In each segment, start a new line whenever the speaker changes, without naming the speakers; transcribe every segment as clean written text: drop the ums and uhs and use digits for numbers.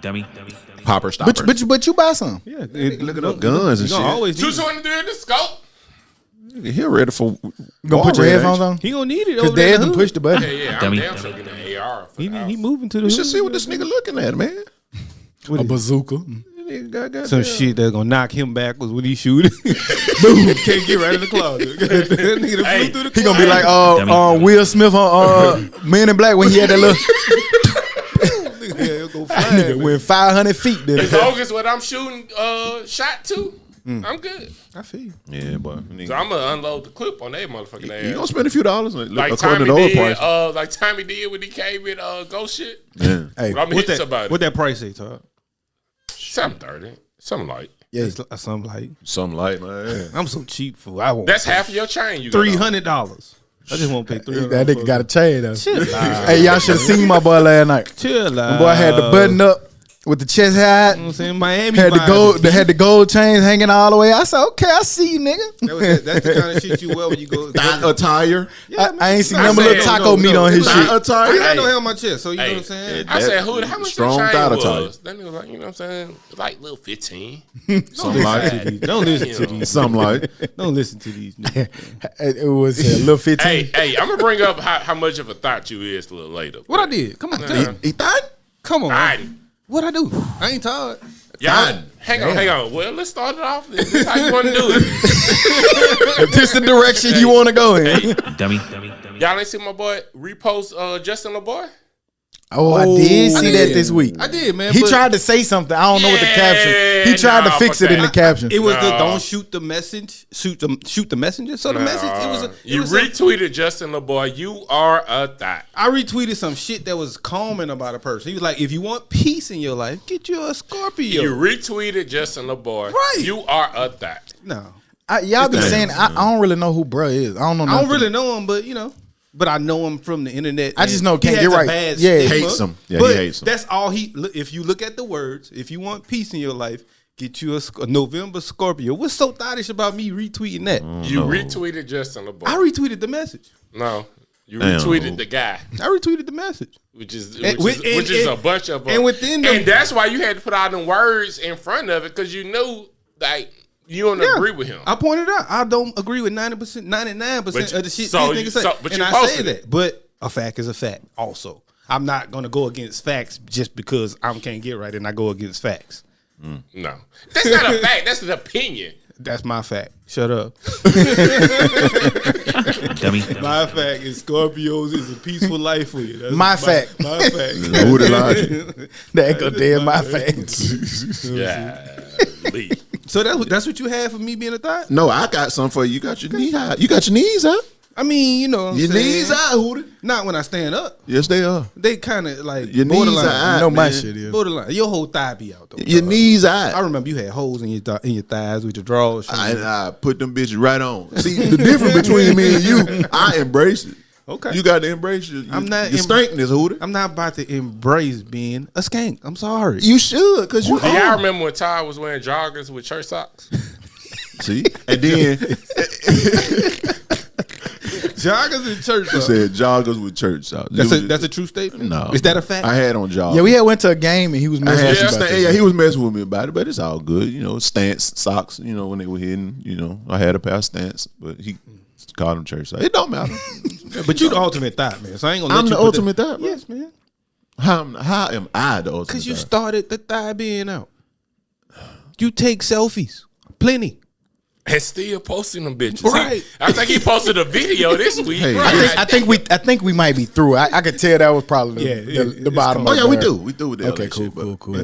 Dummy.
Popper stopper.
But you buy some.
Yeah,
Looking up guns and shit.
Always
223 in the scope.
He ready for.
You gonna put your headphones on?
He gonna need it
Because
over there.
Dad
in the
can
hood.
push the button.
Yeah, I'm
Dummy.
damn sure getting an AR. For the
He moving to the
You
hood.
should see what this nigga looking at, man.
A bazooka.
Some shit that's gonna knock him backwards when he shoot. Boom! Can't get right in the closet. That nigga
Hey,
flew through the
He gonna be like
Dummy.
Will Smith on Men in Black when he had that little
he'll go flying.
nigga went 500 feet. Then.
As long as what I'm shooting shot to, I'm good.
I feel you.
Yeah, boy.
So I'm gonna unload the clip on that motherfucking
You
ass.
gonna spend a few dollars
Like
according
Tommy
to the oil
did,
price.
like Tommy did when he came with ghost shit.
Yeah.
Hey,
But I'm hitting somebody.
What that price say, Todd?
Something 30, something like.
yeah.
That's something like.
Something like, man.
I'm so cheap for. I won't.
That's half of your chain. You got on.
$300. I just won't pay $300.
That nigga got a chain though.
Chill out.
Hey, y'all should have seen my boy last night.
Chill out.
My boy had the button up with the chest high.
You know what I'm saying? Miami
Had the
vibes.
gold. They had the gold chains hanging all the way. I said, okay, I see you, nigga.
That's the kind of shit you wear when you go.
Thigh attire.
I ain't seen
I
none but
said,
little taco meat on his
Thigh
shit.
I
attire.
got no hair on my chest, so you know what I'm saying?
I said, who? How much
Strong
the
thigh
chain
attire.
was? That nigga was like, you know what I'm saying? Like little 15.
Something like.
Don't listen to these.
Something like.
Don't listen to these.
It was a little 15.
Hey, I'm gonna bring up how much of a thought you is a little later.
What I did? Come on, tell me.
He thought?
Come on.
Biden.
What I do? I ain't tired.
Y'all, hang on. Well, let's start it off. This is how you want to do it.
If this the direction you want to go in.
Dummy.
Y'all ain't see my boy repost Justin LeBoy?
Oh, I did see that
did.
this week.
I did, man.
He
but
tried to say something. I don't know what the caption. He
Yeah,
tried to
nah,
fix
fuck
it in the
that.
caption.
It was the
No.
don't shoot the message, shoot the messenger. So the message, it was a.
You retweeted Justin LeBoy. You are a thought.
I retweeted some shit that was calming about a person. He was like, if you want peace in your life, get you a Scorpio.
You retweeted Justin LeBoy.
Right.
You are a thought.
No,
Y'all be saying I don't really know who bruh is. I don't know.
I don't
nothing.
really know him, but you know. But I know him from the internet.
I just
and
know
he
can't
has
get
a
right.
bad
Yeah.
stigma,
Hates him. Yeah,
but
he hates him.
That's all he. If you look at the words, if you want peace in your life, get you a November Scorpio. What's so thottish about me retweeting that?
You retweeted Justin LeBoy.
I retweeted the message.
No. You
Damn.
retweeted the guy,
I retweeted the message.
which is
And
a bunch of
and within them-
and that's why you had to put all them words in front of it because you knew like you don't agree with him.
I pointed out I don't agree with 90%, 99% of the shit
so
these niggas say.
but
and
you
I
posted
say
it.
that. But a fact is a fact also. I'm not gonna go against facts just because I can't get right and I go against facts.
No, that's not a fact. That's an opinion.
That's my fact. Shut up.
Dummy.
My fact is Scorpios is a peaceful life for you. That's
My fact.
My fact.
Who the logic?
That ain't gonna damn my face.
Yeah,
So that's what you had for me being a thought?
No, I got something for you. You got your knee high. You got your knees up.
I mean, you know what I'm
Your
saying?
knees out, Hootie.
Not when I stand up.
Yes, they are.
They kind of like
Your knees
borderline.
are out.
You know my
man.
shit is.
Borderline. Your whole thigh be out though.
Your knees out.
I remember you had holes in your thighs with your drawers.
I put them bitches right on. See, the difference between me and you, I embrace it.
Okay.
You got to embrace your stankiness, Hootie.
I'm not about to embrace being a skank. I'm sorry.
You should, because you
Do y'all
are.
remember when Todd was wearing joggers with church socks?
See? And then
Joggers in church.
he said joggers with church socks.
That's a true statement.
No.
Is that a fact?
I had on joggers.
Yeah, we had went to a game and he was
I
messing
had
with
some
you about
yeah,
this.
he was messing with me about it, but it's all good. You know, stance socks, you know, when they were hitting, you know, I had a pair of stance, but he called them church socks. It don't matter.
But you the ultimate thought, man. So I ain't gonna let
I'm
you
the
put
ultimate thought, bro.
Yes, man.
How am I the ultimate
Because you
thought?
started the thigh being out. You take selfies. Plenty.
And still posting them bitches.
Right.
I think he posted a video this week.
Hey,
Right.
I think we might be through. I could tell that was probably the bottom.
Oh
of
yeah,
the
we
barrel.
do. We do with that.
Okay,
other
cool,
shit, but-
cool.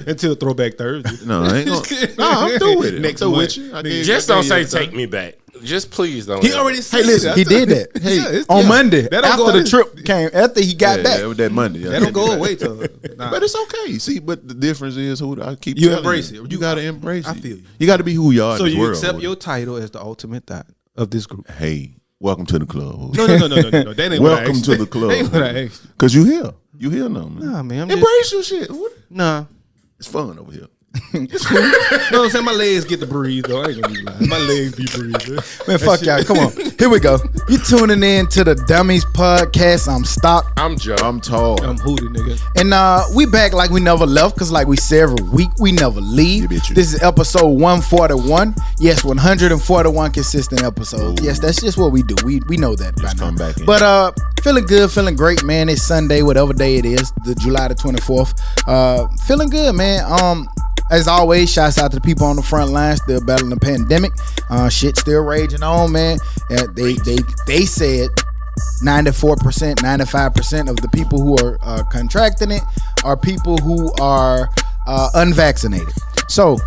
Until Throwback Thursday.
No, I ain't gonna. No, I'm through with it.
Next
I'm through
month.
with you. I gave-
Just
I
don't
gave
say
you the
take
time.
me back. Just please don't.
He already said
listen,
He did that.
Hey,
on Monday
That don't go
after the
in.
trip came. After he got
Yeah,
back.
that was that Monday.
That don't go away till. Nah.
But it's okay. See, but the difference is who I keep.
You
telling
embrace
you.
it.
You gotta embrace it.
I feel you.
You got to be who you are.
So
in this
you
world,
accept
Hootie.
your title as the ultimate thought of this group.
Hey, welcome to the club. Hootie.
No. That ain't what I
Welcome
asked.
to the club.
That ain't what I asked.
Cause you here. You here now, man.
Nah, man. I'm
Embrace your shit. Hootie.
Nah.
It's fun over here.
It's cool. You know what I'm saying? My legs get to breathe, though. I ain't gonna be lying. My legs be breathing.
Man, fuck y'all. Come on. Here we go. You tuning in to the Dummies Podcast. I'm Stock.
I'm Joe.
I'm tall.
I'm Hootie, nigga.
And we back like we never left, because like we say every week, we never leave.
Yeah, bitch.
This is episode 141. Yes, 141 consistent episodes. Yes, that's just what we do. We know that
Just
by
come
now.
back in.
But feeling good, feeling great, man. It's Sunday, whatever day it is, the July the 24th. Feeling good, man. As always, shouts out to the people on the front line still battling the pandemic. Shit still raging on, man. They said 94%, 95% of the people who are contracting it are people who are unvaccinated. So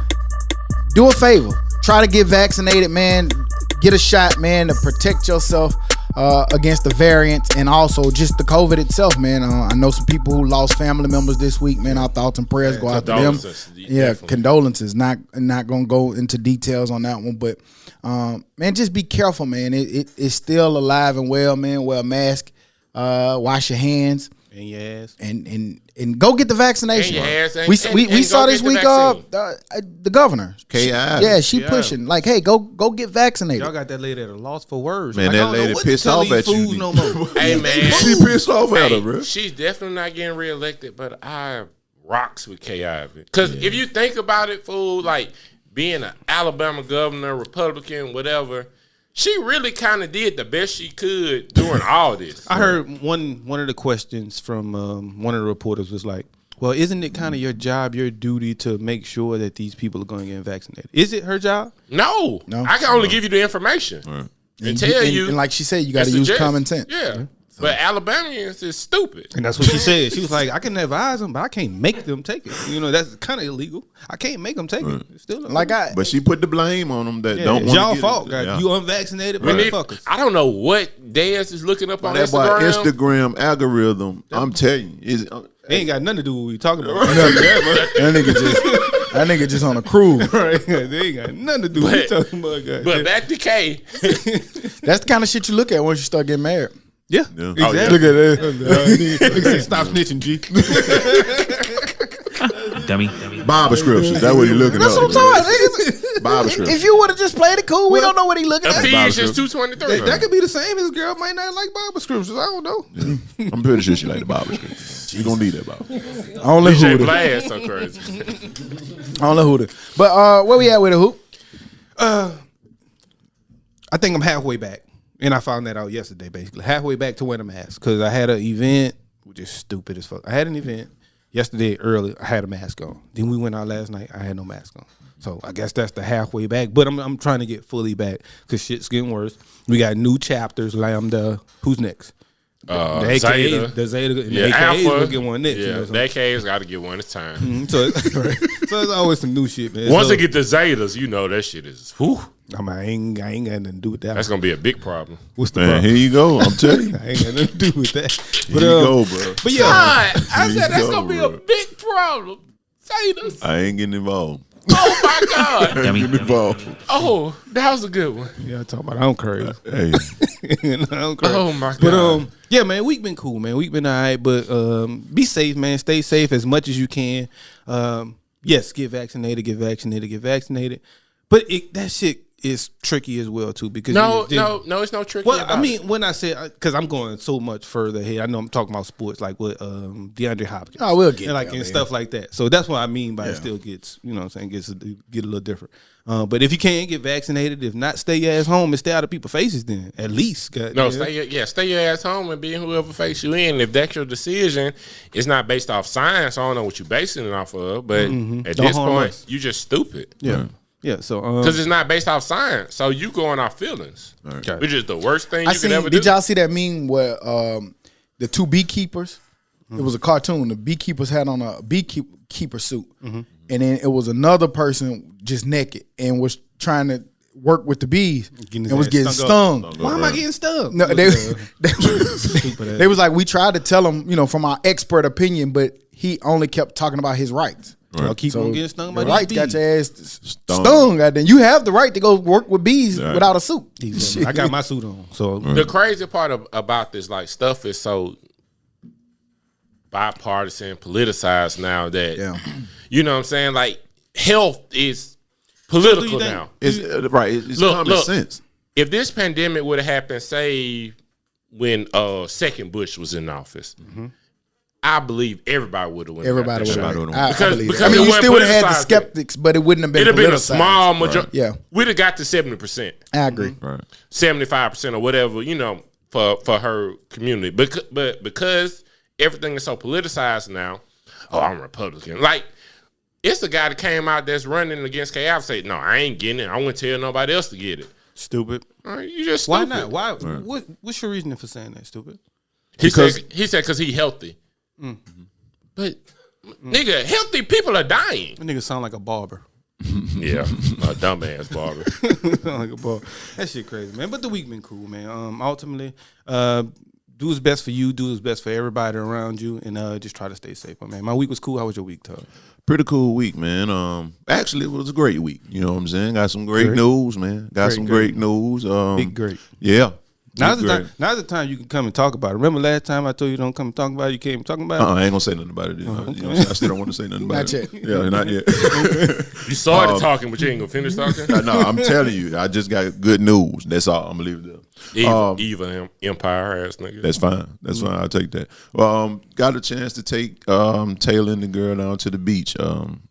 do a favor. Try to get vaccinated, man. Get a shot, man, to protect yourself against the variants and also just the COVID itself, man. I know some people who lost family members this week, man. Our thoughts and prayers go out to them. Yeah,
definitely.
condolences. Not gonna go into details on that one, but man, just be careful, man. It's still alive and well, man. Wear a mask, wash your hands,
And your ass.
and go get the vaccination.
And your ass, and-
we
and
saw
go
this
get the
week the governor.
K.I.
Yeah, she
Yeah.
pushing like, hey, go get vaccinated.
Y'all got that lady at a loss for words.
Man,
Like,
that
I don't know
lady
what to
pissed
tell
off
these
at you.
fools no more.
Hey, man.
She pissed off at her, bro.
She's definitely not getting reelected, but I rocks with K.I. Because if you think about it, fool, like being an Alabama governor, Republican, whatever, she really kind of did the best she could during all this.
I heard one of the questions from one of the reporters was like, well, isn't it kind of your job, your duty to make sure that these people are going to get vaccinated? Is it her job?
No. I can only give you the information and tell you.
And like she said, you got to
and
use
suggest.
common sense.
Yeah. But Alabamians is stupid.
And that's what she said. She was like, I can advise them, but I can't make them take it. You know, that's kind of illegal. I can't make them take it. It's still illegal.
Like
But she put the blame on them that
Yeah,
don't
it's
want
y'all
to get
fault.
it.
God.
Yeah.
You unvaccinated
And if-
motherfuckers.
I don't know what Dez is looking up on
That boy
Instagram.
Instagram algorithm, I'm telling you,
They ain't got nothing to do with what we talking about.
that nigga just on a cruise.
Right? They ain't got nothing to do with what we talking about. God.
But back to K.
That's the kind of shit you look at once you start getting married.
Yeah,
Yeah.
exactly.
Oh, yeah.
Look at that.
Stop snitching, G.
Dummy.
Bible scriptures. That's what he looking
That's
up.
what I'm talking about.
Bible scriptures.
If you would have just played it cool, we don't know what he looking at.
Ephesians 2:23.
That could be the same. His girl might not like Bible scriptures. I don't know.
I'm pretty sure she like the Bible scriptures. You gonna need that Bible.
Only
DJ
Hooter.
Blast so crazy.
Only Hooter. But where we at with the hoop?
I think I'm halfway back, and I found that out yesterday. Basically, halfway back to wearing a mask because I had an event, which is stupid as fuck. I had an event yesterday early. I had a mask on. Then we went out last night. I had no mask on. So I guess that's the halfway back. But I'm trying to get fully back because shit's getting worse. We got new chapters. Lambda. Who's next? The AKAs,
Zeta.
the Zeta, and
Yeah,
the AKAs
Alpha.
will get one next.
Yeah,
You know, so,
the AKAs got to get one at a time.
so it's always some new shit, man.
Once
so,
they get the Zetas, you know that shit is, whew,
I ain't got nothing to do with that.
that's going to be a big problem.
What's the
Man,
problem?
here you go. I'm telling you.
I ain't got nothing to do with that.
Here
But
you go, bro.
But yeah,
I
There you
said that's
go,
going to be a
bro.
big problem. Zetas.
I ain't getting involved.
Oh, my God.
I ain't getting involved.
Oh, that was a good one.
yeah, talking about I'm crazy.
Hey,
I'm crazy.
Oh, my God.
But yeah, man, week been cool, man. Week been all right, but be safe, man. Stay safe as much as you can. Yes, get vaccinated. But that shit is tricky as well too because
No, it's no tricky
Well,
about
I mean, when I say because I'm going so much further ahead, I know I'm talking about sports like with DeAndre Hopkins.
Oh, we'll get
and like
there,
and
man.
stuff like that. So that's what I mean by it still gets, you know what I'm saying, get a little different. But if you can't get vaccinated, if not, stay your ass home and stay out of people's faces. Then at least,
No, stay your ass home and be whoever face you in. If that's your decision, it's not based off science. I don't know what you're basing it off of, but at
Don't
this
harm
point,
us.
you just stupid.
Yeah. Yeah, so
Because it's not based off science, so you going off feelings, which is the worst thing you could ever do.
Did y'all see that meme where the two beekeepers? It was a cartoon. The beekeepers had on a beekeeper suit, and then it was another person just naked and was trying to work with the bees and was getting stung.
why am I getting stung?
No, they was like, we tried to tell him, from our expert opinion, but he only kept talking about his rights.
I'll keep on getting stung by
The
these
right
bees.
got your ass stung. Goddamn, you have the right to go work with bees without a suit.
I got my suit on, so
The crazy part about this, like, stuff is so bipartisan, politicized now that, you know what I'm saying? Like, health is political
So
now.
It's right. It's common sense.
If this pandemic would have happened, say, when second Bush was in office, I believe everybody would have went.
Everybody would
Everybody
have.
would've
I
Because-
believe
because
that. I mean,
it
you
wasn't
still would have had the
politicized.
skeptics, but it wouldn't have been.
It'd have been a
politicized.
small majority.
Yeah.
We'd have got to 70%,
I agree.
Right.
75% or whatever, for her community. But because everything is so politicized now, I'm a Republican. Like, it's the guy that came out that's running against KF say, no, I ain't getting it. I won't tell nobody else to get it.
Stupid.
You just
Why
stupid.
not? Why? What's your reasoning for saying that? Stupid.
He said because he healthy. But nigga, healthy people are dying.
That nigga sound like a barber.
Yeah, a dumbass barber.
Sound like a barber. That shit crazy, man. But the week been cool, man. Ultimately, do what's best for you. Do what's best for everybody around you, and just try to stay safe, man. My week was cool. How was your week, Todd?
Pretty cool week, man. Actually, it was a great week. You know what I'm saying? Got some great news, man. Got some great news.
Big great.
Yeah.
Now's the time you can come and talk about it. Remember last time I told you don't come and talk about it? You came talking about it?
I ain't gonna say nothing about it. You know what I'm saying? I still don't want to say nothing about
Not
it.
yet.
Yeah, not yet.
You started talking, but you ain't gonna finish talking.
No, I'm telling you, I just got good news. That's all. I'm gonna leave it there.
Evil empire ass nigga.
That's fine. That's fine. I'll take that. Well, got a chance to take Taylor and the girl down to the beach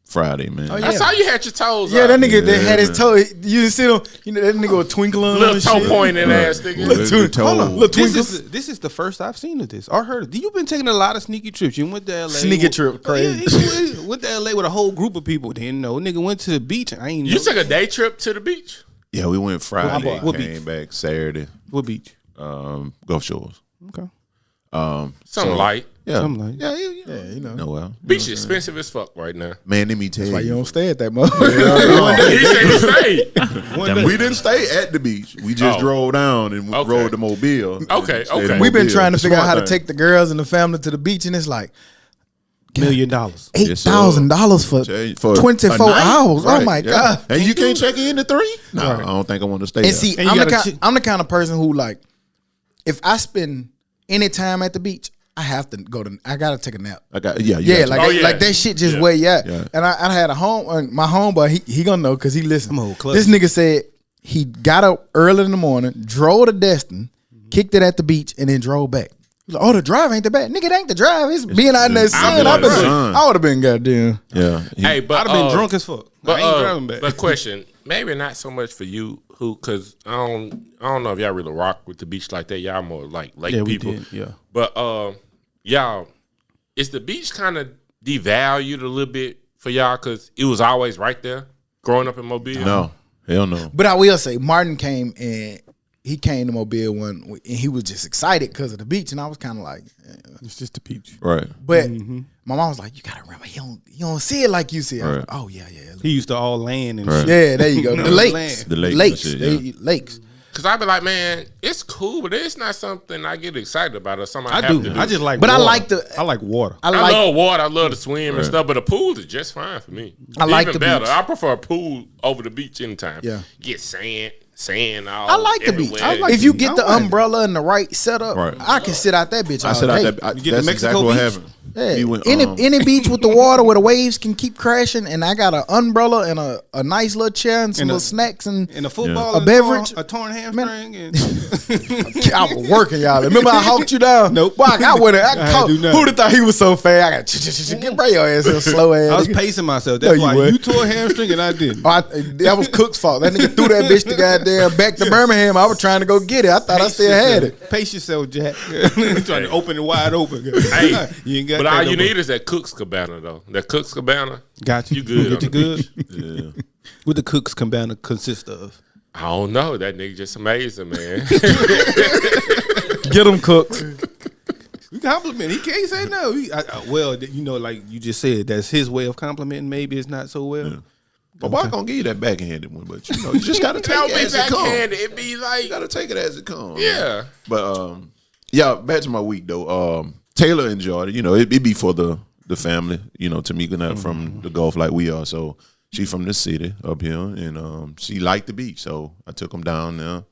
Friday, man.
Oh, yeah.
I saw you had your toes
Yeah,
out.
that nigga that had his
man.
toe. You didn't see him. You know that nigga was twinkling on
Little
and
toe
shit.
pointing ass nigga.
Little toe.
Hold on, little
This
twinkles.
is the first I've seen of this. I heard it. You've been taking a lot of sneaky trips. You went to LA.
Sneaky trip, crazy.
Yeah, he went to LA with a whole group of people. Didn't know. Nigga went to the beach. I ain't know.
You took a day trip to the beach?
Yeah, we went Friday.
What
Came back Saturday.
What beach?
Gulf Shores.
Okay.
Something light.
Yeah.
Something like
Yeah,
You know.
No, well.
Beach is expensive as fuck right now.
Man, let me tell
Why you
you.
don't stay at that motherfucker?
He said he stayed.
We didn't stay at the beach. We just drove down and
Okay.
rode the Mobile.
Okay,
Stayed
okay.
in
We've been
Mobile.
trying to figure out how to
Smart thing.
take the girls and the family to the beach, and it's like
$1 million.
$8,000 for
Tell you, for
24
a night?
hours. Oh
Right,
my
yeah.
god!
And you can't check in to 3? No, I don't think I want to stay there.
And see,
And you
I'm the kind of person who, like, if I spend any time at the beach, I have to go to. I gotta take a nap.
I got you
Yeah,
got
like
to-
Oh, yeah.
like that shit just
Yeah.
where you at.
Yeah.
And I had a my homeboy. He gonna know because he listened.
I'm old club.
This nigga said he got up early in the morning, drove to Destin, kicked it at the beach, and then drove back. He's like, oh, the drive ain't the bad. Nigga, it ain't the drive. It's being out in that sun.
out in the sun.
I would have been goddamn.
Yeah.
Hey, but
I'd have been drunk as fuck.
But,
I ain't driving back.
but question, maybe not so much for you, because I don't know if y'all really rock with the beach like that. Y'all more like lake
Yeah, we
people.
did, yeah.
But y'all, is the beach kind of devalued a little bit for y'all because it was always right there growing up in Mobile?
No. Hell no.
But I will say, Martin came and he came to Mobile and he was just excited because of the beach, and I was kind of like,
It's just the beach.
Right.
but my mom was like, you gotta remember, you don't see it like you see it. I was
Right.
like, oh yeah.
He used to all land and
Right.
shit.
Yeah, there you go. The
The
lakes.
land.
The lakes and
Lakes.
shit,
They- lakes.
Because I be like, man, it's cool, but it's not something I get excited about or something I
I
have
do.
to do.
I just like
But I
water.
like
I like water.
I
I
like
love water. I love to swim and stuff, but a pool is just fine for me.
I like
Even
the
better.
beach.
I prefer a pool over the beach anytime.
Yeah.
Get sand all
I like the beach.
everywhere.
If you
I
get the
like it.
umbrella and the right setup,
Right.
I can sit out that bitch all
I said
day.
out that.
You get
That's
the Mexico
exactly what
beach?
happened.
Yeah.
We went,
Any beach with the water where the waves can keep crashing, and I got an umbrella and a nice little chair and some
And
little
a-
snacks and
And a football,
A
and
beverage.
a torn hamstring, and
I was working, y'all. Remember I hawked you down?
Nope.
Boy, I went. I caught,
do nothing.
who'd have thought he was so fast? I got get bring your ass here, slow ass.
I was
nigga.
pacing myself. That's
No, you
why
wasn't.
you tore a hamstring and I didn't.
That was Cook's fault. That nigga threw that bitch to goddamn back to Birmingham. I was trying to go get it. I thought I still had it.
Pace yourself, Jack. You're trying to open it wide open.
Hey,
you ain't got
but
that
all
no
you
more.
need is that Cook's Cabana, though. That Cook's Cabana.
Got you.
You good
Get you
on the
good.
Yeah.
What the cooks cabana consist of?
I don't know. That nigga just amazing, man.
Get them Cooks.
We compliment. He can't say no. Well, you know, like you just said, that's his way of complimenting. Maybe it's not so well.
But boy, I gonna give you that backhanded one, but you just gotta take
Don't
it
be
as it comes.
backhanded. It be like,
You gotta take it as it comes.
yeah.
But yeah, back to my week though. Taylor enjoyed it. It be for the family. Tamika not from the Gulf like we are, so she from the city up here, and she liked the beach. So I took them down there.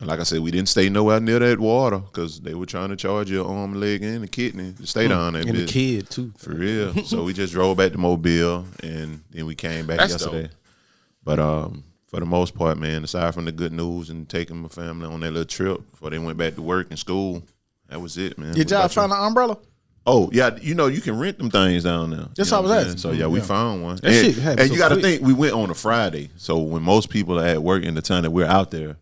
Like I said, we didn't stay nowhere near that water because they were trying to charge your arm, leg, and the kidney to stay down there.
And the kid, too.
For real. So we just drove back to Mobile, and then we came back yesterday. Dope. But for the most part, man, aside from the good news and taking my family on that little trip before they went back to work and school, that was it, man.
Did y'all find an umbrella?
Oh, yeah, you can rent them things down there.
That's what I was asking.
So, yeah, we found one.
And
you got to think, we went on a Friday. So when most people are at work in the time that we're out there,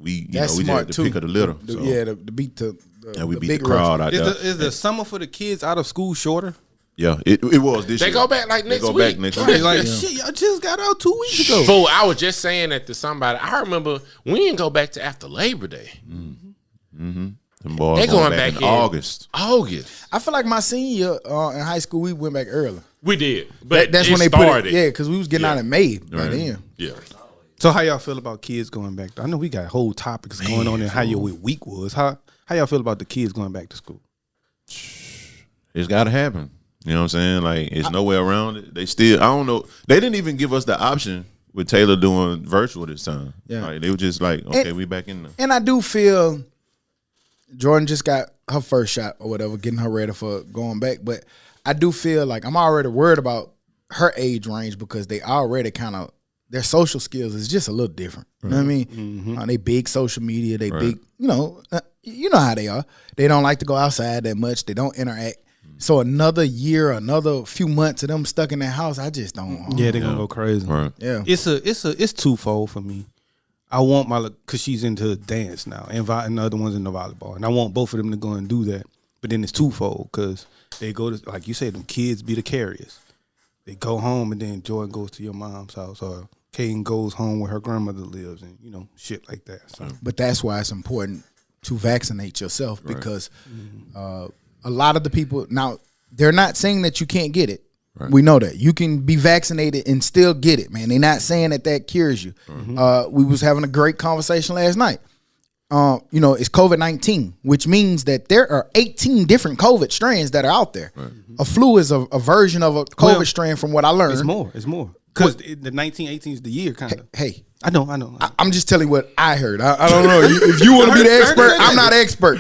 we just had to pick up the litter.
To beat the
we
the
beat
big
the crowd out there.
Is the summer for the kids out of school shorter?
Yeah, it was this year.
They go back like next week.
Back next week.
Like, shit, y'all just got out 2 weeks ago.
Fool, I was just saying that to somebody. I remember we didn't go back to after Labor Day.
Them boys
They going back
in August.
I feel like my senior year in high school, we went back early.
We did, but
That's
it
when they
started.
put it. Yeah, because we was getting out in May by then.
Yeah.
So how y'all feel about kids going back? I know we got whole topics going on and how your week was. How y'all feel about the kids going back to school?
It's got to happen. You know what I'm saying? Like, it's no way around it. They still, I don't know. They didn't even give us the option with Taylor doing virtual this time.
Yeah.
Like, they were just like, okay, we back in there.
And I do feel Jordan just got her first shot or whatever, getting her ready for going back. But I do feel like I'm already worried about her age range because they already kind of, their social skills is just a little different. You know what I mean? Mm-hmm. They big social media. They big, you know how they are. They don't like to go outside that much. They don't interact. So another year, another few months of them stuck in that house, I just don't.
Yeah, they're gonna go crazy.
Right.
Yeah,
it's twofold for me. I want because she's into dance now, and the other one's into volleyball, and I want both of them to go and do that. But then it's twofold because they go to, like you said, them kids be the carriers. They go home, and then Jordan goes to your mom's house, or Kaden goes home where her grandmother lives, and shit like that. So.
But that's why it's important to vaccinate yourself because a lot of the people now they're not saying that you can't get it. Right. We know that you can be vaccinated and still get it, man. They're not saying that cures you. Mm-hmm. We was having a great conversation last night. It's COVID-19, which means that there are 18 different COVID strains that are out there. Right. A flu is a version of a COVID strain, from what I learned.
It's more. Because the 1918 is the year, kind of.
Hey.
I know.
I'm just telling you what I heard. I don't know. If you want to be the expert, I'm not an expert.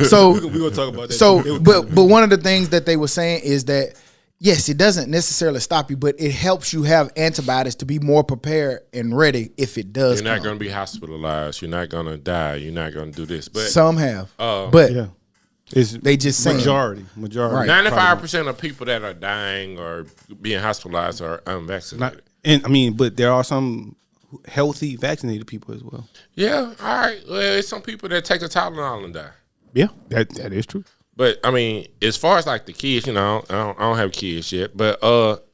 So
we're going to talk about that.
So, but one of the things that they were saying is that, yes, it doesn't necessarily stop you, but it helps you have antibodies to be more prepared and ready if it does.
You're not going to be hospitalized. You're not going to die. You're not going to do this. But
some have. But they just saying.
Majority.
Right.
95% of people that are dying or being hospitalized are unvaccinated.
But there are some healthy vaccinated people as well.
Yeah, all right. Well, there's some people that take a Tylenol and die.
Yeah, that is true.
But as far as like the kids, I don't have kids yet, but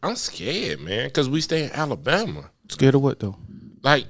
I'm scared, man, because we stay in Alabama.
Scared of what though?
Like,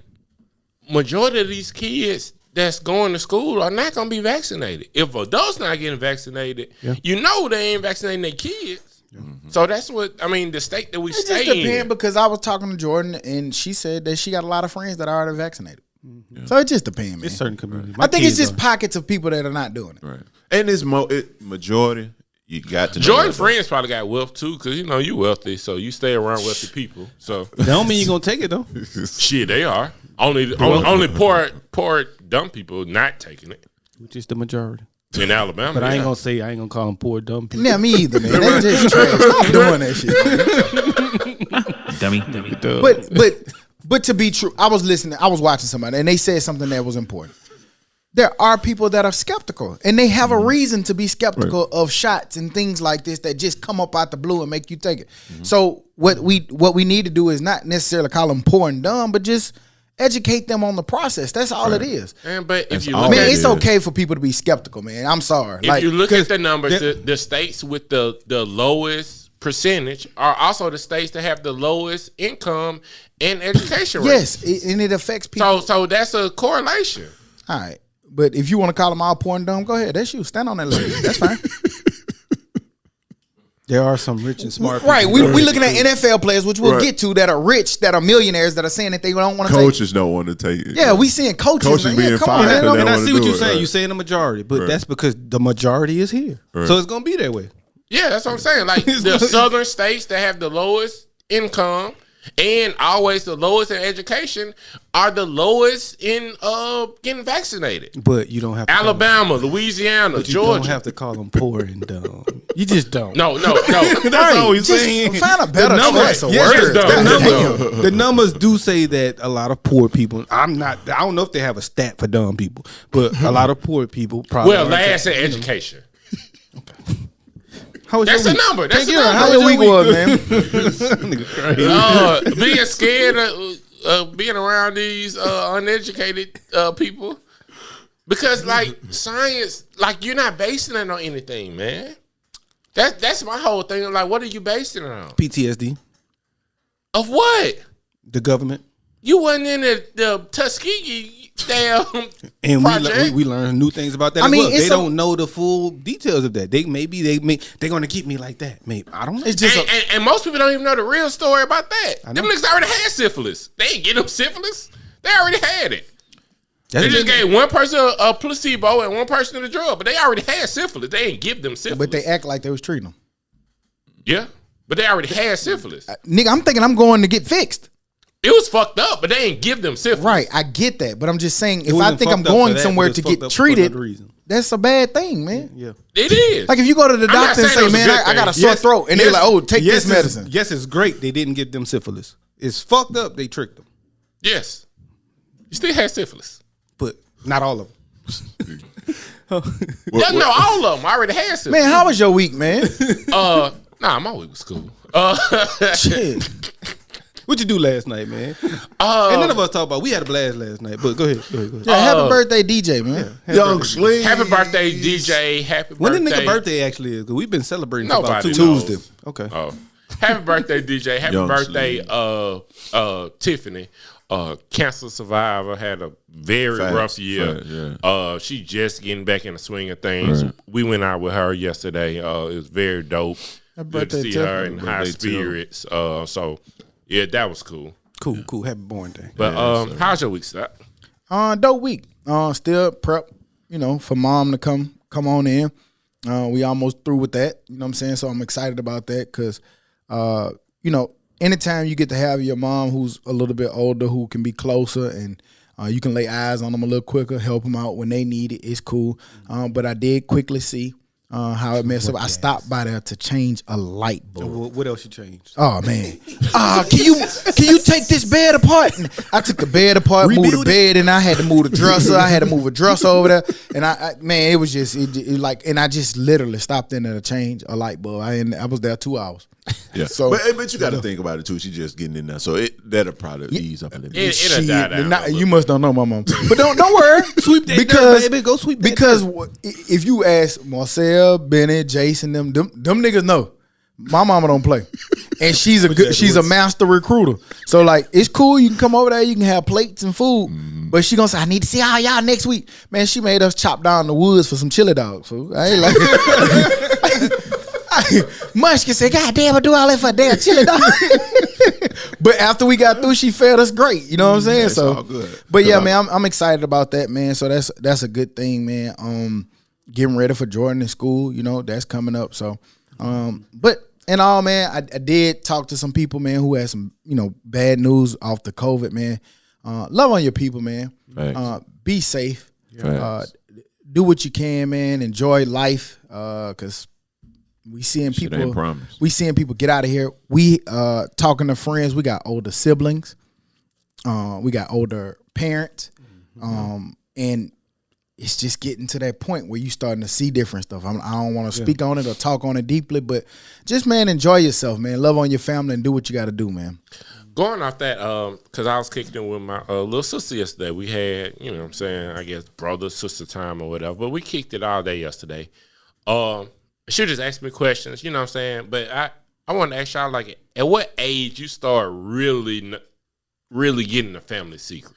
majority of these kids that's going to school are not going to be vaccinated. If adults not getting vaccinated, they ain't vaccinating their kids. Mm-hmm. So that's what the state that we stay in. It just depends,
because I was talking to Jordan and she said that she got a lot of friends that are already vaccinated. Yeah. So it just depends, man.
It's certain communities.
I think it's just pockets of people that are not doing it.
Right. And it's majority. You got to know.
Jordan friends probably got wealth too, because you wealthy, so you stay around wealthy people. So
that don't mean you're gonna take it though.
Shit, they are. Only poor dumb people not taking it.
Which is the majority.
In Alabama.
But I ain't gonna call them poor dumb people.
Yeah, me either, man. They just trash. Stop doing that shit.
Dummy.
But to be true, I was watching somebody and they said something that was important. There are people that are skeptical, and they have a reason to be skeptical of shots and things like this that just come up out the blue and make you take it. Mm-hmm. So what we need to do is not necessarily call them poor and dumb, but just educate them on the process. That's all it is.
But if you
look it's okay for people to be skeptical, man. I'm sorry.
If you look at the numbers, the states with the lowest percentage are also the states that have the lowest income and education rate.
Yes, and it affects people.
So that's a correlation.
All right. But if you want to call them all poor and dumb, go ahead. That's you. Stand on that leg. That's fine.
There are some rich and smart people.
Right. We looking at NFL players, which we'll get to, that are rich, that are millionaires, that are saying that they don't want to take it.
Coaches don't want to take it.
Yeah, we seeing coaches
being fired.
And I see what you're saying. You're saying the majority, but that's because the majority is here. Right. So it's going to be that way.
Yeah, that's what I'm saying. Like the southern states that have the lowest income And always the lowest in education are the lowest in getting vaccinated.
But you don't have to
Alabama, Louisiana,
you
Georgia.
don't have to call them poor and dumb. You just don't.
No.
That's all he's saying.
Find a better choice of
yes,
words.
The numbers do say that a lot of poor people. I don't know if they have a stat for dumb people, but a lot of poor people probably.
Well, last in education.
That's
a number. That's a number.
How your week was, man?
Nigga crazy.
Being scared of being around these uneducated people, because like science, like you're not basing it on anything, man. That's my whole thing. Like, what are you basing it on?
PTSD
Of what?
The government.
You wasn't in the Tuskegee damn
And
project.
we learn new things about that.
I
as
mean,
well.
it's
They don't know the full details of that. They're gonna keep me like that. Maybe I don't know.
It's just
and most people don't even know the real story about that.
I
Them
know.
niggas already had syphilis. They ain't get them syphilis. They already had it.
That's
They just gave one person a placebo and one person the drug, but they already had syphilis. They ain't give them syphilis.
but they act like they was treating them.
Yeah, but they already had syphilis.
Nigga, I'm thinking I'm going to get fixed.
It was fucked up, but they ain't give them syphilis.
Right, I get that, but I'm just saying, if I
wasn't
think I'm
fucked up for
going
that,
somewhere
but
to
it's fucked
get
up for
treated,
another reason.
that's a bad thing, man.
Yeah.
It is.
Like if you go to the
I'm not
doctor and
saying it
say,
was a
man,
good
I got a
thing.
sore throat, and they're like, oh, take this
it's-
medicine.
Yes, it's great. They didn't get them syphilis. It's fucked up. They tricked them,
Yes. You still had syphilis.
but not all of them.
Yeah, no, all of them. I already had syphilis.
Man, how was your week, man?
My week was cool.
Shit.
What you do last night, man? And none of us talk about. We had a blast last night, but go ahead.
Yeah, happy birthday, DJ, man.
Young Slim.
Happy birthday, DJ. Happy
When the
birthday.
nigga birthday actually is? Because we've been celebrating for about
Nobody
2
knows.
Tuesday. Okay.
Oh. Happy birthday, DJ. Happy
Young
birthday, Tiffany. Cancer survivor, had a very
Facts,
rough year.
facts, yeah.
She just getting back in the swing of things.
Right.
We went out with her yesterday. It was very dope. Good to
birthday,
see
Tiff.
her in high
Birthday, Tiff.
spirits. So yeah, that was cool.
Cool. Happy born day.
But how's your week, Scott?
Dope week. Still prep, for mom to come on in. We almost through with that. You know what I'm saying? So I'm excited about that because, anytime you get to have your mom who's a little bit older, who can be closer and you can lay eyes on them a little quicker, help them out when they need it, it's cool. But I did quickly see how it messed up. I stopped by there to change a light bulb.
What else you changed?
Oh man! Can you take this bed apart? And I took the bed apart, moved the
Rebuild it.
bed, and I had to move the dresser. I had to move a dresser over there, and it was just and I just literally stopped in there to change a light bulb. I was there 2 hours.
Yeah.
So-
but you got to think about it too. She's just getting in there, so that'll probably ease up a little bit.
It'll die down a little
You must don't know my mom, but don't worry.
Sweep that
because
dirt, baby. Go sweep that
because if you ask Marcel, Benny, Jason, them niggas know. My mama don't play, and she's a master recruiter. So like, it's cool. You can come over there. You can have plates and food. But she gonna say, I need to see all y'all next week. Man, she made us chop down the woods for some chili dogs. So I ain't like. Munchkin said, God damn, I do all that for a damn chili dog. But after we got through, she fed us great. You know what I'm saying?
It's
So,
all good.
but yeah, man, I'm excited about that, man. So that's a good thing, man. Getting ready for Jordan in school, that's coming up. So, but in all, man, I did talk to some people, man, who had some, bad news off the COVID, man. Love on your people, man.
Facts.
Be safe.
Facts.
Do what you can, man. Enjoy life, because we seeing
Shit
people.
ain't promised.
We seeing people get out of here. We talking to friends. We got older siblings. We got older parents, and it's just getting to that point where you starting to see different stuff. I don't want to speak on it or talk on it deeply, but just, man, enjoy yourself, man. Love on your family and do what you got to do, man.
Going off that, because I was kicking in with my little sister yesterday. We had, I guess brother, sister time or whatever, but we kicked it all day yesterday. She just asked me questions, but I want to ask y'all, like, at what age you start really getting the family secrets?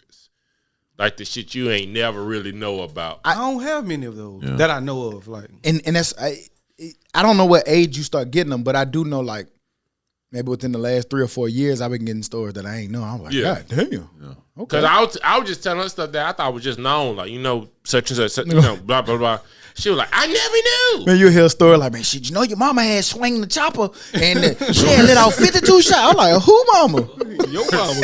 Like the shit you ain't never really know about.
I don't have many of those that I know of. Like,
And that's I don't know what age you start getting them, but I do know, like, maybe within the last 3 or 4 years, I've been getting stories that I ain't know. I'm like, God damn. Yeah. Okay.
Because I was just telling her stuff that I thought was just known, like, such and such, blah, blah, blah. She was like, I never knew.
Man, you hear a story like, man, shit, your mama had swing the chopper and she had let out 52 shots. I'm like, who mama?
Your mama.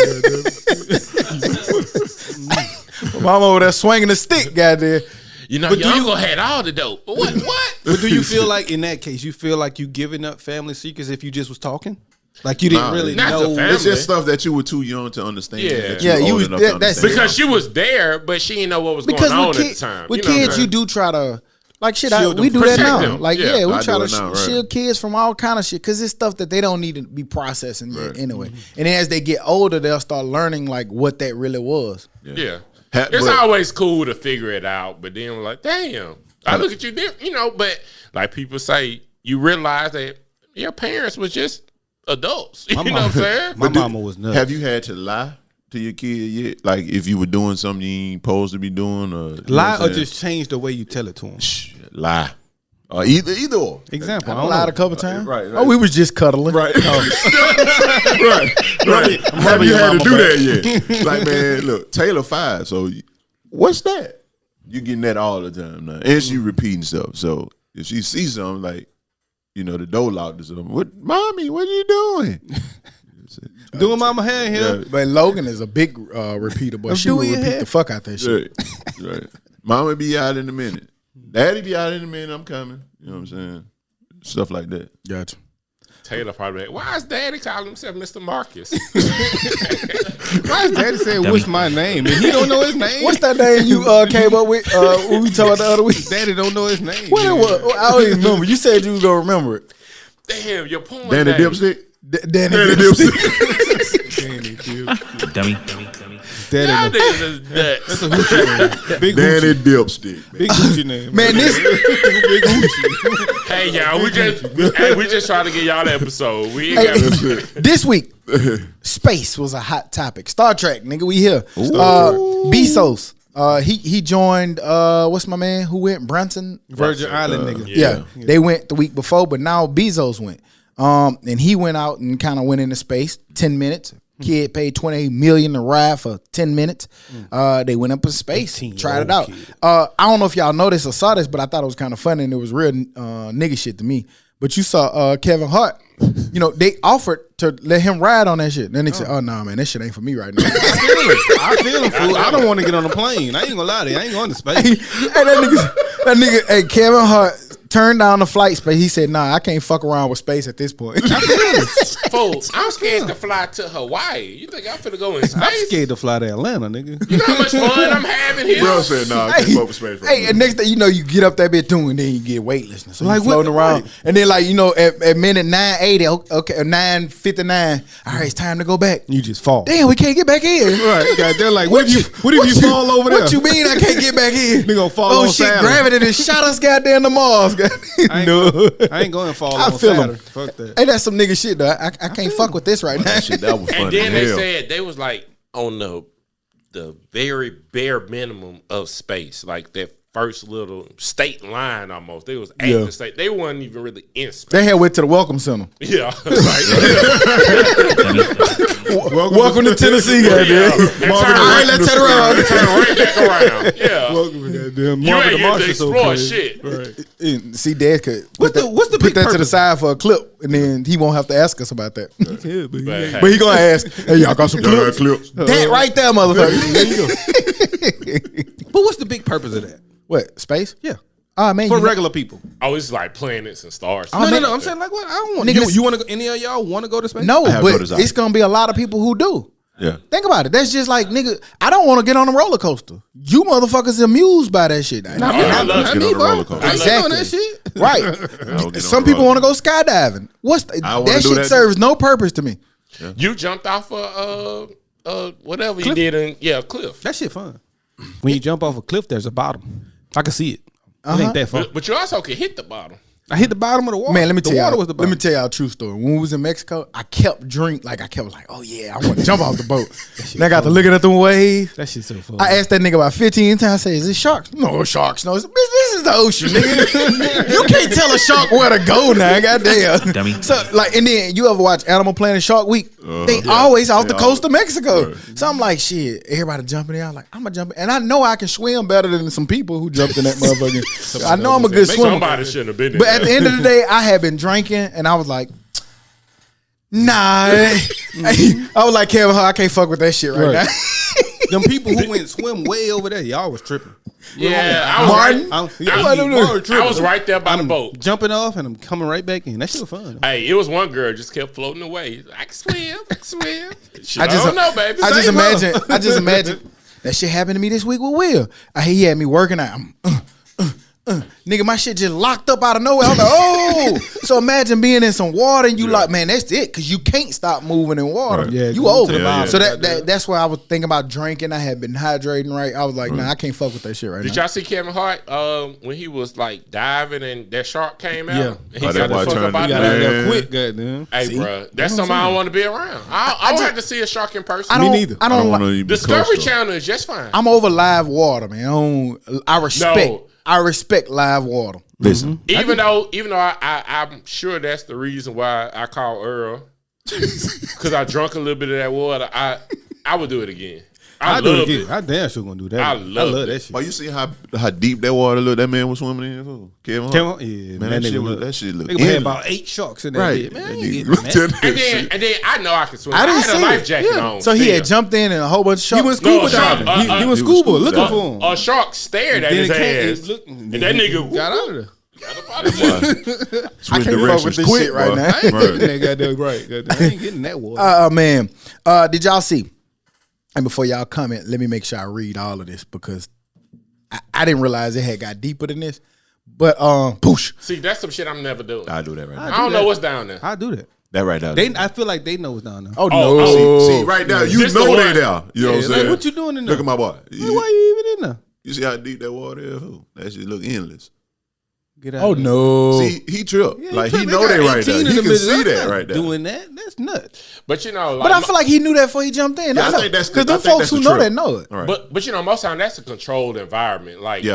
Mama over there swinging the stick, goddamn.
Your uncle had all the dope. What?
But do you feel like in that case, you feel like you giving up family secrets if you just was talking? Like you didn't really know.
It's just stuff that you were too young to understand.
You
was that's
because she was there, but she didn't know what was going on at the time.
With kids, you do try to like shit. We do that now.
Them.
Like we try to
now,
shield kids from all kind of shit because it's stuff that they don't need to be processing anyway. And then as they get older, they'll start learning like what that really was.
Yeah. It's always cool to figure it out, but then we're like, damn, I look at you different, but like people say, you realize that your parents was just adults. You know what I'm saying?
My mama was nuts.
Have you had to lie to your kid yet? Like if you were doing something you ain't supposed to be doing? Or
lie or just change the way you tell it to them?
Lie. Either or.
Example.
I lied a couple times.
Right.
Oh, we was just cuddling.
Right. Right. Have you had to do that yet? Like, man, look, Taylor 5. So what's that? You getting that all the time now. And she repeating stuff. So if she sees something like, the door locked or something, Mommy, what are you doing?
Doing mama hair here.
Yeah.
But Logan is a big repeater, but she will repeat the fuck out that shit.
Right. Mama be out in a minute. Daddy be out in a minute. I'm coming. You know what I'm saying? Stuff like that.
Gotcha.
Taylor probably like, why is Daddy calling himself Mr. Marcus?
Why is Daddy saying, what's my name? And he don't know his name.
What's that name you came up with when we talked the other week?
Daddy don't know his name.
What it was? I don't even remember. You said you was going to remember it.
Damn, your porn
Danny
name.
Dipstick?
Danny Dipstick.
Danny Dipstick.
Dummy.
Y'all niggas is nuts.
That's a hoochie name. Big
Danny
hoochie.
Dipstick.
Big hoochie name.
Man, this
Big hoochie.
Hey, y'all, we just trying to get y'all the episode. We ain't got
this week, space was a hot topic. Star Trek, nigga, we here. Bezos. He joined what's my man who went? Brunson?
Virgin Island nigga.
Yeah. They went the week before, but now Bezos went. And he went out and kind of went into space, 10 minutes. Kid paid $28 million to ride for 10 minutes. They went up in space, tried it out. I don't know if y'all noticed or saw this, but I thought it was kind of funny and it was real nigga shit to me. But you saw Kevin Hart. They offered to let him ride on that shit. Then they said, "Oh no, man, that shit ain't for me right now."
I feel it, fool. I don't want to get on the plane. I ain't gonna lie to you. I ain't going to space.
That nigga, hey, Kevin Hart turned down the flight space. He said, "Nah, I can't fuck around with space at this point."
Fool, I'm scared to fly to Hawaii. You think I'm finna go in space?
I'm scared to fly to Atlanta, nigga.
You know how much fun I'm having here?
Bro said, "Nah, I can't fuck with space."
Hey, and next thing you know, you get up that bit too, and then you get weightlessness. So
Like
you floating
what?
around,
Right.
and then at minute 9:80, okay, 9:59. All right, it's time to go back.
You just fall.
Damn, we can't get back in.
Right. God, they're like, what if you fall over there?
What you mean I can't get back in?
We gonna fall
oh
on
shit,
Saturn.
gravity done shot us goddamn to Mars.
I ain't going to fall
I
on
feel
Saturn.
him.
Fuck that.
Hey, that's some nigga shit though. I can't fuck with this right now.
That shit, that was funny.
And then they
as hell.
said they was like on the very bare minimum of space, like that first little state line almost. They was at the state. They wasn't even really in space.
They had went to the Welcome Center.
Yeah.
Welcome to Tennessee, goddamn. Let's turn around.
Turn right back around. Yeah.
Welcome to goddamn
You
Marvin
ain't
the
get to
Martian so
explore
crazy.
shit.
Right.
And see, Dad could
What's the
put
big
that to the
purpose?
side for a clip, and then he won't have to ask us about that.
Yeah, but
But he gonna ask, "Hey, y'all got some clips?"
clips.
That right there, motherfucker.
But what's the big purpose of that?
What, space?
Yeah.
Man,
For
you know-
regular people.
Oh, it's like planets and stars.
No. I'm saying like what? I don't want.
Nigga,
You want to go? Any of y'all want to go to space?
No,
I have
but
brothers out.
it's gonna be a lot of people who do.
Yeah.
Think about it. That's just like, nigga, I don't want to get on a roller coaster. You motherfuckers amused by that shit.
I love
Get on the roller coaster.
I ain't
Exactly.
doing that shit.
Right.
on
Some
the
people
roller
want to go skydiving.
I wanna
That
do
shit
that
serves no purpose to me.
You jumped off whatever you did in a cliff.
That shit fun. When you jump off a cliff, there's a bottom. I can see it. It ain't that fun.
But you also can hit the bottom.
I hit the bottom of the water.
Man, let me tell y'all.
Was the
let me tell y'all a true story. When we was in Mexico, I kept oh yeah, I want to jump off the boat. And I got to looking at the waves.
That shit's so funny.
I asked that nigga about 15 times. I said, "Is it sharks?" No, sharks. No, this is the ocean, nigga. You can't tell a shark where to go now. Goddamn,
dummy.
So and then you ever watch Animal Planet Shark Week? They always off the coast of Mexico. Right. So I'm like, shit. Everybody jumping in. I'm like, I'm gonna jump in, and I know I can swim better than some people who jumped in that motherfucker. I know I'm a good swimmer.
Somebody shouldn't have been there.
But at the end of the day, I had been drinking, and I was like, nah. I was like, Kevin, I can't fuck with that shit right now.
Them people who went swim way over there, y'all was tripping.
Yeah,
I
was right there by the boat,
jumping off, and I'm coming right back in. That shit was fun.
Hey, it was one girl just kept floating away. I can swim.
I don't know, baby. I just imagine that shit happened to me this week with Will. He had me working out. Nigga, my shit just locked up out of nowhere. I was like, oh. So imagine being in some water and you like, man, that's it. Because you can't stop moving in water. Right. Yeah, you over. So that's why I was thinking about drinking. I had been hydrating right. I was like, nah, I can't fuck with that shit right now.
Did y'all see Kevin Hart when he was like diving and that shark came out?
Yeah.
He got the fuck up out
there. Quick, goddamn.
Hey, bro, that's something I don't want to be around. I don't have to see a shark in person.
Me neither.
I don't want
to. Discovery Channel is just fine.
I'm over live water, man. I respect live water.
Listen,
even though I'm sure that's the reason why I call Earl, because I drunk a little bit of that water. I would do it again. I love it.
I damn sure gonna do that.
I love
that shit. Oh, you see how deep that water looked? That man was swimming in. So Kevin Hart?
Yeah,
man, that shit look.
They had about 8 sharks in that. Right, man.
And then I know I can swim. I had a life jacket on.
So he had jumped in and a whole bunch of sharks.
He went scuba diving. He went scuba looking for him.
A shark stared at his ass, and that nigga
got out of there.
I can't fuck with this shit right now.
I ain't getting that goddamn right. I ain't getting that water.
Man. Did y'all see? And before y'all comment, let me make sure I read all of this because I didn't realize it had got deeper than this. But poosh.
See, that's some shit I'm never doing.
I do that right now.
I don't know what's down there.
I do that.
That right now.
I feel like they know what's down there.
Oh no!
See right now, you know they there. You know what I'm saying?
Like, what you doing in there?
Look at my boy.
Why you even in there?
You see how deep that water is? That shit look endless.
Get out.
Oh no!
See, he tripped. Yeah, like he know they right there. He can see that right there.
Doing that, that's nuts.
But you know,
but I feel like he knew that before he jumped in.
Yeah, I think that's
because the folks who know that know it.
Right.
But you know, most time that's a controlled environment. Like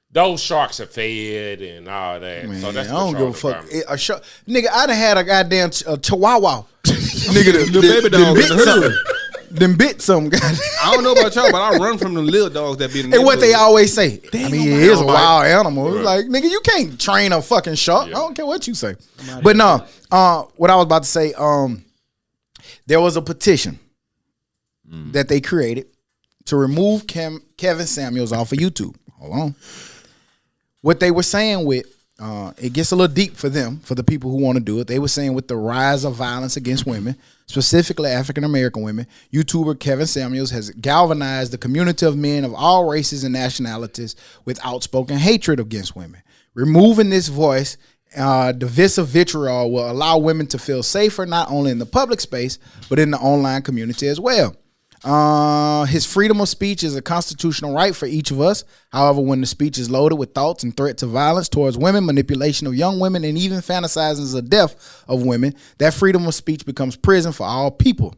those sharks are fed and all that.
Man,
so that's
I don't give a fuck. A shark, nigga, I done had a goddamn chihuahua. Nigga,
the baby dog in the hood.
Them bit some guy.
I don't know about y'all, but I run from them little dogs that be in the
And what they always say,
it
is a wild animal. Right. Like, nigga, you can't train a fucking shark. Yeah. I don't care what you say. But no, what I was about to say, there was a petition that they created to remove Kevin Samuels off of YouTube. Hold on. What they were saying with, it gets a little deep for them, for the people who want to do it. They were saying with the rise of violence against women, specifically African-American women, YouTuber Kevin Samuels has galvanized the community of men of all races and nationalities with outspoken hatred against women. Removing this voice, divisive vitriol will allow women to feel safer not only in the public space, but in the online community as well. His freedom of speech is a constitutional right for each of us. However, when the speech is loaded with thoughts and threats of violence towards women, manipulation of young women, and even fantasizing the death of women, that freedom of speech becomes prison for all people.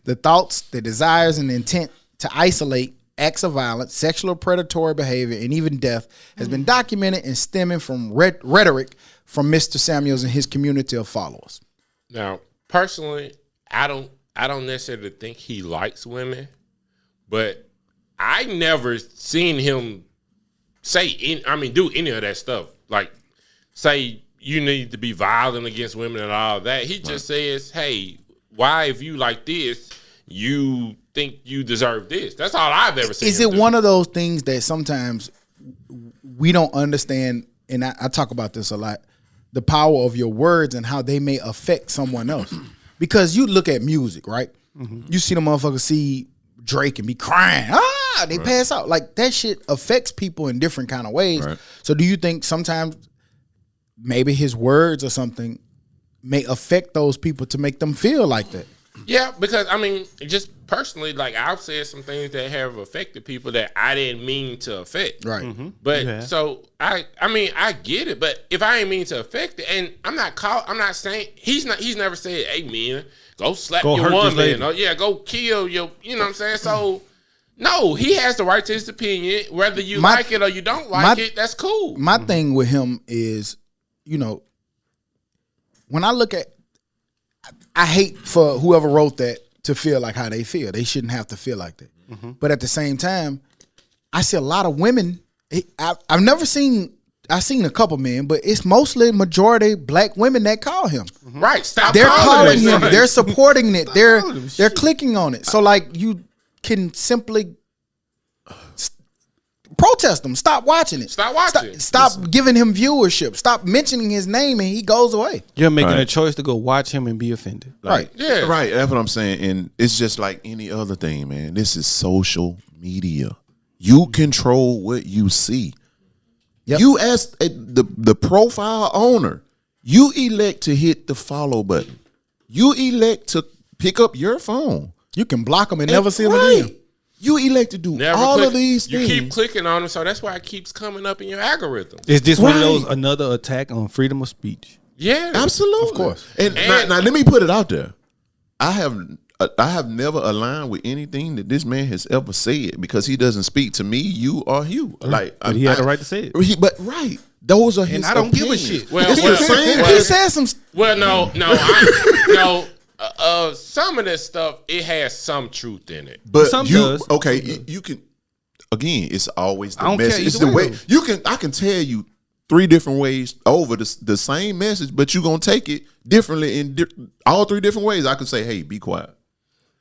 The thoughts, the desires, and the intent to isolate acts of violence, sexual or predatory behavior, and even death has been documented and stemming from rhetoric from Mr. Samuels and his community of followers.
Now, personally, I don't necessarily think he likes women, but I never seen him do any of that stuff. Like, say you need to be violent against women and all that. He just says, hey, why, if you like this, you think you deserve this? That's all I've ever seen.
Is it one of those things that sometimes we don't understand, and I talk about this a lot, the power of your words and how they may affect someone else? Because you look at music, right? Mm-hmm. You see the motherfucker see Drake and be crying. They pass out. Like, that shit affects people in different kind of ways. Right. So do you think sometimes maybe his words or something may affect those people to make them feel like that?
Yeah, because, just personally, like I've said some things that have affected people that I didn't mean to affect.
Right.
Mm-hmm.
But so I mean, I get it. But if I ain't mean to affect it, and I'm not saying he's never said, "Hey man, go slap your woman," or go kill your. You know what I'm saying? So. No, he has the right to his opinion. Whether you like it or you don't like it, that's cool.
My thing with him is, when I look at, I hate for whoever wrote that to feel like how they feel. They shouldn't have to feel like that. Mm-hmm. But at the same time, I see a lot of women. I've never seen. I've seen a couple men, but it's mostly majority black women that call him.
Mm-hmm. Right. Stop.
They're calling him. They're supporting it. They're clicking on it. So like you can simply protest him. Stop watching it.
Stop watching.
Stop giving him viewership. Stop mentioning his name, and he goes away.
You're making a choice to go watch him and be offended.
Right.
Yeah.
Right. That's what I'm saying. And it's just like any other thing, man. This is social media. You control what you see. Yep. You as the profile owner, you elect to hit the follow button. You elect to pick up your phone.
You can block them and never see them again.
You elect to do all of these things.
You keep clicking on them, so that's why it keeps coming up in your algorithm.
Is this one of those another attack on freedom of speech?
Yeah,
absolutely,
of course.
And now let me put it out there. I have never aligned with anything that this man has ever said because he doesn't speak to me, you, or you. Like,
but he had the right to say it.
Those are his.
And I don't
opinions.
give a shit.
Well,
he said some.
Well, no. Some of this stuff, it has some truth in it.
But
some
you
does.
You can again, it's always the
I don't care
message. It's
either
the
way.
I can tell you 3 different ways over the same message, but you're gonna take it differently in all 3 different ways. I can say, hey, be quiet.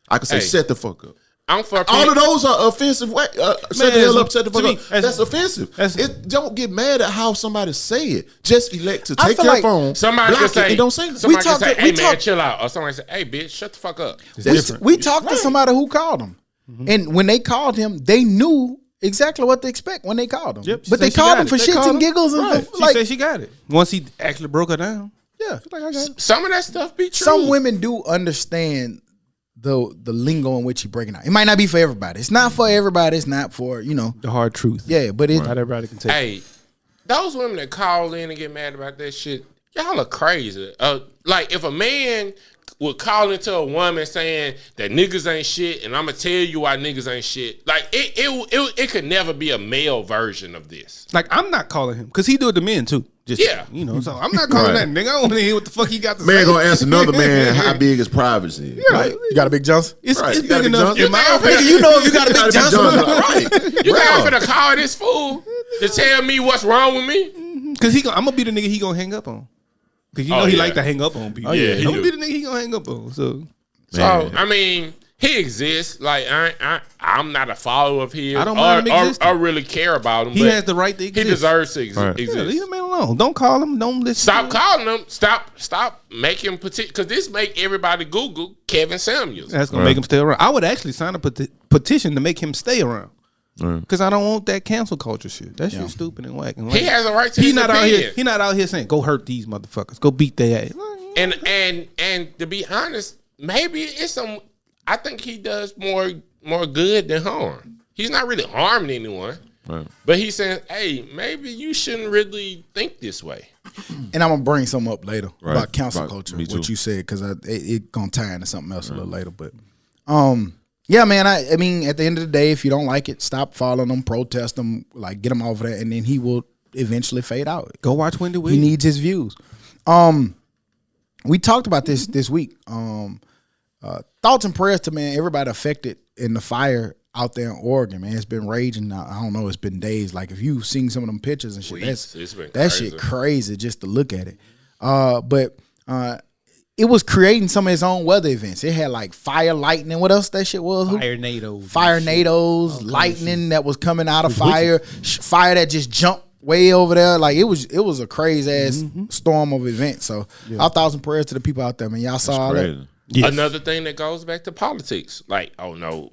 I can say, shut the fuck up.
I'm for
all of those are offensive. Shut the hell up, shut the fuck up. That's offensive. Don't get mad at how somebody say it. Just elect to take your phone.
Somebody can say,
don't say that.
Somebody can say, hey man, chill out. Or somebody say, hey bitch, shut the fuck up.
We talked to somebody who called him. Mm-hmm. And when they called him, they knew exactly what to expect when they called him.
Yep,
but they called him for shits and giggles. And
she said she got it. Once he actually broke her down.
Yeah.
Like, I got it.
Some of that stuff be true.
Some women do understand the lingo in which he breaking out. It might not be for everybody. It's not for everybody. It's not for,
the hard truth.
Yeah, but
not everybody can take it.
Hey, those women that call in and get mad about that shit, y'all are crazy. Like if a man would call into a woman saying that niggas ain't shit and I'm gonna tell you why niggas ain't shit, like it could never be a male version of this.
Like I'm not calling him because he do it to men too. Just, so I'm not calling that nigga. I want to hear what the fuck he got to say.
Man gonna ask another man how big his privacy is.
Yeah, right. You got a big Johnson?
It's big enough.
In my opinion, you know if you got a big Johnson.
Right.
You got to call this fool to tell me what's wrong with me?
Because I'm going to be the nigga he going to hang up on. Because he like to hang up on people.
Yeah,
I'm going to be the nigga he going to hang up on. So
I mean, he exists. Like I'm not a follower of his.
I don't mind him existing.
I really care about him.
He has the right to exist.
He deserves to exist.
Yeah, leave the man alone. Don't call him. Don't listen.
Stop calling him. Stop making because this make everybody Google Kevin Samuels.
That's gonna make him stay around. I would actually sign a petition to make him stay around. Because I don't want that cancel culture shit. That shit stupid and whack.
He has a right to his opinion.
He not out here saying go hurt these motherfuckers. Go beat their ass.
And to be honest, maybe it's some. I think he does more good than harm. He's not really harming anyone. Right. But he's saying, hey, maybe you shouldn't really think this way.
And I'm going to bring something up later about cancel culture, what you said, because it going to tie into something else a little later. But, yeah, man, I mean, at the end of the day, if you don't like it, stop following them, protest them, like get him off of that, and then he will eventually fade out.
Go watch Wendy Williams.
He needs his views. We talked about this week. Thoughts and prayers to, man, everybody affected in the fire out there in Oregon, man. It's been raging. I don't know. It's been days. Like if you've seen some of them pictures and shit, that shit crazy just to look at it. But it was creating some of its own weather events. It had like fire, lightning. What else that shit was? Fire nados, lightning that was coming out of fire, fire that just jumped way over there. Like it was a crazy ass storm of events. So our thoughts and prayers to the people out there, man. Y'all saw all that.
Yes. Another thing that goes back to politics, like, oh no,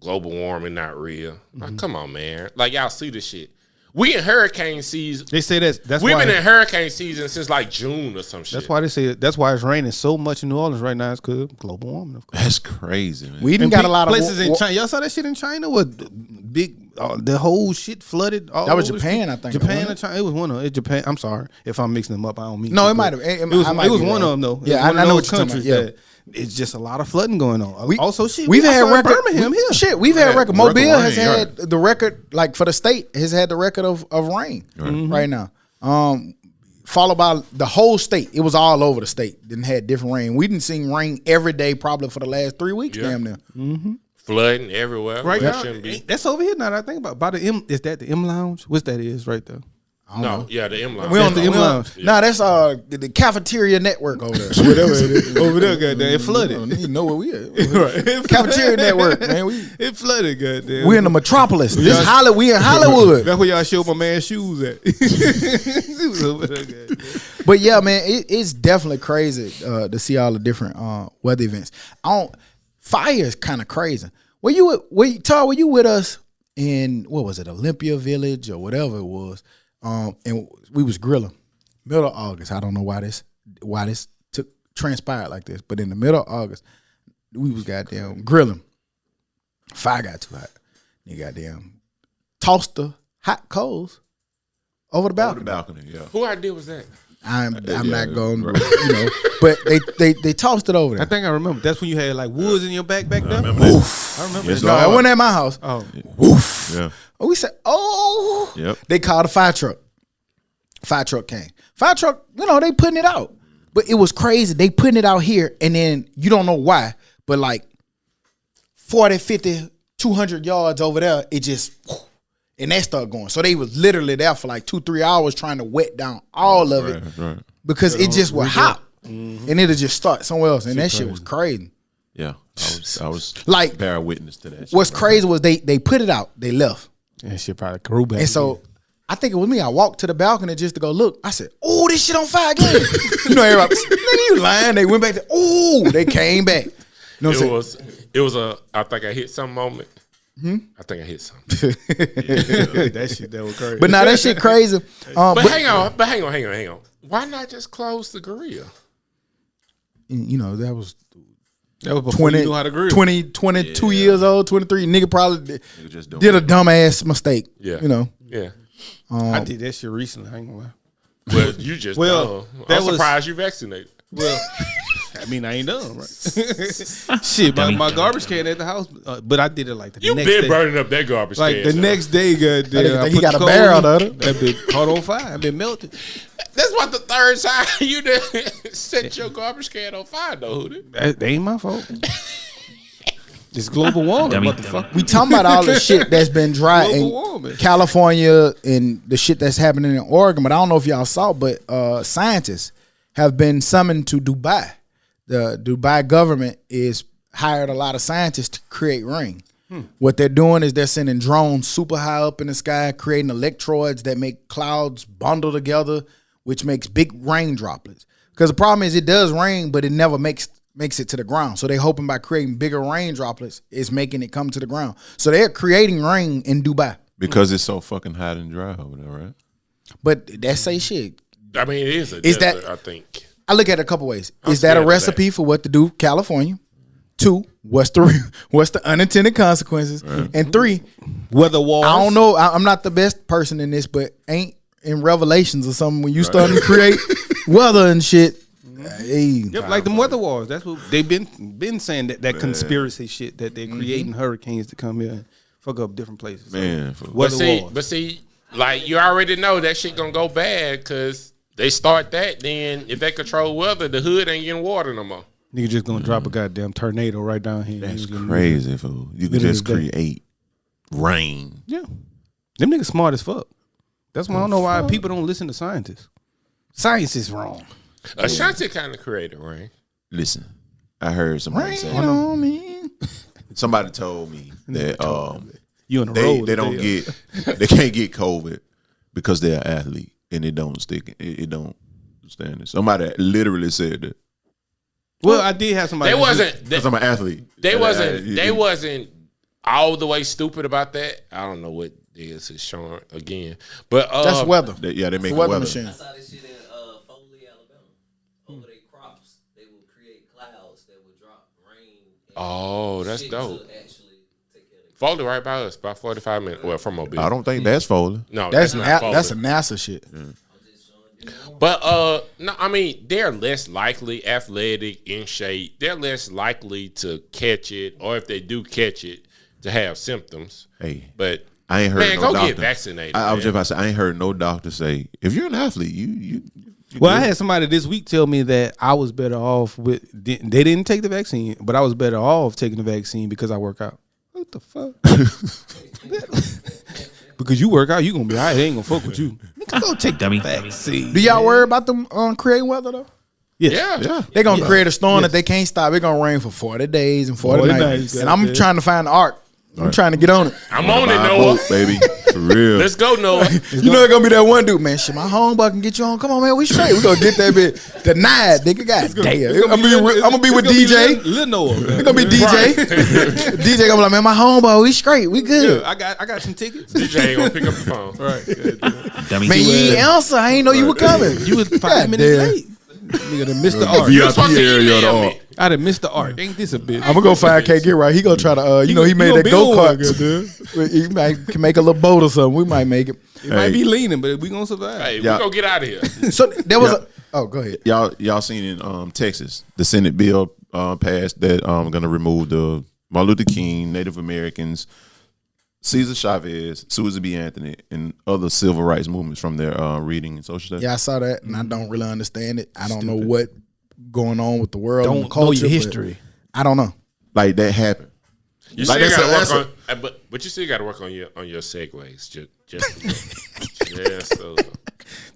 global warming not real. Like, come on, man. Like y'all see this shit. We in hurricane season.
They say that's
we've
why
been in hurricane season since like June or some shit.
That's why they say that's why it's raining so much in New Orleans right now. It's because global warming. Of course.
That's crazy, man.
We even got a lot of
places in China. Y'all saw that shit in China with big, the whole shit flooded.
That was Japan, I think.
Japan and China. It was one of it. Japan. I'm sorry if I'm mixing them up. I don't mean.
No,
to,
it might have.
It was one of them though.
Yeah, I know what you're talking about. Yeah.
It's just a lot of flooding going on. Also, shit.
We've had record.
Birmingham here.
Shit, we've had record. Mobile has
rain,
had the record, like for the state, has had the record of rain right now. Followed by the whole state. It was all over the state. Didn't had different rain. We didn't see rain every day probably for the last 3 weeks. Damn near.
Flooding everywhere.
Right now,
shouldn't be.
that's over here now that I think about. By the M, is that the M Lounge? What's that is right there?
No, yeah, the M Lounge.
We on
the M Lounge.
Nah, that's the cafeteria network over there.
Whatever it is. Over there, goddamn. It flooded.
You don't even know where we at.
Right.
Cafeteria network, man.
It flooded, goddamn.
We in the metropolis. We in Hollywood.
That's where y'all showed my man's shoes at.
But yeah, man, it's definitely crazy to see all the different weather events. Fire is kind of crazy. Were you with us in, what was it, Olympia Village or whatever it was? And we was grilling middle of August. I don't know why this transpired like this, but in the middle of August, we was goddamn grilling. Fire got too hot. You goddamn tossed the hot coals over the balcony.
Yeah.
Who idea was that?
I'm not going, but they tossed it over there.
I think I remember. That's when you had like woods in your back there.
I remember that.
Oof.
I remember.
Yes,
No, it wasn't at my house.
Oh,
Woof.
Yeah.
We said, oh.
Yep.
They called a fire truck. Fire truck came. Fire truck, they putting it out. But it was crazy. They putting it out here, and then you don't know why, but like 40, 50, 200 yards over there, it just, and that started going. So they was literally there for like 2-3 hours trying to wet down all of it because it just was hot. And it'll just start somewhere else. And that shit was crazy.
Yeah. I was
like
bear witness to that shit.
What's crazy was they put it out, they left.
that shit probably grew back.
And so I think it was me. I walked to the balcony just to go look. I said, "Oh, this shit on fire again." Everybody, nigga, you lying? They went back to, they came back. You know what I'm saying?
It was a, I think I hit some moment. I think I hit something.
That shit, that was crazy.
But now that shit crazy.
But hang on. Why not just close the grill?
That was
before
20,
you knew how to grill.
22 years old, 23. Nigga probably
just
did a dumbass mistake.
Yeah.
Yeah.
I did that shit recently. I ain't gonna lie.
Well, you just I'm surprised you vaccinated.
Well, I mean, I ain't done, right? Shit, my garbage can at the house, but I did it like the next day.
You been burning up that garbage can.
Like the next day, goddamn.
He got a barrel of it.
That bitch caught on fire. I been melted.
That's what the third time you done set your garbage can on fire, though, Hootie.
That ain't my fault. It's global warming, motherfucker.
We talking about all the shit that's been dry in California and the shit that's happening in Oregon, but I don't know if y'all saw, but scientists have been summoned to Dubai. The Dubai government is hired a lot of scientists to create rain. What they're doing is they're sending drones super high up in the sky, creating electrodes that make clouds bundle together, which makes big rain droplets. Because the problem is it does rain, but it never makes it to the ground. So they're hoping by creating bigger rain droplets, it's making it come to the ground. So they're creating rain in Dubai.
Because it's so fucking hot and dry over there, right?
But that say shit.
I mean, it is a desert, I think.
I look at it a couple ways. Is that a recipe for what to do California? 2, what's the unintended consequences? Right. And 3,
weather wars.
I don't know. I'm not the best person in this, but ain't in Revelations or something when you starting to create weather and shit. Hey.
Yep, like the weather wars. That's what they've been saying, that conspiracy shit that they're creating hurricanes to come here and fuck up different places.
Man,
but see, like you already know that shit gonna go bad because they start that. Then if they control weather, the hood ain't getting water no more.
Nigga just gonna drop a goddamn tornado right down here.
That's crazy, fool. You could just create rain.
Yeah, them niggas smart as fuck. That's why I don't know why people don't listen to scientists. Science is wrong.
Ashanti kind of created rain.
Listen, I heard somebody say
on me.
Somebody told me that
you on the road.
They can't get COVID because they're an athlete and it don't stick. It don't stand it. Somebody literally said that.
Well, I did have somebody.
Because I'm an athlete.
They wasn't all the way stupid about that. I don't know what this is showing again. But
That's weather.
They make
weather
weather.
machine.
I saw this shit in Foley, Alabama. Over their crops, they will create clouds that will drop rain.
Oh, that's
shit
dope.
to actually take care of their
Foley right by us, about 45 minutes. Well, from Mobile.
I don't think that's Foley.
No,
That's
not Foley.
that's a NASA shit.
But no, I mean they're less likely athletic, in shape. They're less likely to catch it, or if they do catch it, to have symptoms.
Hey,
But
I ain't heard
man,
no
go
doctor.
get vaccinated.
I was
man.
just about to say, I ain't heard no doctor say if you're an athlete, you
Well,
good.
I had somebody this week tell me that I was better off with. They didn't take the vaccine, but I was better off taking the vaccine because I work out. What the fuck? Because you work out, you gonna be all right. They ain't gonna fuck with you. Nigga, go take the vaccine.
Do y'all worry about them creating weather though?
Yeah.
They gonna create a storm that they can't stop. It's gonna rain for 40 days and 40
40
nights.
nights,
And I'm
goddamn.
trying to find the ark. I'm trying to get on it.
I'm on it,
My
Noah.
boat, baby, for real.
Let's go, Noah.
You know it's gonna be that one dude, man. Shit, my homeboy can get you on. Come on, man. We straight. We gonna get that bit denied, nigga. God damn. I'm gonna be with DJ.
Lil Noah.
It's gonna be DJ. DJ gonna be like, man, my homeboy, we straight. We good.
I got some tickets.
DJ ain't gonna pick up the phone.
Right.
Man, you ain't answer. I ain't know you were coming.
You was 5
God
minutes
damn.
late. Nigga done missed the art.
You was supposed to
area of the
email
ark.
me.
I done missed the art. Ain't this a bitch?
I'm gonna go find K Get right. He gonna try to he made
gonna
that
build
go
one,
kart. He might can make a little boat or something. We might make it.
It might be leaning, but we gonna survive.
Hey,
Yeah.
we gonna get out of here.
So there was go ahead.
Y'all seen in Texas the Senate bill passed that gonna remove the Martin Luther King, Native Americans, Cesar Chavez, Susan B. Anthony, and other civil rights movements from their reading and social studies.
Yeah, I saw that, and I don't really understand it. I don't know what going on with the world. and the
Don't know
culture,
your
but
history.
I don't know.
Like that happened.
You
Like,
still
that's
gotta work on, but you still gotta work on your segues. Just so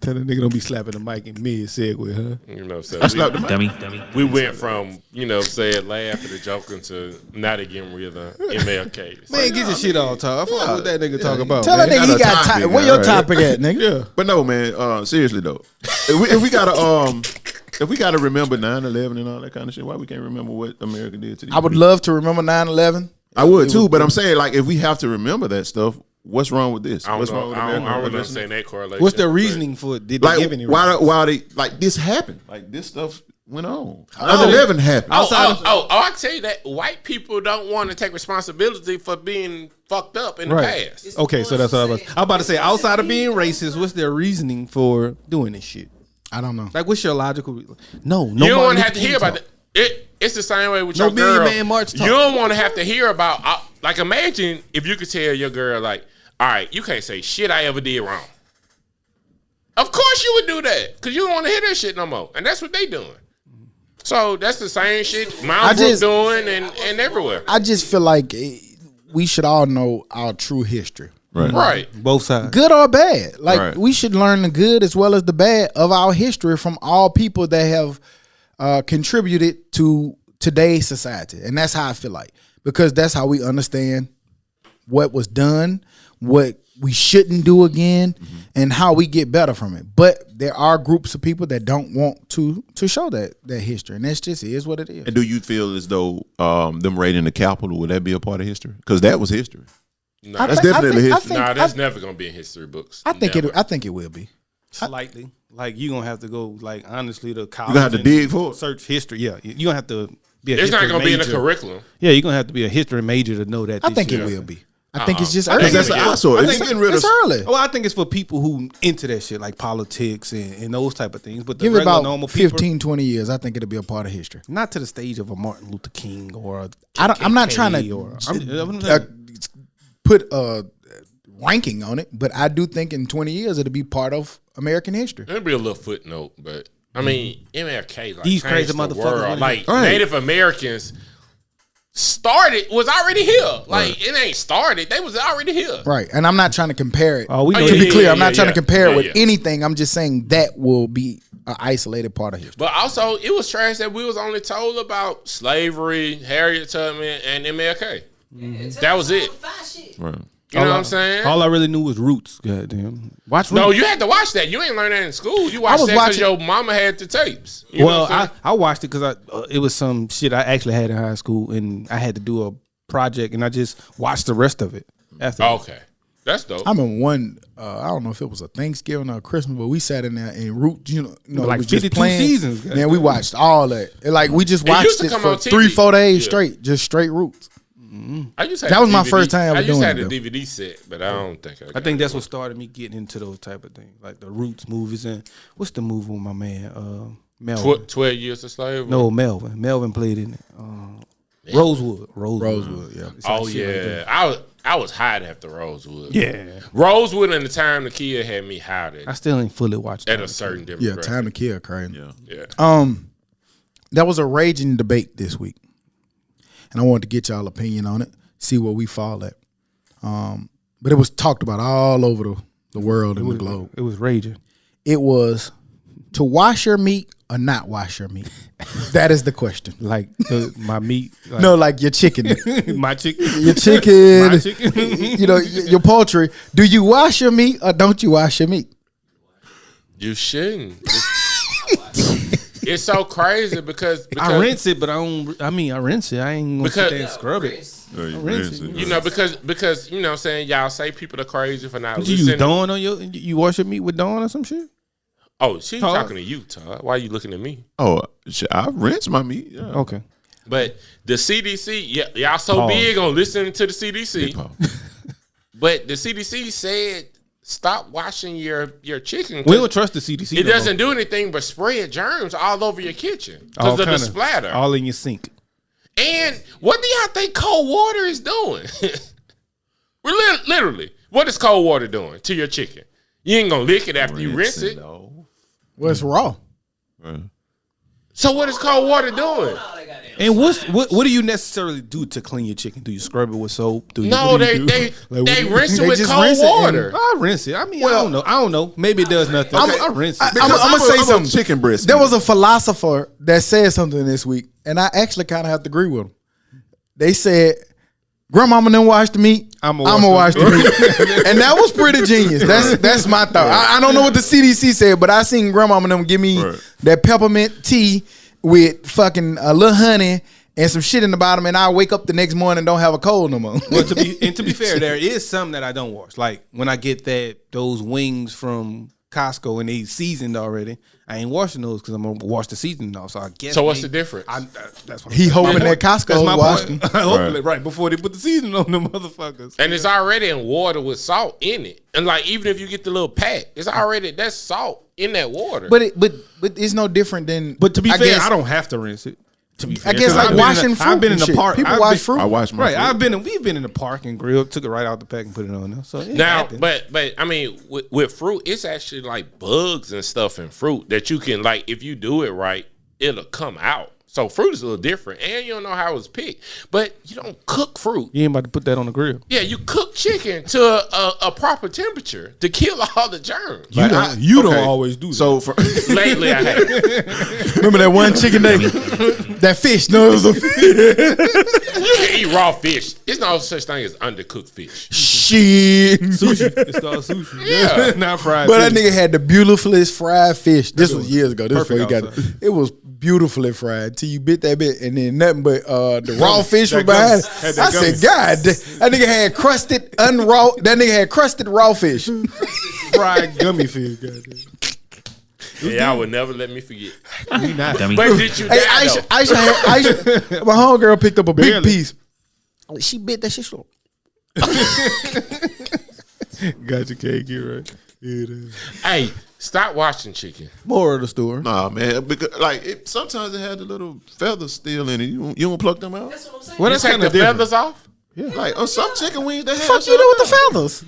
Tell the nigga don't be slapping the mic in mid segue, huh?
you know. So
I slapped the mic.
we went from saying laugh at the joking to not again with MLK.
Man, get your shit all talk. I fuck what that nigga talk about.
Tell that
man.
nigga he
got a
got
topic,
where your
right?
topic at, nigga?
Yeah.
But no, man. Seriously though, if we gotta remember 9/11 and all that kind of shit, why we can't remember what America did to these
I would
people?
love to remember 9/11.
I would too, but I'm saying like if we have to remember that stuff, what's wrong with this?
I
What's
don't
wrong
know.
with
I don't
America?
understand that correlation.
What's their reasoning for it? Did they
Like
give any reason?
why they like this happened? Like this stuff went on. 9/11 happened.
I can tell you that white people don't want to take responsibility for being fucked up in the past.
Okay, so that's what I'm about to say. Outside of being racist, what's their reasoning for doing this shit?
I don't know.
Like, what's your logical? No,
You don't want
Martin
to have to
Luther
hear
King
about
talk.
it. It's the same way with
No
your
Million
girl.
Man March talk.
You don't want to have to hear about. Like, imagine if you could tell your girl, like, all right, you can't say shit I ever did wrong. Of course you would do that because you don't want to hear that shit no more, and that's what they doing. So that's the same shit Mount Brook doing and everywhere.
I just feel like we should all know our true history.
Right.
Both sides.
Good or bad. Like
Right.
we should learn the good as well as the bad of our history from all people that have contributed to today's society. And that's how I feel like. Because that's how we understand what was done, what we shouldn't do again, and how we get better from it. But there are groups of people that don't want to show that history. And that's just is what it is.
And do you feel as though them raiding the Capitol, would that be a part of history? Because that was history.
No,
That's definitely history.
that's never gonna be in history books.
I think
Never.
it will be.
Slightly. Like, you gonna have to go, like, honestly, to college.
You gonna have to
and
dig for it.
search history. Yeah, you gonna have to be a
It's not
history
gonna be in the
major.
curriculum.
Yeah, you're gonna have to be a history major to know that.
I
this
think
shit-
it will be. I think it's just early.
Because that's an eyesore. If you getting rid of
It's early.
Well, I think it's for people who into that shit, like politics and those type of things. But the
Give it
regular
about
normal people,
15, 20 years. I think it'll be a part of history.
not to the stage of a Martin Luther King or a
I'm not trying
KKK
to
or, I'm
put a ranking on it, but I do think in 20 years it'll be part of American history.
It'll be a little footnote, but I mean MLK like
These
changed
crazy
the
motherfuckers
world.
wanna-
Like
Right.
Native Americans was already here. Like it ain't started; they was already here.
Right. And I'm not trying to compare it.
Oh, we know
to be
yeah,
clear,
yeah,
I'm not
yeah,
trying
yeah.
to compare it
Yeah,
with
yeah.
anything. I'm just saying that will be an isolated part of history.
But also, it was trash that we was only told about slavery, Harriet Tubman, and MLK. That was it.
Right.
You know what I'm saying?
All I really knew was Roots. Goddamn. Watch Roots.
No, you had to watch that. You ain't learn that in school. You watched
was
that because
watching-
your mama had the tapes. You know
Well,
what I'm saying?
I watched it because it was some shit I actually had in high school, and I had to do a project, and I just watched the rest of it after.
Okay. That's dope.
I remember one. I don't know if it was a Thanksgiving or a Christmas, but we sat in there and root.
Like
was just
52
playing.
seasons.
Man, we watched all that. Like we just watched
used to
it
come
for
on TV.
3-4 days
Yeah.
straight, just straight roots.
I used to
That
have
was my
DVD
first time ever
I used
doing
to have
it,
the DVD set, but I don't think
I think that's what started me getting into those type of things, like the Roots movies. And what's the movie with my man Melvin?
12 Years a Slave.
No, Melvin. Melvin played in it. Rosewood.
Yeah.
It's like
Oh
shit like
yeah,
that.
I was hot after Rosewood.
Yeah.
Rosewood and The Time to Kill had me hot
I still ain't fully watched
at
that.
a certain demographic.
Yeah, Time to Kill, crazy.
Yeah.
There was a raging debate this week, and I wanted to get y'all opinion on it, see where we fall at. But it was talked about all over the world and the globe.
It was raging.
It was to wash your meat or not wash your meat. That is the question.
Like my meat. Like,
No, like your chicken.
my chicken.
Your chicken.
My chicken.
Your poultry. Do you wash your meat or don't you wash your meat?
You shouldn't. It's so crazy because
I rinse it, but I don't. I mean, I rinse it. I ain't gonna sit there and scrub it.
Rinse it.
you know because you know what I'm saying, y'all say people are crazy for not
Did you
listening.
use Dawn on your? You wash your meat with Dawn or some shit?
Oh, she's
Todd?
talking to you, Todd. Why are you looking at me?
Oh, I rinse my meat. Yeah.
Okay.
But the CDC, y'all so
Pause.
big on listening to the CDC.
Hip hop.
But the CDC said stop washing your chicken.
We don't trust the CDC.
It
no
doesn't
more.
do anything but spread germs all over your kitchen
All
because of the
kinda-
splatter.
all in your sink.
And what do y'all think cold water is doing? We're literally, what is cold water doing to your chicken? You ain't gonna lick it after you rinse it.
off.
Well, it's raw.
Right.
So what is cold water doing?
And what do you necessarily do to clean your chicken? Do you scrub it with soap?
No,
what do you
they
do? Like, what
they
do you-
rinse it
They
with
just
cold
rinse it and-
water.
I rinse it. I mean, I don't know. Maybe it does nothing. I rinse it.
I'm gonna say something.
Chicken breast.
There was a philosopher that said something this week, and I actually kind of have to agree with him. They said, "Grandmama didn't wash the meat.
I'ma
wash the meat," and that was pretty genius. That's my thought. I don't know what the CDC said, but I seen Grandmama them give me that peppermint tea with fucking a little honey and some shit in the bottom, and I wake up the next morning and don't have a cold no more.
Well, to be fair, there is some that I don't wash. Like when I get those wings from Costco and they seasoned already, I ain't washing those because I'm gonna wash the seasoning off. So I guess.
So what's the difference?
That's what
He hoping that
That's
Costco
my
washed
point.
them.
Hopefully, right before they put the seasoning on them motherfuckers.
And it's already in water with salt in it. And like even if you get the little pack, it's already that's salt in that water.
But it's no different than.
But to be fair,
guess-
I don't have to rinse it. To be fair,
I guess
'cause
like
I've been
washing fruit.
I've been in
and
the
shit.
park.
People
I've
wash
been-
fruit.
I wash my
Right,
food.
we've been in the park and grilled, took it right out the pack and put it on there. So it
now,
happens.
but I mean, with fruit, it's actually like bugs and stuff in fruit that you can like if you do it right, it'll come out. So fruit is a little different, and you don't know how it was picked. But you don't cook fruit.
you ain't about to put that on the grill.
Yeah, you cook chicken to a proper temperature to kill all the germs.
You don't always do that.
So for
Lately, I have.
Remember that one chicken day? That fish. No, it was a fish.
You can eat raw fish. There's no such thing as undercooked fish.
Shit.
sushi. It's called sushi.
Yeah.
Not fried.
But that
fish.
nigga had the beautifulest fried fish. This was years ago. This was before he
Perfect
got
outside.
it. It was beautifully fried till you bit that bit, and then nothing but the raw fish was
That
behind.
gummy. Had
I
that
said,
gummy.
God, that nigga had crusted unraw. That nigga had crusted raw fish.
fried gummy fish. Goddamn.
Yeah, I would never let me forget.
We not.
Dummy.
But did you die
Hey,
though?
Aisha, my homegirl picked up a big
Barely.
piece. She bit that shit slow.
Got your cake, you right. It is.
Hey, stop watching chicken.
More of the story.
nah, man, because like sometimes it had the little feathers still in it. You don't pluck them out.
That's what I'm saying.
Well,
You
that's
take
kind
the
of different.
feathers off?
Like on some chicken wings, they have
Fuck you do with the feathers?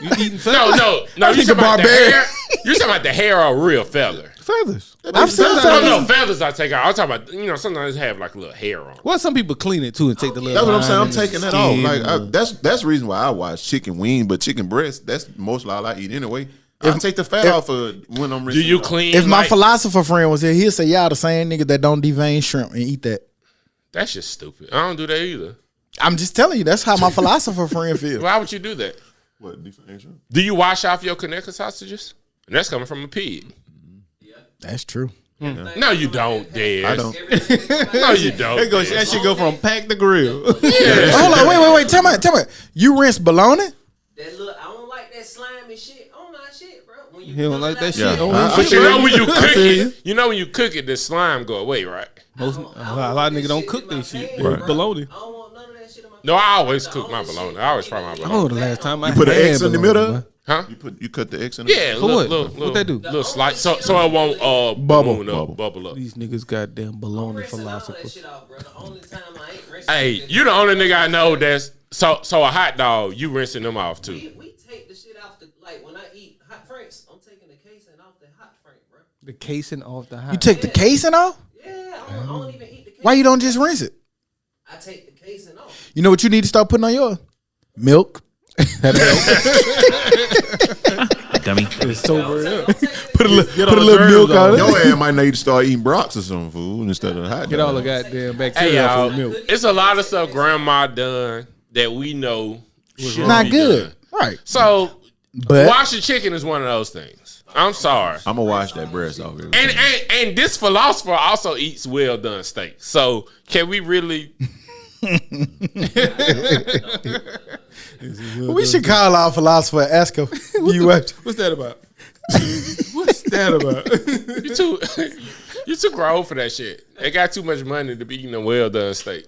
You eating
No,
feathers?
no. You
think
talking about the
barbarian.
hair? You talking about the hair or a real feather?
Feathers.
I've seen
No,
feathers.
no, feathers I take out. I'm talking about, sometimes they have like a little hair on.
Well, some people clean it too and take the little.
That's what I'm saying. I'm
line and
taking that
skin
off. Like
and-
that's the reason why I watch chicken wing, but chicken breast, that's most all I eat anyway. I take the fat off of when I'm
Do
rinsing
you
it off.
clean?
If my
like,
philosopher friend was here, he'd say, y'all the same nigga that don't devein shrimp and eat that.
That's just stupid. I don't do that either.
I'm just telling you, that's how my philosopher friend feels.
Why would you do that?
What differential?
Do you wash off your Connecticut sausages? And that's coming from a pig.
That's true.
No, you don't, Dez.
I don't.
No, you don't.
That should go from pack to grill.
Yeah.
Hold on, wait. Tell me. You rinse bologna?
That little, I don't me shit on my shit, bro. When you
He don't like that
Yeah.
shit.
But you know when you cook it, when you cook it, the slime go away, right?
A lot of niggas don't cook this shit.
Right.
Bologna.
I don't want none of that shit in my
No, I always cook my bologna. I always fry my bologna.
Oh, the last time I
You put an
had
X in the
bologna,
middle?
boy.
Huh?
You cut the X in the
Yeah,
For what?
little,
What they do?
Little slice, so it won't bubble up.
These niggas goddamn bologna
rinsing all that
philosophers.
shit off, bro. The only time I ain't rinsing.
Hey, you the only nigga I know that's so a hot dog. You rinsing them off too.
We take the shit off the when I eat hot franks, I'm taking the casing off the hot frank, bro.
The casing off the hot.
You take the casing off?
Yeah, I don't even eat the casing.
Why you don't just rinse it?
I take the casing off.
You know what you need to start putting on yours? Milk.
Dummy.
It's sober up.
Put a little milk on it.
Your ass might need to start eating Brox or some food instead of hot
Get all the
dog.
goddamn
Hey
bacteria
y'all,
off the milk.
it's a lot of stuff grandma done that we know should
Not
be
good.
done.
Right.
So
But
washing chicken is one of those things. I'm sorry.
I'm gonna wash that breast off.
And this philosopher also eats well done steak. So can we really?
we should call our philosopher and ask him.
What's that about? What's that about?
You too grown for that shit. They got too much money to be eating a well done steak.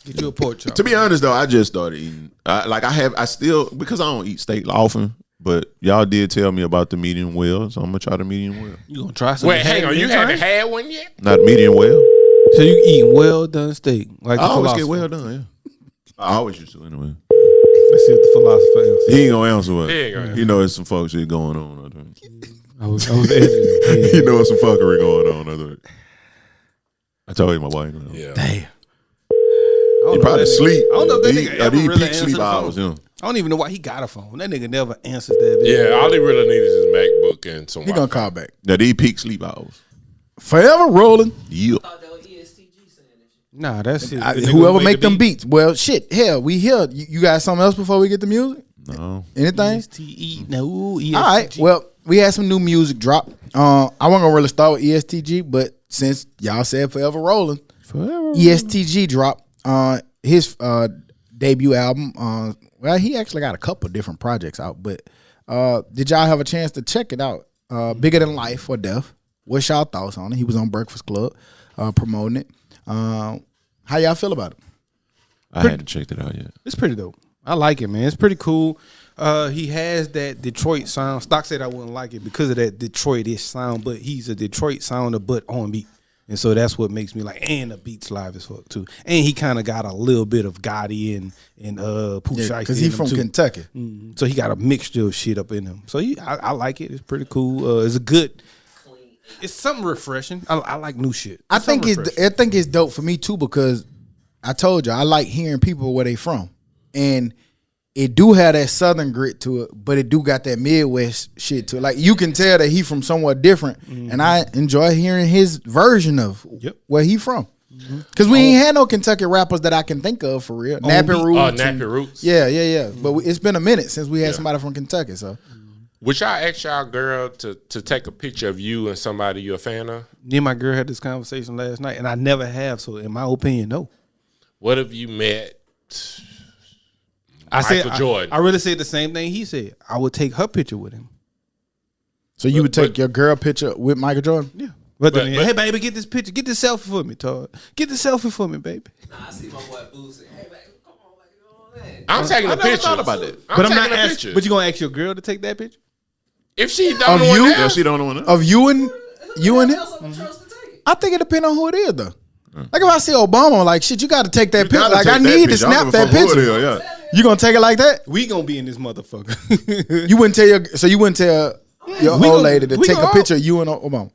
Get you a pork chop.
To be honest though, I just started eating. I still because I don't eat steak often. But y'all did tell me about the medium well, so I'm gonna try the medium well.
You gonna try something?
Wait, hang on. You haven't had one yet?
Not medium well.
So you eating well done steak? Like
I
the
always
philosopher.
get well done. Yeah, I always used to anyway.
Let's see what the philosopher answers.
He ain't gonna answer what.
He ain't gonna answer.
You know, there's some fuck shit going on. I think.
I was editing.
You know, there's some fuckery going on. I think. I told you my wife. You know.
Yeah.
Damn.
He probably sleep.
I don't know if that nigga ever
These
really
peak
answered
sleep
the
hours.
phone.
You know.
I don't even know why he got a phone. That nigga never answers that.
Yeah, all he really needs is his MacBook and some
He gonna call back.
Now these peak sleep hours.
Forever rolling.
Yeah.
I thought that was ESTG saying that shit.
Nah, that's it.
Whoever make them beats. Well, shit. Hell, we here. You got something else before we get the music?
No.
Anything?
ESTG. No, ESTG.
All right. Well, we had some new music drop. I wasn't gonna really start with ESTG, but since y'all said Forever Rolling, ESTG drop his debut album. Well, he actually got a couple different projects out, but did y'all have a chance to check it out? Bigger Than Life or Death. What's y'all thoughts on it? He was on Breakfast Club promoting it. How y'all feel about it?
I hadn't checked it out yet.
It's pretty dope. I like it, man. It's pretty cool. He has that Detroit sound. Stock said I wouldn't like it because of that Detroit-ish sound, but he's a Detroit sounder, but on beat. And so that's what makes me like, and the beats live as fuck too. And he kind of got a little bit of Gotti and Pooh Shiesty
because he's from
too.
Kentucky.
So he got a mixture of shit up in him. So I like it. It's pretty cool. It's a good. It's something refreshing. I like new shit.
I think it's dope for me too because I told you I like hearing people where they from, and it do have that Southern grit to it, but it do got that Midwest shit to it. Like you can tell that he from somewhere different, and I enjoy hearing his version of where he from. Because we ain't had no Kentucky rappers that I can think of for real. Nappy Roots.
Nappy Roots.
Yeah. But it's been a minute since we had somebody from Kentucky. So
Would y'all ask y'all girl to take a picture of you and somebody you're a fan of?
Me and my girl had this conversation last night, and I never have. So in my opinion, no.
What if you met
I
Michael Jordan?
I really said the same thing he said. I would take her picture with him.
So you would take your girl picture with Michael Jordan?
Yeah. But hey, baby, get this picture. Get this selfie for me, Todd. Get this selfie for me, baby.
Nah, I see my boy Boo say, "Hey, man, come on, like, you know what I'm saying?"
I'm taking a
never
picture.
thought about that.
But I'm not
taking a
asking.
picture.
But you gonna ask your girl to take that picture?
If she
Of
don't
you?
want
Yeah,
that,
she don't want to.
Of you and him?
Else I'm trust to take it.
I think it depends on who it is, though. Like if I see Obama, like shit, you got to take that picture.
gotta
Like
take
I
that
need to
picture. I
snap
don't
that
give a fuck who
picture.
it is, yeah.
You gonna take it like that?
We gonna be in this motherfucker.
You wouldn't tell your old lady to take a picture of you and Obama.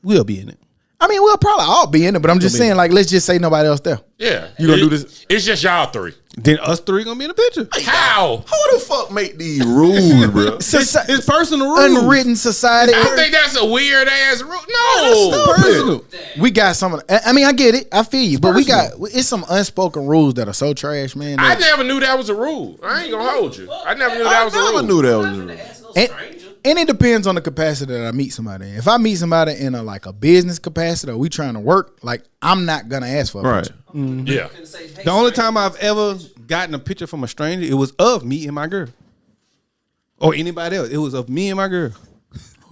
We'll be in it.
I mean, we'll probably all be in it, but I'm just saying, like, let's just say nobody else there.
yeah,
You gonna do this?
It's just y'all three.
Then us three gonna be in the picture.
How?
Who the fuck make these rules, bro?
It's personal rules.
Unwritten society.
I think that's a weird ass rule. No,
personal.
We got some of I mean, I get it. I feel you. But it's some unspoken rules that are so trash, man.
I never knew that was a rule. I ain't gonna hold you. I never knew that was a
I
rule.
never knew that was a rule.
Ask no
And,
stranger.
and it depends on the capacity that I meet somebody in. If I meet somebody in a business capacity or we trying to work, like I'm not gonna ask for a
Right.
picture.
Yeah.
Finna say, "Hey,
The only
stranger."
time I've ever gotten a picture from a stranger, it was of me and my girl. or anybody else. It was of me and my girl.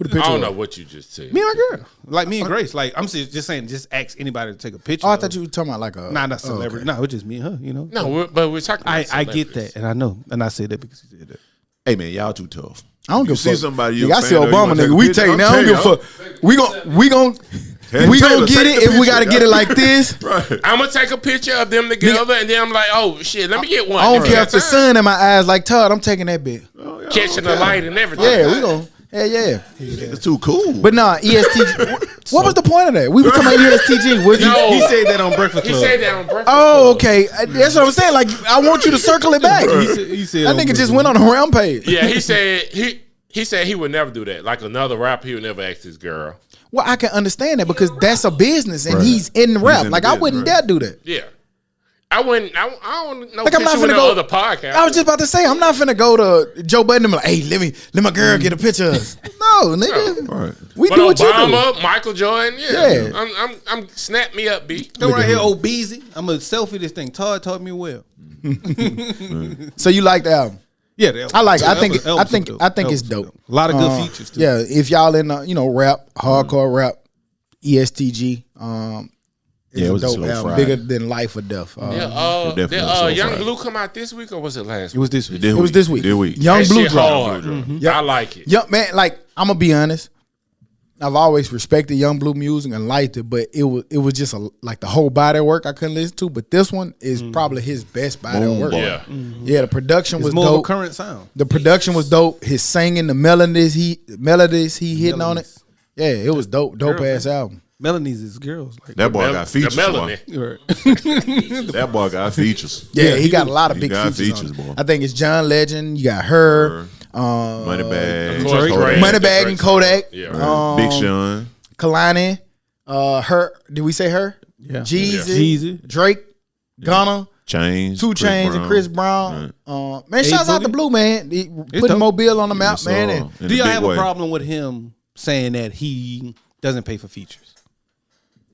I don't know what you just said.
Me and my girl, like me and Grace. Like I'm just saying, just ask anybody to take a picture.
Oh, I thought you were talking about like a
not celebrity. No, it's just me and her. You know.
No, but we're talking. About
I get that, and I know, and I said that because you said that.
Hey man, y'all too tough.
I don't give a fuck.
See somebody you
Nigga, I see Obama, nigga. We take now. I don't give a fuck. We gon' get it if we gotta get it like this.
Right.
I'm gonna take a picture of them together, and then I'm like, oh shit, let me get one.
I don't care if the sun in my eyes like Todd. I'm taking that bit.
Catching the light and everything.
Yeah, we gon'. Yeah.
It's too cool.
But nah, ESTG. What was the point of that? We were talking about ESTG.
He said that on Breakfast Club.
He said that on Breakfast
Oh,
Club.
okay. That's what I'm saying. Like, I want you to circle it back.
He said
That nigga just went on a rampage.
Yeah, he said he would never do that. Like another rapper, he would never ask his girl.
Well, I can understand that because that's a business and he's in rap.
in
like,
the
I
business,
wouldn't
right.
dare do that.
Yeah. I wouldn't. I don't know.
Like, I'm not finna go.
Other podcast.
I was just about to say, I'm not finna go to Joe Budden and be like, hey, let my girl get a picture of us. No, nigga.
Right.
We
But
do what
Obama,
you do.
Michael Jordan,
Yeah.
I'm snap me up, B.
Come right here, Obeezy. I'm gonna selfie this thing. Todd taught me well.
So you like the album?
Yeah, the album.
I like it. I think
Album's
it's dope.
A lot of good features too.
Yeah, if y'all in rap, hardcore rap, ESTG,
Yeah, it was a
dope
slow
album,
Friday.
bigger than life or death.
definitely
Did
so
Young
fire.
Blue come out this week or was it last
It
week?
was this week.
It was this week. Young
That
Blue
shit
dropped.
hard.
Yep.
I like it.
Yeah, man. Like, I'm gonna be honest. I've always respected Young Blue music and liked it, but it was just like the whole body of work I couldn't listen to. But this one is probably his best body of work.
Yeah.
Yeah, the production
It's
was
more of a
dope.
current sound.
The production was dope. His singing, the melodies he hitting on it. Yeah, it was dope. Dope ass album.
Melanie's is girls. Like
That boy got features.
The
Boy.
melanin.
That boy got features.
Yeah, he got a lot of
He
big
got
features.
features,
on it.
boy.
I think it's John Legend. You got her,
Moneybag,
Of course,
Kodak,
Drake.
Moneybag and Kodak.
Yeah.
Big Sean.
Kalani, her. Did we say her?
Yeah.
Jeezy, Drake, Gunna,
Chains,
2
Chris
Chainz,
Brown.
and Chris Brown. Man, shouts out to Blue, man. He putting
dope.
Mobile on the map,
Yes,
man.
sir.
And
In
Do
a
y'all
big
have
way.
a problem with him saying that he doesn't pay for features?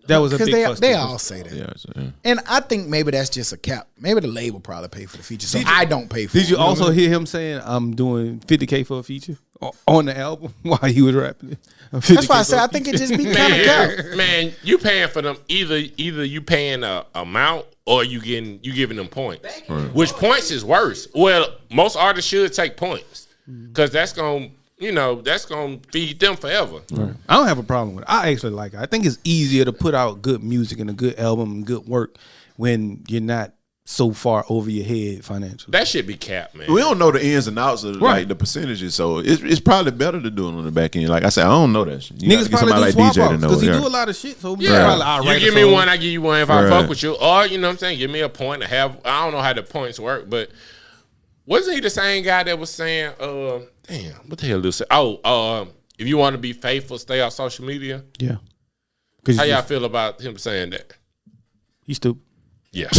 That was a
because
big fuss.
they all say that.
Yeah, so, yeah.
And I think maybe that's just a cap. Maybe the label probably pay for the feature, so I don't pay for it.
Did you also hear him saying I'm doing $50K for a feature on the album while he was rapping it?
That's why I said I think it just be kind of cap.
Man, you paying for them either you paying a amount or you giving them points. Which points is worse? Well, most artists should take points because that's gonna feed them forever.
I don't have a problem with it. I actually like it. I think it's easier to put out good music and a good album and good work when you're not so far over your head financially.
That should be capped, man.
We don't know the ins and outs of
Right.
like the percentages, so it's probably better to do it on the back end. Like I said, I don't know that shit. You gotta
Niggas
get
probably
somebody
do
like
swap
DJ to
offs
know.
because he
Yeah.
do a lot of shit. So
Yeah,
probably
you give me one, I give you one if I
Right.
fuck with you. Or, you know what I'm saying, give me a point to have. I don't know how the points work, but wasn't he the same guy that was saying, damn, what the hell did he say? If you want to be faithful, stay off social media?
Yeah.
How y'all feel about him saying that?
He's stupid.
Yeah.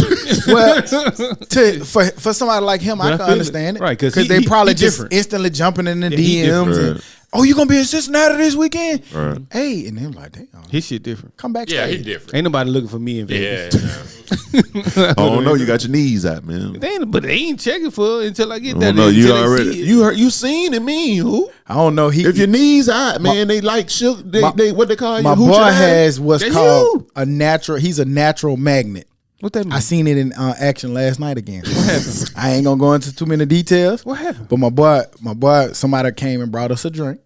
Well, for somebody like him, I
I
can
feel
understand
it.
it.
Right, 'cause
they
he
probably
he
just
different.
instantly jumping in the
he
DMs.
different.
And, oh, you gonna be in Cincinnati this weekend?
Right.
Hey, and they're like, damn,
His shit different.
come back.
Yeah, he
stage.
different.
Ain't nobody looking for me in
Yeah.
Vegas.
I don't know. You got your knees out, man.
But they ain't checking for it until I get
I
that.
don't know. You
until they
already
see it.
you heard you seen it. Mean who?
I don't know.
If your knees out, man, they like shook. They what they call
my
you?
boy
hoochie ass?
has what's
That's
called
you.
a natural. He's a natural magnet.
What that mean?
I seen it in action last night again. What happened? I ain't gonna go into too many details.
What happened?
But my boy, somebody came and brought us a drink.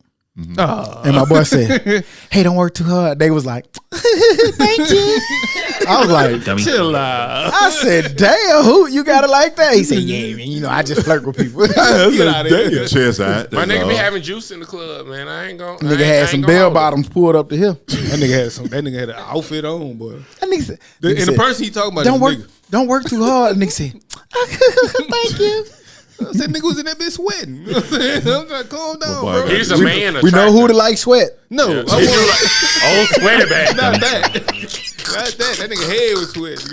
Oh.
And my boy said, hey, don't work too hard. They was like, thank you. I was like,
Dummy.
Chill out.
I said, damn, who you got it like that? He said, yeah, man, I just flirt with people.
Get out of here.
Your chest out.
My
that's
nigga be
all.
having juice in the club, man. I ain't gonna.
Nigga had some bell bottoms pulled up to him.
That nigga had an outfit on, boy.
That nigga said,
And the person he talking about
don't
is
work,
nigga.
don't work too hard. And nigga said, thank you.
I said nigga was in that bitch sweating. I'm trying to calm down,
boy,
bro.
He's a man.
We know who to like sweat.
No,
Yeah.
I
He do
want
like old sweaty back.
not that. Not that. That nigga head was sweating.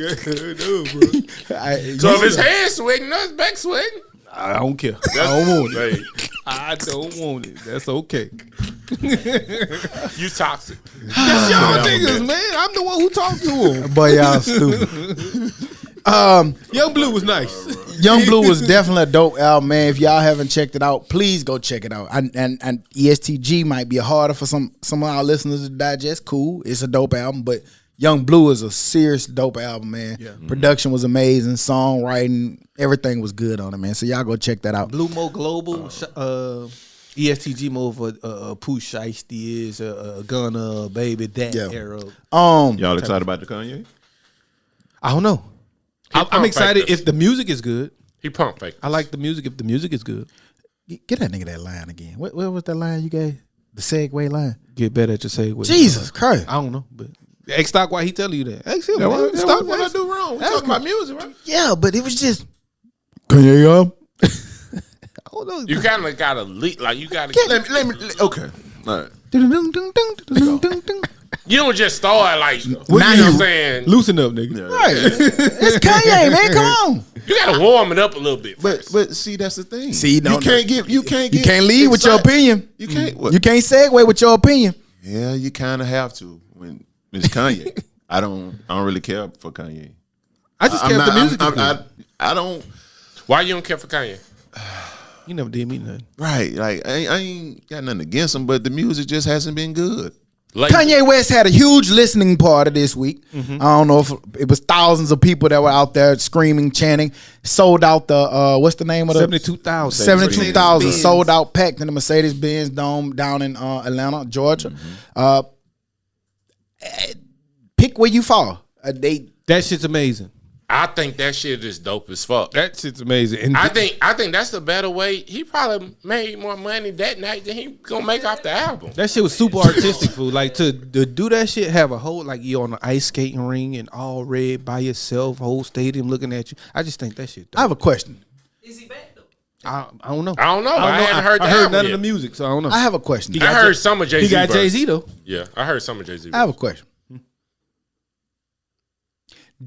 No, bro.
So if his head's sweating, no, his back sweating.
I don't care. I don't want it. I don't want it. That's okay.
You toxic.
That's y'all niggas, man. I'm the one who talked to him.
Boy, y'all stupid.
Young Blue was nice.
Young Blue was definitely a dope album, man. If y'all haven't checked it out, please go check it out. And ESTG might be harder for some of our listeners to digest. Cool, it's a dope album, but Young Blue is a serious dope album, man. Yeah. Production was amazing, songwriting, everything was good on it, man. So y'all go check that out.
Blue Mo Global, ESTG Mo for Pooh Shiesty is Gunna, Baby, that era.
Y'all excited about the Kanye?
I don't know. I'm excited if the music is good.
He pump fake.
I like the music if the music is good.
Get that nigga that line again. What was that line you gave? The segue line?
Get better at your segue.
Jesus Christ.
I don't know, but X-Stock, why he telling you that? X
What I do wrong? We talking about music, right?
Yeah, but it was just Kanye,
You kind of got to leak. Like, you got
Okay.
to.
All right.
You don't just start like, you know
Now
what I'm
you-
saying?
Loosen up, nigga.
Right. It's Kanye, man. Come on.
You got to warm it up a little bit.
But see, that's the thing.
See,
you can't
lead with your opinion.
You can't. What?
You can't segue with your opinion.
Yeah, you kind of have to when it's Kanye. I don't really care for Kanye.
I just care if the music is good.
I don't.
Why you don't care for Kanye?
You never did me nothing.
Right, like I ain't got nothing against him, but the music just hasn't been good.
Like,
Kanye West had a huge listening party this week. I don't know if it was thousands of people that were out there screaming, chanting. Sold out the what's the name of the
72,000.
72,000 sold out, packed in the Mercedes-Benz Dome down in Atlanta, Georgia. Pick where you fall.
That shit's amazing.
I think that shit is dope as fuck.
That shit's amazing. And
I think that's the better way. He probably made more money that night than he gonna make off the album.
that shit was super artistic, fool. Like to do that shit, have a whole like you on an ice skating ring and all red by yourself, whole stadium looking at you. I just think that shit dope.
I have a question.
Is he back though?
I don't know.
I don't know. I haven't heard the
I heard
album
none
yet.
of the music, so I don't know.
I have a question.
I heard some of Jay-Z.
He got
verse.
Jay-Z though.
Yeah, I heard some of Jay-Z.
I have a question.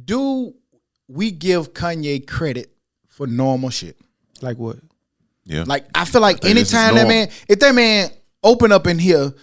Do we give Kanye credit for normal shit?
Like what?
Yeah,
Like, I feel like
think this is
anytime
normal.
if that man open up in here,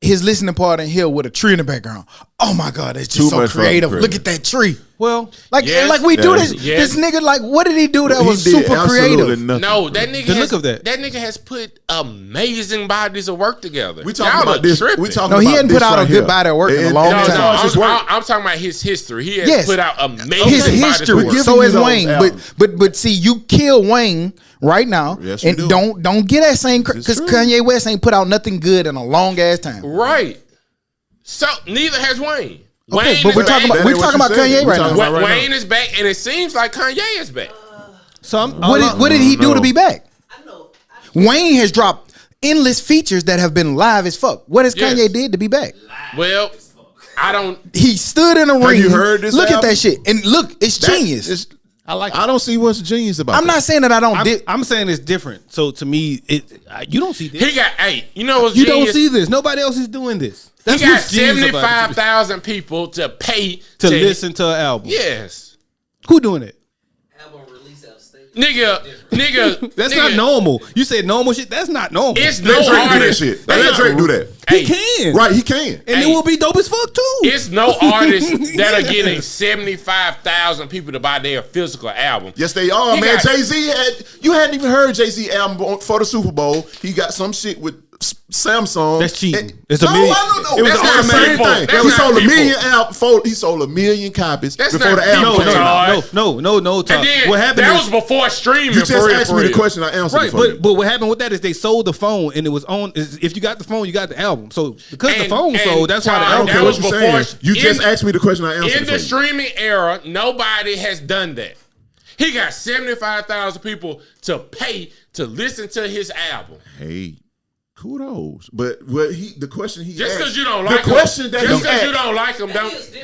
his listening part in here with a tree in the background, oh my God, that's
Too
just so
much
creative.
fucking
Look at that tree.
Well,
Like,
Yes.
like we do this.
Yes.
This nigga, like, what did he do that
He
was
did
super
absolutely
creative?
nothing.
No, that nigga
The
has,
look of that.
nigga has put amazing bodies of work together.
We talking
Y'all
about
are
this.
tripping.
We talking
No, he
about
hadn't
this
put out
right
a good
here.
body of work in a
And-
long
and-
No,
time.
no,
it's just work.
I'm talking about his history. He has
Yes.
put out amazing
His
bodies of
history.
work.
giving
So
you
is
those
Wayne.
albums.
But see, you kill Wayne right now,
Yes, we
and
do.
don't get that same
This is
because
true.
Kanye West ain't put out nothing good in a long ass time.
Right. So neither has Wayne.
Okay,
Wayne
but
is
we're talking
back.
about
That ain't what you
Kanye
said. We
right
talking
now.
about right
Wayne is back, and it seems like Kanye is back.
so
What did he do to be back?
I know.
Wayne has dropped endless features that have been live as fuck. What has
Yes.
Kanye did to be back?
Well, I don't.
He stood in a ring.
you heard this
Look at
album?
that shit, and look, it's genius.
I don't see what's genius about.
I'm not saying that I don't.
I'm saying it's different. So to me, you don't see this.
He got 8. You know what's
You
genius?
don't see this. Nobody else is doing this.
He
That's
got
what's genius about it.
75,000 people to pay
to listen to an album.
Yes,
Who doing it?
Album release out state.
nigga.
That's
nigga,
not normal. You said normal shit. That's not normal.
It's
Let
no
Drake do that
artist.
shit. Let Drake do that.
he
Hey,
can.
Right, he can.
And it
Hey.
will be dope as fuck too.
It's no artists that are getting 75,000 people to buy their physical album.
Yes, they are,
He
man.
got-
Jay-Z you hadn't even heard Jay-Z album for the Super Bowl. He got some shit with Samsung.
That's cheating.
And-
It's a
no,
million.
I don't know.
It was
That's not the
automatic.
same thing.
That's
He
not
sold a
people.
million he sold a million copies
That's
before
not
the album
people,
came out.
Todd.
No. Todd.
And then
What happened
that
is,
was before streaming.
You just
for real,
asked
for
me the
real.
question. I answered
right,
it for you.
but what happened with that is they sold the phone and it was on. If you got the phone, you got the album. So because the
And-
phone
and
sold, that's why the
Todd,
album.
I
that
don't care
was
what you're
before-
saying. You just asked me the question. I answered
In
it
the
for you.
streaming era, nobody has done that. He got 75,000 people to pay to listen to his album.
Hey, kudos. But the question he
Just
asked,
because you don't like
the question
him,
that
just
he
because you
asked,
don't like him,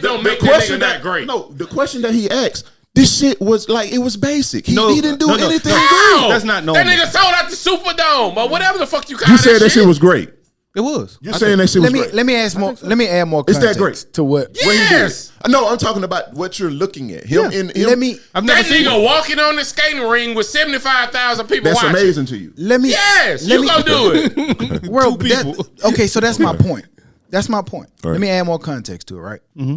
don't
the
make that
question
nigga not great.
No, the question that he asked, this shit was like it was basic. He didn't do
no.
anything
How?
great.
That's not normal.
That nigga sold out the Superdome or whatever the fuck you call
You
that
said that shit was great.
It was.
You're saying that shit was great.
Let me add more
Is that
context
great?
to what
What he did.
Yes.
No, I'm talking about what you're looking at. Him in him.
let me
I've never
That
seen
nigga
it.
walking on the skating ring with 75,000 people
That's
watching.
amazing to you.
let me
Yes,
let
you
me,
go do it.
Well,
Two people.
okay, so that's my point. That's my point.
Right.
Let me add more context to it, right? Mm-hmm.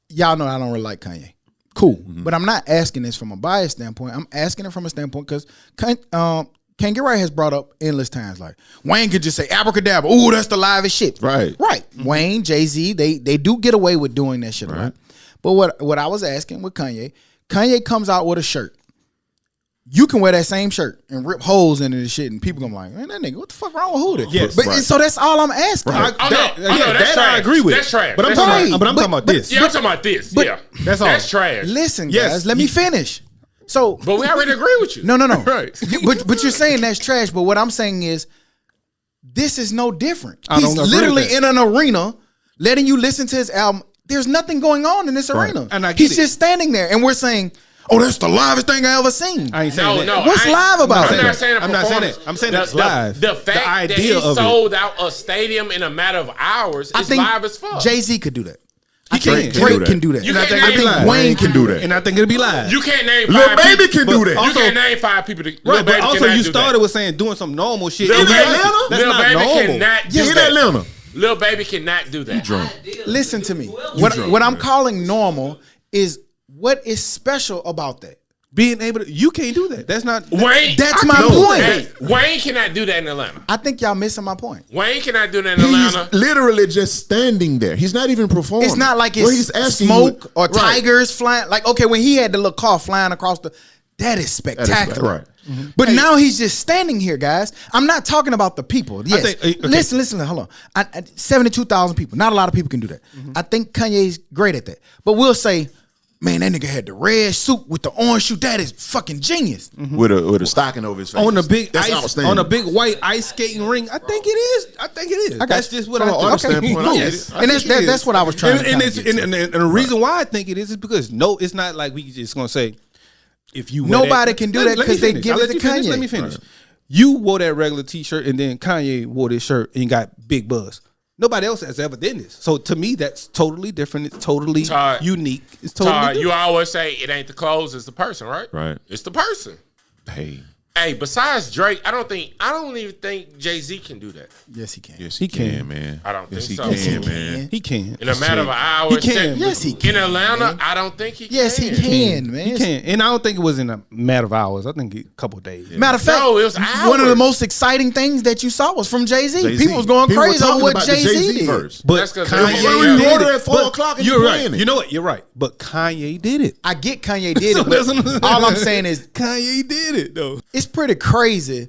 Y'all know I don't really like Kanye. Cool. But I'm not asking this from a biased standpoint. I'm asking it from a standpoint because Kanye Right has brought up endless times like Wayne could just say abracadabra. Ooh, that's the livest shit.
Right.
Wayne, Jay-Z, they do get away with doing that shit a lot. But what I was asking with Kanye comes out with a shirt. You can wear that same shirt and rip holes into the shit, and people gonna be like, man, that nigga, what the fuck wrong with Hootie?
Yes,
but so that's all I'm asking.
That's trash.
I agree with.
That's trash.
But I'm talking about this.
Yeah, I'm talking about this. Yeah,
that's all.
That's trash.
Listen, guys, let me finish. So,
but we already agree with you.
No.
Right.
But you're saying that's trash. But what I'm saying is, this is no different.
I don't
He's
agree
literally
with that.
in an arena, letting you listen to his album. There's nothing going on in this arena,
And I get
he's
it.
just standing there, and we're saying, "Oh, that's the livest thing I ever seen."
I ain't saying that.
No.
What's live about
I'm
it?
not saying
I'm not saying that. I'm saying it's live.
The fact that he sold out a stadium in a matter of hours is live as fuck.
Jay-Z could do that.
Drake
Drake can do that.
You
And I
can't
think
name
Wayne can do that.
And I think it'll be live.
You can't name
Lil
5
Baby
people.
can do that.
You can't name 5 people.
Right, but also you started with saying doing some normal shit.
Lil
That's
Baby
not
cannot
normal.
do
In
that.
Atlanta.
Lil Baby cannot do that.
Drunk.
Listen to me. What I'm calling normal is what is special about that.
Being able to, you can't do that. That's not.
Wayne,
That's my point.
Wayne cannot do that in Atlanta.
I think y'all missing my point.
Wayne cannot do that in
He's
Atlanta.
literally just standing there. He's not even performing.
It's not like
Where
it's
he's asking
smoke
you-
or
Right.
tigers flying. Like, okay, when he had the little car flying across the, that is spectacular.
right.
But now he's just standing here, guys. I'm not talking about the people. Yes.
think- okay.
Listen, hold on. 72,000 people. Not a lot of people can do that. I think Kanye's great at that. But we'll say, man, that nigga had the red suit with the orange shoe. That is fucking genius.
With a stocking over his face.
On the big
That's
ice,
outstanding.
on a big white ice skating ring, I think it is. That's just what
From
I
an
think.
artist standpoint, I get
Yes.
it.
And that's what I was trying to
And
kinda get to.
and the reason why I think it is because no, it's not like we just gonna say if you wear
Nobody
that,
can do
let-
that
let me
'cause they
finish.
give
I'll
it
let
to
you finish.
Kanye.
Let me finish. You wore that regular T-shirt and then Kanye wore this shirt and got big buzz. Nobody else has ever done this. So to me, that's totally different. It's totally
Todd,
unique. It's totally
Todd,
different.
you always say it ain't the clothes, it's the person, right?
Right.
It's the person.
Hey.
Hey, besides Drake, I don't even think Jay-Z can do that.
Yes, he can.
Yes, he can, man.
I don't
yes,
think
he
so.
can, man.
He can.
In a matter of an hour.
He can.
Yes, he can,
In Atlanta,
man.
I don't think he can.
Yes, he can, man.
He can. And I don't think it was in a matter of hours. I think a couple of days.
Matter of fact,
No, it was
one of the
hours.
most exciting things that you saw was from Jay-Z.
Jay-Z.
People was going
People were
crazy over
talking
what
about the
Jay-Z did.
verse.
But
That's 'cause
Kanye
they
were
did
recorded
it.
at 4 o'clock and
You're
you
right.
playing it.
You know what? You're right. But Kanye did it.
I get Kanye did
So
it, but
that's-
all I'm saying is
Kanye did it though.
it's pretty crazy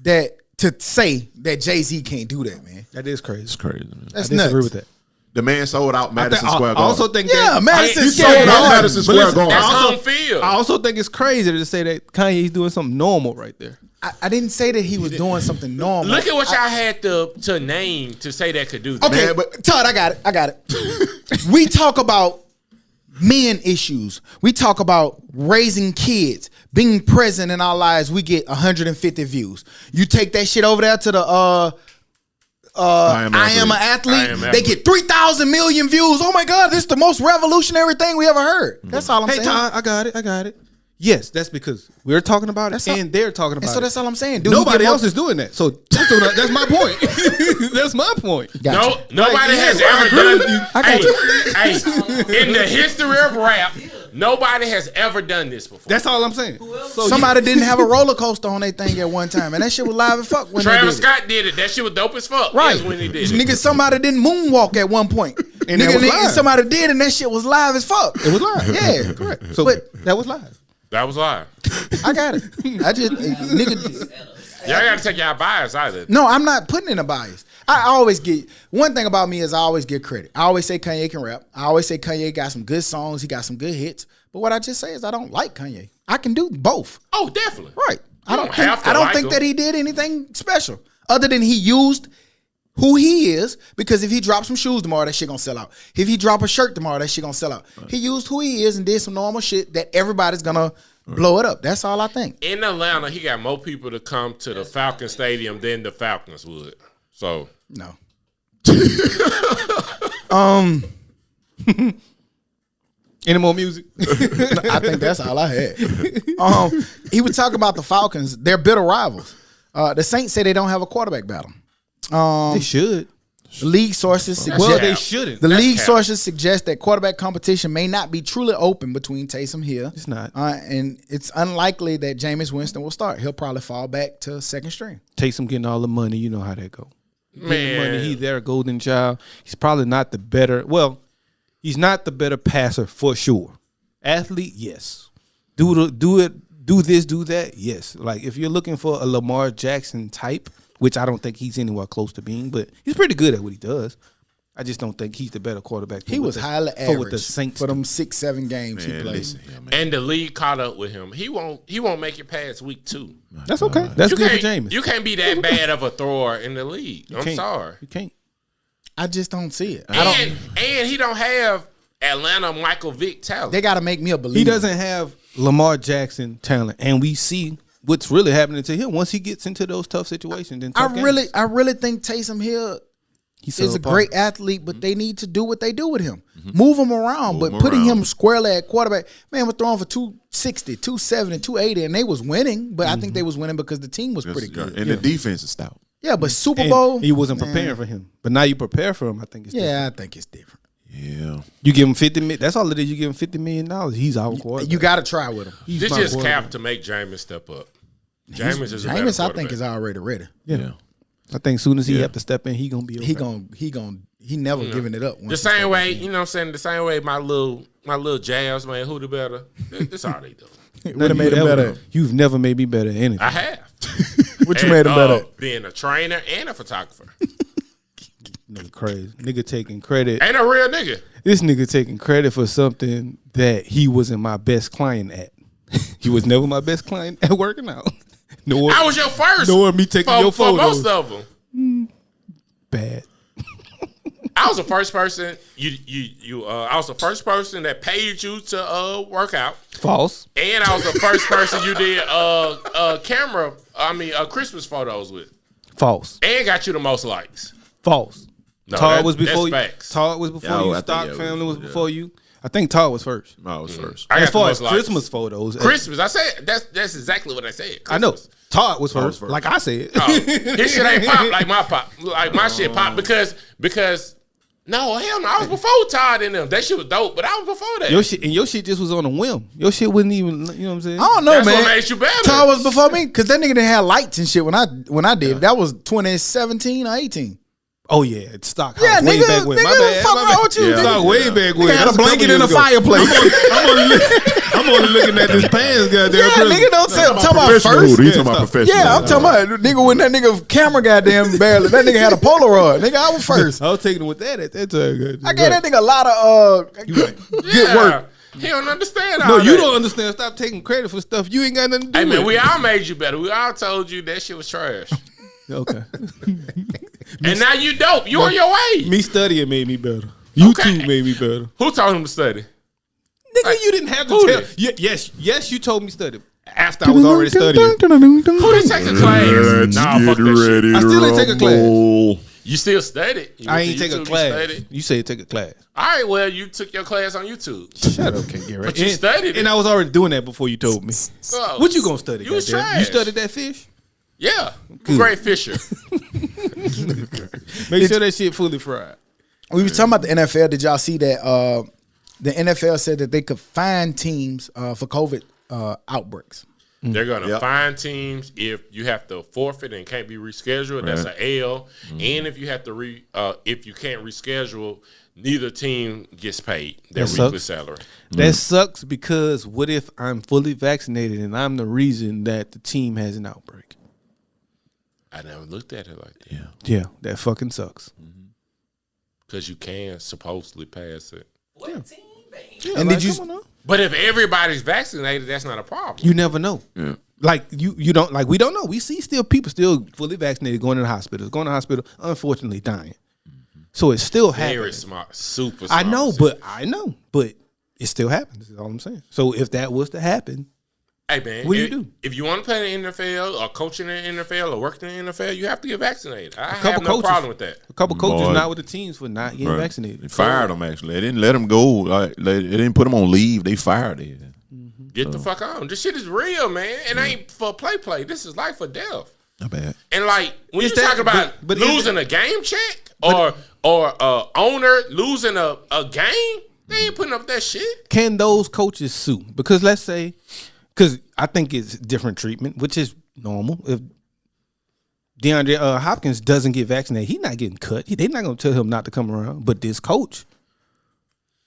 that to say that Jay-Z can't do that, man.
That is crazy.
It's crazy, man.
That's
I disagree
nuts.
with that.
The man sold out Madison Square
I
Garden.
also think
Yeah,
that
Madison
he
Square
sold out
Garden.
Madison
But
Square
listen,
Garden.
That's
Also-
home field.
I also think it's crazy to say that Kanye's doing something normal right there.
I didn't say that he was doing something normal.
Look at what y'all had to name to say that could do that.
Okay,
Man, but-
Todd, I got it. We talk about men issues. We talk about raising kids, being present in our lives. We get 150 views. You take that shit over there to the I am an athlete. They get 3,000 million views. Oh my God, this is the most revolutionary thing we ever heard. That's all I'm
Hey
saying.
Todd, I got it. Yes, that's because we're talking about it
That's all-
and they're talking about
So
it.
that's all I'm saying. Dude,
Nobody else is doing that. So that's my point. That's my point.
Gotcha.
Nobody has
I
ever
agree with
done.
you.
I got
Hey, in the history of rap, nobody has ever done this before.
That's all I'm saying. So
Somebody didn't have a roller coaster on their thing at one time, and that shit was live as fuck when
Travis
they did it.
Scott did it. That shit was dope as fuck.
Right.
Yes, when he did it.
Nigga, somebody didn't moonwalk at one point.
And that was live.
Somebody did, and that shit was live as fuck.
it was live.
Yeah.
Correct. So
But-
that was live.
That was live.
I got it. I just, nigga.
Y'all gotta take y'all bias out of it.
No, I'm not putting in a bias. I always get, one thing about me is I always get credit. I always say Kanye can rap. I always say Kanye got some good songs. He got some good hits. But what I just say is I don't like Kanye. I can do both.
Oh, definitely.
Right. I
don't
don't
have
think,
to
I don't
like
think
him.
that he did anything special other than he used who he is, because if he drops some shoes tomorrow, that shit gonna sell out. If he drop a shirt tomorrow, that shit gonna sell out. He used who he is and did some normal shit that everybody's gonna blow it up. That's all I think.
In Atlanta, he got more people to come to the Falcon Stadium than the Falcons would. So
No.
Any more music?
I think that's all I had. He was talking about the Falcons. They're bitter rivals. The Saints say they don't have a quarterback battle.
They should.
The league sources suggest
Well, they shouldn't.
The
That's
league
cap.
sources suggest that quarterback competition may not be truly open between Taysom Hill.
It's not.
And it's unlikely that Jameis Winston will start. He'll probably fall back to second string.
Taysom getting all the money. You know how that go.
Man.
Money, he their golden child. He's probably not the better. Well, he's not the better passer for sure. Athlete, yes. Do this, do that, yes. Like if you're looking for a Lamar Jackson type, which I don't think he's anywhere close to being, but he's pretty good at what he does. I just don't think he's the better quarterback.
He was highly average
with the Saints
for them 6-7 games he
Man,
played.
listen here, man.
And the league caught up with him. He won't make it past week 2.
That's okay. That's good for
can't-
Jameis.
You can't be that bad of a thrower in the league. I'm
can't.
sorry.
You can't.
I just don't see it.
And he don't have Atlanta Michael Vick talent.
They got to make me a believer.
He doesn't have Lamar Jackson talent, and we see what's really happening to him once he gets into those tough situations. And tough games.
I really think Taysom Hill
He's
is a
subpar.
great athlete, but they need to do what they do with him. Move him around,
Move
but
him
putting
around.
him squarely at quarterback, man, we're throwing for 260, 270, 280, and they was winning, but I think they was winning because the team was pretty good.
And the defense is stout.
Yeah, but Super
And
Bowl,
he wasn't
man,
preparing for him, but now you prepare for him. I think it's different.
Yeah, I think it's different.
Yeah.
You give him $50 million. That's all it is. You give him $50 million. He's our quarterback.
You got to try with him.
He's
This
my
just
quarterback.
cap to make Jameis step up. Jameis is a better
Jameis, I
quarterback.
think, is already ready.
Yeah.
I think soon as he
Yeah.
have to step in, he gonna be. Okay.
He never giving it up.
The same way, you know what I'm saying? The same way my little jabs, man, who the better? That's all they do.
Would have made him better.
You've never made me better at anything.
I have.
What you made him better?
Being a trainer and a photographer.
Nigga crazy. Nigga taking credit.
Ain't a real nigga.
This nigga taking credit for something that he wasn't my best client at. He was never my best client at working out. Nor
I was your first.
Nor me taking your
for
photos.
most of them.
Bad.
I was the first person. I was the first person that paid you to work out,
False.
and I was the first person you did Christmas photos with,
False.
and got you the most likes.
False.
No,
Todd was before
that's
you.
facts.
Todd was before
Yeah,
you.
I think,
Stock
yeah,
family was
yeah.
before you. I think Todd was first.
I was first.
I
As
got
far
the
as
most likes.
Christmas photos,
Christmas, I said that's exactly what I said.
I know
Christmas.
Todd was
Todd
first.
was first.
Like I said.
Oh, his shit ain't pop like my pop. Like my shit pop because no, hell no, I was before Todd and them. That shit was dope, but I was before that.
Your shit just was on a whim. Your shit wasn't even. You know what I'm saying?
I don't know,
That's
man.
what made you better.
Todd was before me because that nigga didn't have lights and shit when I did. That was 2017 or 18.
Oh yeah, it's stock. House.
Yeah,
way
nigga,
back when.
nigga,
My bad.
fuck
my
wrong
bad.
with you,
Yeah.
nigga?
Stock way back when.
Nigga had a
That's
blanket
couple
in the
years ago.
fireplace.
I'm only looking at this pants, goddamn.
Yeah, nigga, don't say I'm talking about
Professional
first.
hood. He's talking
Yeah,
about professional.
Yeah, I'm talking about nigga when that nigga camera goddamn barely. That nigga had a Polaroid. Nigga, I was first.
I was taking it with that at that time.
I gave that nigga a lot of good
Yeah.
work.
He don't understand all
No, you
that.
don't understand. Stop taking credit for stuff you ain't got nothing to do
Hey man,
with.
we all made you better. We all told you that shit was trash.
Okay.
And now you dope. You on your way.
Me studying made me better. You
Okay.
too made me better.
Who told him to study?
Nigga, you didn't have to
Who
tell.
did?
Yes, you told me study. After I was already studying.
Who did take a class?
Let's
Nah,
get
fuck that shit.
ready
I still ain't take a class.
rumble.
You still studied. You
I
went
ain't
to
take a
YouTube, you
class.
studied.
You said take a class.
All right, well, you took your class on YouTube.
Shut up, can't get right.
But you studied
and
it.
I was already doing that before you told me.
Oh,
What you gonna study?
You was
goddamn?
trash.
You studied that fish?
Yeah. Great Fisher.
Make sure that shit fully fried.
We were talking about the NFL. Did y'all see that the NFL said that they could fine teams for COVID outbreaks?
They're gonna
Yep.
find teams if you have to forfeit and can't be rescheduled. That's an L. And if you have to if you can't reschedule, neither team gets paid their
That
weekly
sucks.
salary.
That sucks because what if I'm fully vaccinated and I'm the reason that the team has an outbreak?
I never looked at it like that.
Yeah.
Yeah, that fucking sucks.
Because you can supposedly pass it.
What team, man?
Yeah,
And
like,
did you-
come on now.
But if everybody's vaccinated, that's not a problem.
You never know.
Yeah.
Like you don't like we don't know. We see still people still fully vaccinated going to the hospital, unfortunately dying. So it's still
Very
happening.
smart, super smart.
I know, but it still happens. Is all I'm saying. So if that was to happen,
Hey man,
What do you
if,
do?
If you want to play in the NFL or coaching in the NFL or working in the NFL, you have to get vaccinated. I
couple
have no
coaches-
problem with that.
a couple coaches
Boy.
not with the teams for not getting
Right.
vaccinated.
They fired him, actually. They didn't let him go. Like, they didn't put him on leave. They fired him.
Get the fuck on. This shit is real, man. It ain't for play. This is life or death.
Not bad.
And like when
Is
you
that-
talk about
but is
losing a game check, or owner losing a game, they ain't putting up that shit.
Can those coaches sue? Because let's say, because I think it's different treatment, which is normal. If DeAndre Hopkins doesn't get vaccinated, he's not getting cut. They're not going to tell him not to come around. But this coach,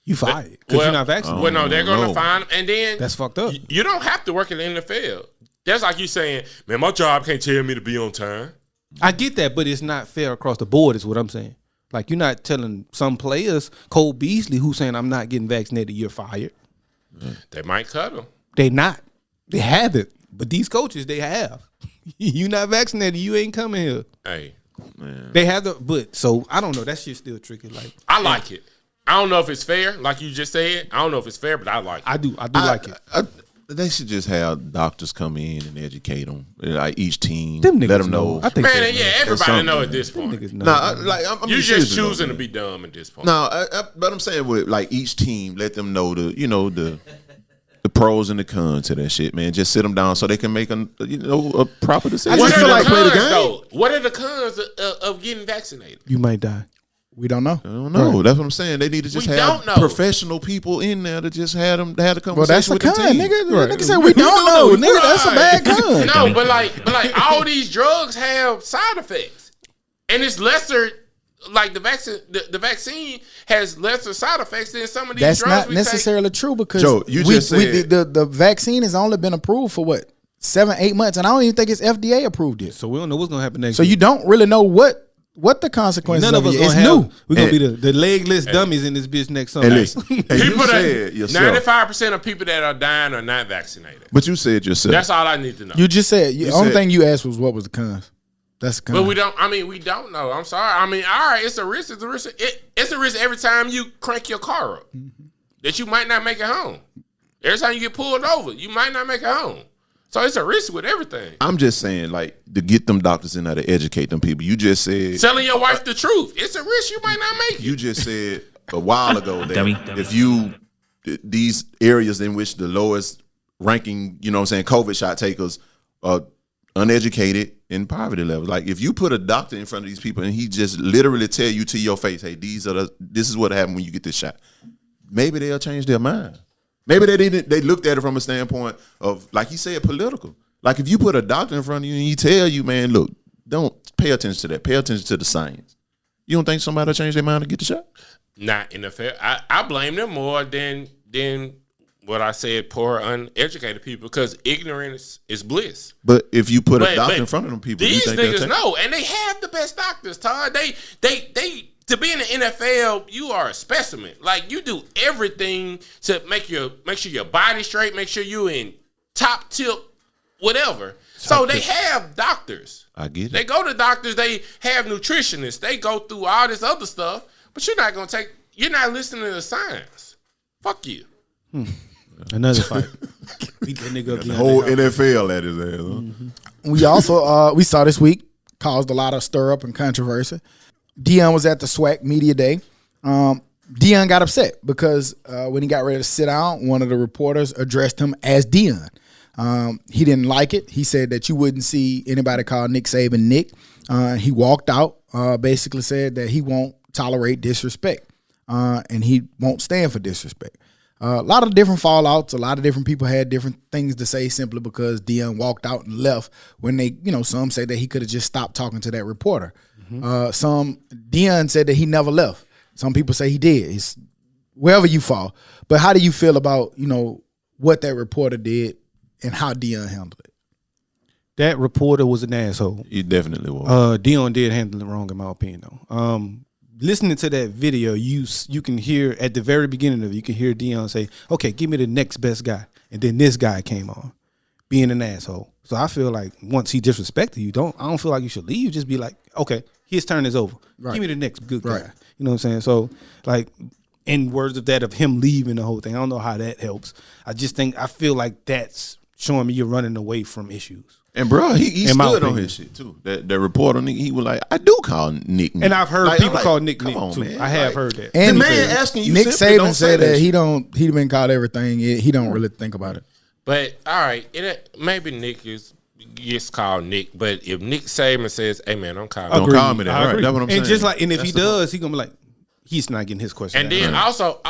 you fired because you're not vaccinated.
Well, no, they're going to fine him, and then
that's fucked up.
You don't have to work in the NFL. That's like you saying, man, my job can't tell me to be on time.
I get that, but it's not fair across the board is what I'm saying. Like, you're not telling some players, Cole Beasley, who's saying, I'm not getting vaccinated, you're fired.
They might cut him.
They not. They haven't. But these coaches, they have. You not vaccinated, you ain't coming here.
Hey.
Man.
They have so I don't know. That shit's still tricky. Like,
I like it. I don't know if it's fair, like you just said. I don't know if it's fair, but I like it.
I do like it.
They should just have doctors come in and educate them, like each team.
Them
let
niggas
them know.
I think
man, yeah, everybody know at this point. You just choosing to be dumb at this point.
No, but I'm saying with like each team, let them know the pros and the cons to that shit, man. Just sit them down so they can make a proper decision.
What are the cons, though? What are the cons of getting vaccinated?
You might die.
We don't know.
I don't know. Right. That's what I'm saying. They need to just have professional people in there to just have the conversation.
Well, that's a
with
con,
the team.
Nigga.
Right.
Nigga said we don't know. Nigga, that's a bad con.
No, but like all these drugs have side effects, and it's lesser. Like the vaccine has lesser side effects than some of these drugs.
That's not necessarily true because
Joe, you just said
the vaccine has only been approved for what 7-8 months, and I don't even think it's FDA approved yet.
So we don't know what's gonna happen next.
So you don't really know what the consequences.
None of us
it's
gonna
new.
We're gonna be the legless dummies in this bitch next summer.
And listen,
people
said yourself,
95% of people that are dying are not vaccinated.
But you said yourself.
That's all I need to know.
You just said the only thing you asked was what was the cons. That's the con.
But we don't know. I'm sorry. I mean, all right, it's a risk. It's a risk. It's a risk every time you crank your car up that you might not make it home. Every time you get pulled over, you might not make it home. So it's a risk with everything.
I'm just saying, like, to get them doctors in there to educate them people. You just said
telling your wife the truth. It's a risk you might not make it.
You just said a while ago that if these areas in which the lowest ranking, COVID shot takers are uneducated in poverty levels. Like, if you put a doctor in front of these people and he just literally tell you to your face, hey, this is what happened when you get this shot, maybe they'll change their mind. Maybe they looked at it from a standpoint of, like you said, political. Like, if you put a doctor in front of you and he tell you, man, look, don't pay attention to that. Pay attention to the science. You don't think somebody will change their mind to get the shot?
Not in the fair. I blame them more than what I said, poor, uneducated people, because ignorance is bliss.
But if you put a doctor in front of them people,
these niggas know, and they have the best doctors, Todd. They to be in the NFL, you are a specimen. Like, you do everything to make sure your body's straight, make sure you in top tip, whatever. So they have doctors.
I get it.
They go to doctors. They have nutritionists. They go through all this other stuff. But you're not listening to the science. Fuck you.
Another fight. Beat that nigga up.
The whole NFL at his ass. Huh?
Mm-hmm. We also we saw this week caused a lot of stir up and controversy. Deion was at the SWAC Media Day. Deion got upset because when he got ready to sit down, one of the reporters addressed him as Deion. He didn't like it. He said that you wouldn't see anybody call Nick Saban Nick. He walked out, basically said that he won't tolerate disrespect, and he won't stand for disrespect. A lot of different fallouts. A lot of different people had different things to say simply because Deion walked out and left when some say that he could have just stopped talking to that reporter. Deion said that he never left. Some people say he did. It's wherever you fall. But how do you feel about, what that reporter did and how Deion handled it?
That reporter was an asshole.
He definitely was.
Deion did handle it wrong in my opinion though. Listening to that video, you can hear at the very beginning of it, you can hear Deion say, okay, give me the next best guy. And then this guy came on being an asshole. So I feel like once he disrespected you, I don't feel like you should leave. Just be like, okay, his turn is over. Right. Give me the next good guy. Right. You know what I'm saying? So, like, in words of him leaving the whole thing, I don't know how that helps. I feel like that's showing me you're running away from issues.
And bro, he stood on his shit too. That reporter, he was like, I do call Nick.
And I've heard people call Nick too. Man. I have heard that.
And
the man asking you,
Nick Saban said that he been called everything. He don't really think about it.
But all right, maybe Nick is gets called Nick, but if Nick Saban says, "Hey man, don't call me,"
Don't call me that. Right? That's what I'm saying.
And just like, and if he does, he gonna be like, he's not getting his question.
And then also,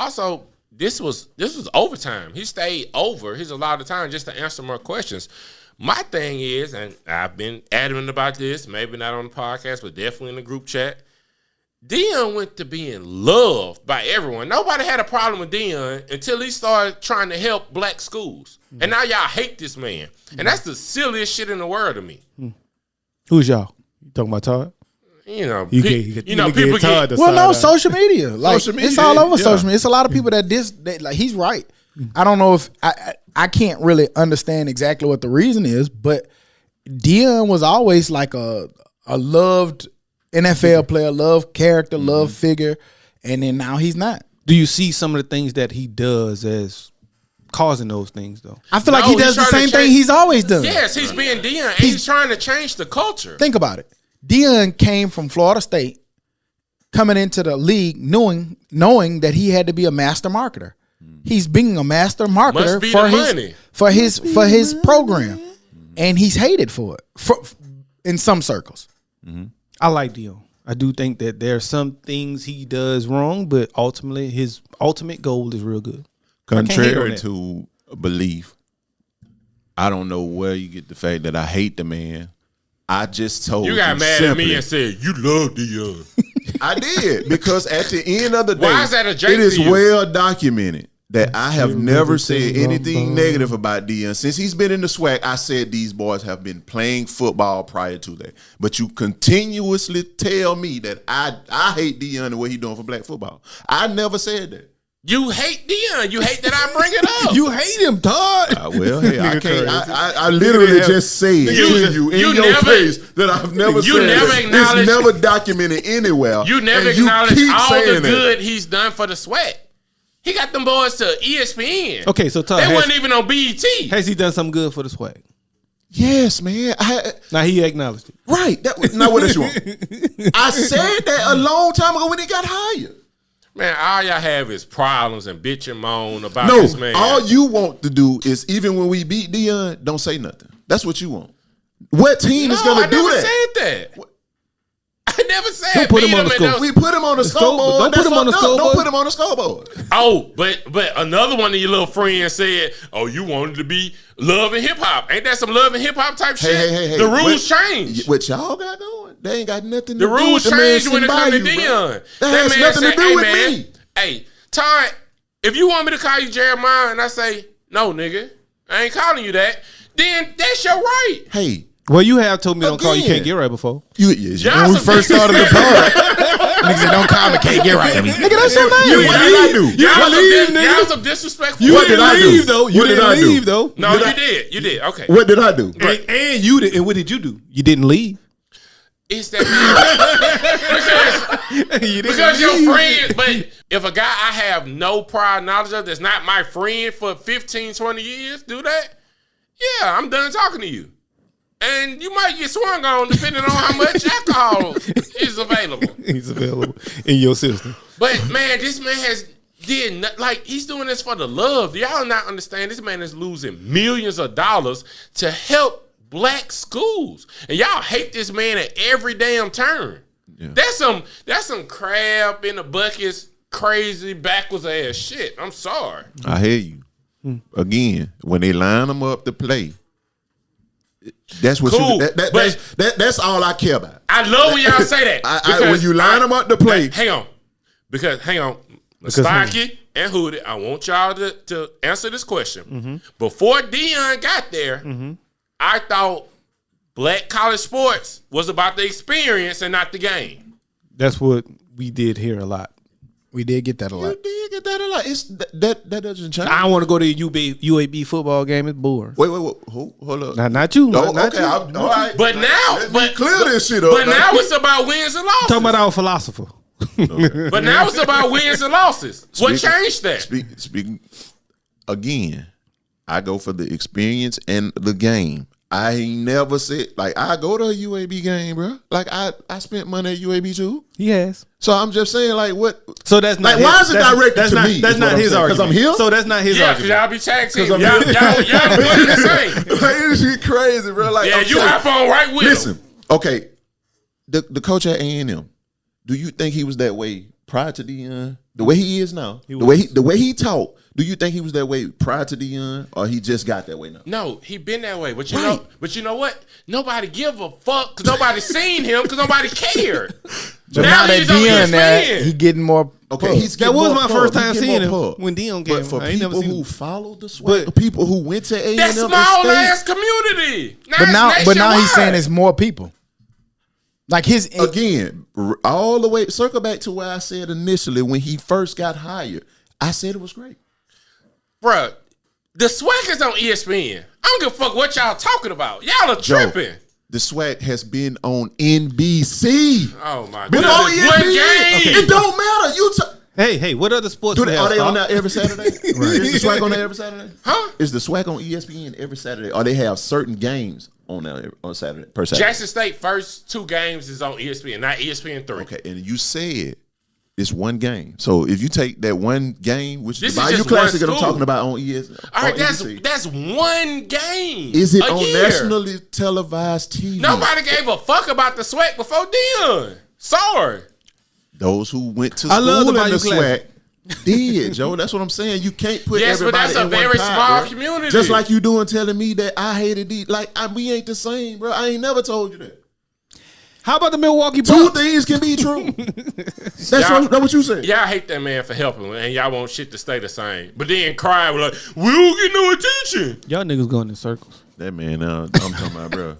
this was overtime. He stayed over his allotted time just to answer more questions. My thing is, and I've been adamant about this, maybe not on the podcast, but definitely in the group chat. Deion went to being loved by everyone. Nobody had a problem with Deion until he started trying to help black schools. And now y'all hate this man. And that's the silliest shit in the world to me.
Who's y'all? You talking about Todd?
You know,
people get
Well, no, social media. Like
Social media,
it's all over
yeah.
social media. It's a lot of people that like he's right. I don't know if I can't really understand exactly what the reason is, but Deion was always like a loved NFL player, love character, love figure, and then now he's not.
Do you see some of the things that he does as causing those things though?
I feel like he does the
trying to
same thing
change-
he's always done.
Yes, he's being Deion, and he's trying to change the culture.
Think about it. Deion came from Florida State, coming into the league knowing that he had to be a master marketer. He's being a master marketer
Must be the money.
for his program, and he's hated for it in some circles.
I like Deion. I do think that there are some things he does wrong, but ultimately his ultimate goal is real good.
Contrary to belief, I don't know where you get the fact that I hate the man. I just told you.
You got mad at me and said, you love Deion.
I did, because at the end of the day,
Why is that a joke
it is
to you?
well documented that I have never said anything negative about Deion. Since he's been in the SWAC, I said these boys have been playing football prior to that. But you continuously tell me that I hate Deion the way he's doing for black football. I never said that.
You hate Deion. You hate that I bring it up.
You hate him, Todd.
Well, hey, I can't. I literally just said to you in your
never-
face that I've never
you
said
never
that.
acknowledge-
It's never documented anywhere.
You never
and
acknowledge
keep
all the
saying that.
good he's done for the SWAC. He got them boys to ESPN.
Okay, so Todd,
They wasn't even on BET.
has he done something good for the swag?
Yes, man.
Now he acknowledged it.
Right. Now what else you want? I said that a long time ago when he got hired.
Man, all y'all have is problems and bitch and moan about
No,
this man.
all you want to do is, even when we beat Deion, don't say nothing. That's what you want. What team is going to do
I never
that?
said that. I never said
Don't put him
beat
on the
and
score.
don't-
We put him on the scoreboard.
Don't put him on the scoreboard.
Don't put him on the scoreboard.
Oh, but another one of your little friends said, "Oh, you wanted to be love and hip hop. Ain't that some love and hip hop type shit?"
Hey.
The rules change.
What y'all got going? They ain't got nothing to
The
do
rules
with the man
change when it
sitting by
comes to
you, bro.
Deion.
That has
man
nothing to
said,
do
"Hey,
with
man,
me.
Hey, Todd, if you want me to call you Jeremiah and I say, no, nigga, I ain't calling you that, then that's your right."
Hey,
Well, you have told me don't call you
Again.
can't get right before.
when we first started the pod,
Niggas said, don't call me, can't get right. Nigga, that's your name.
what did I do?
Y'all some disrespectful.
What did I do?
leave though. You
What did
didn't
I do?
leave though.
No, you did. You did. Okay.
What did I do?
And you did. And what did you do? You didn't leave.
It's that because your friend, but if a guy I have no prior knowledge of that's not my friend for 15, 20 years do that, yeah, I'm done talking to you. And you might get swung on depending on how much alcohol is available.
He's available in your system.
But man, this man he's doing this for the love. Do y'all not understand? This man is losing millions of dollars to help black schools, and y'all hate this man at every damn turn. Yeah. That's some crab in the buckets, crazy backwards ass shit. I'm sorry.
I hear you. Again, when they line them up to play, that's what
Cool,
that's all I care about.
I love when y'all say that.
When you line them up to play,
hang on, Stocky and Hootie, I want y'all to answer this question. Mm-hmm. Before Deion got there, I thought black college sports was about the experience and not the game.
That's what we did here a lot.
We did get that a lot.
you did get that a lot. It's that doesn't change.
I don't want to go to a UAB football game. It's boring.
Wait, hold up.
Not you.
Oh,
Not
okay,
you.
all right.
But now,
Let me clear this shit up.
But now it's about wins and losses.
Talking about our philosopher.
But now it's about wins and losses. What changed that?
Speaking again, I go for the experience and the game. I ain't never said like I go to a UAB game, bro. Like I spent money at UAB too.
He has.
So I'm just saying, like, what?
So that's not
like, why is it directed to me?
That's not his argument.
Because I'm here.
So that's not his
Yeah,
argument.
because y'all be tag team.
I'm
Y'all
here.
doing the same.
Like, this shit crazy, bro. Like,
Yeah,
I'm
you
saying,
hop on right with
listen,
him.
okay, the coach at A&M, do you think he was that way prior to Deion? The way he is now, the way he taught. Do you think he was that way prior to Deion, or he just got that way now?
No, he been that way. But
Right.
you know what? Nobody give a fuck because nobody seen him because nobody cared.
So now that
he's on
Deion there,
ESPN.
he getting more.
Okay,
pub.
he's
That
getting
was
more
my
pub.
first
He
time
getting
seeing
more
him
pub.
when Deion
But
came.
for
I ain't never
people
seen
who
him.
follow the swag,
But-
the people who went to A&M,
That small ass community.
But now he's
nationwide.
saying it's more people. Like his
again, all the way, circle back to what I said initially when he first got hired. I said it was great.
Bruh, the swag is on ESPN. I don't give a fuck what y'all talking about. Y'all are
Joe,
tripping.
the swag has been on NBC.
Oh my
Before
god.
ESPN.
One game.
It don't matter.
Hey, what other sports?
Are they on there every Saturday? Is the swag on there every Saturday?
Huh?
Is the swag on ESPN every Saturday? Or they have certain games on there on Saturday per Saturday?
Jackson State first 2 games is on ESPN, not ESPN 3.
Okay, and you said it's one game. So if you take that one game, which
This
is the
is
Bayou
just
Classic
one
that I'm
school.
talking about on ESPN.
All right,
on
that's
NBC,
one game.
is it
a
on
year.
nationally televised TV?
Nobody gave a fuck about the swag before Deion. Sorry.
Those who went to
I love
school
the
in
Bayou
the swag did, Joe. That's what I'm saying. You can't put
Yes, but
everybody
that's a
in one
very
pot,
small
bro.
community.
Just like you doing telling me that I hated these. Like we ain't the same, bro. I ain't never told you that.
How about the Milwaukee
Two
Bucks?
things can be true. That's
Y'all-
what you said.
Y'all hate that man for helping, and y'all want shit to stay the same. But then cry like, we don't get no attention.
Y'all niggas going in circles.
That man, I'm talking about, bro.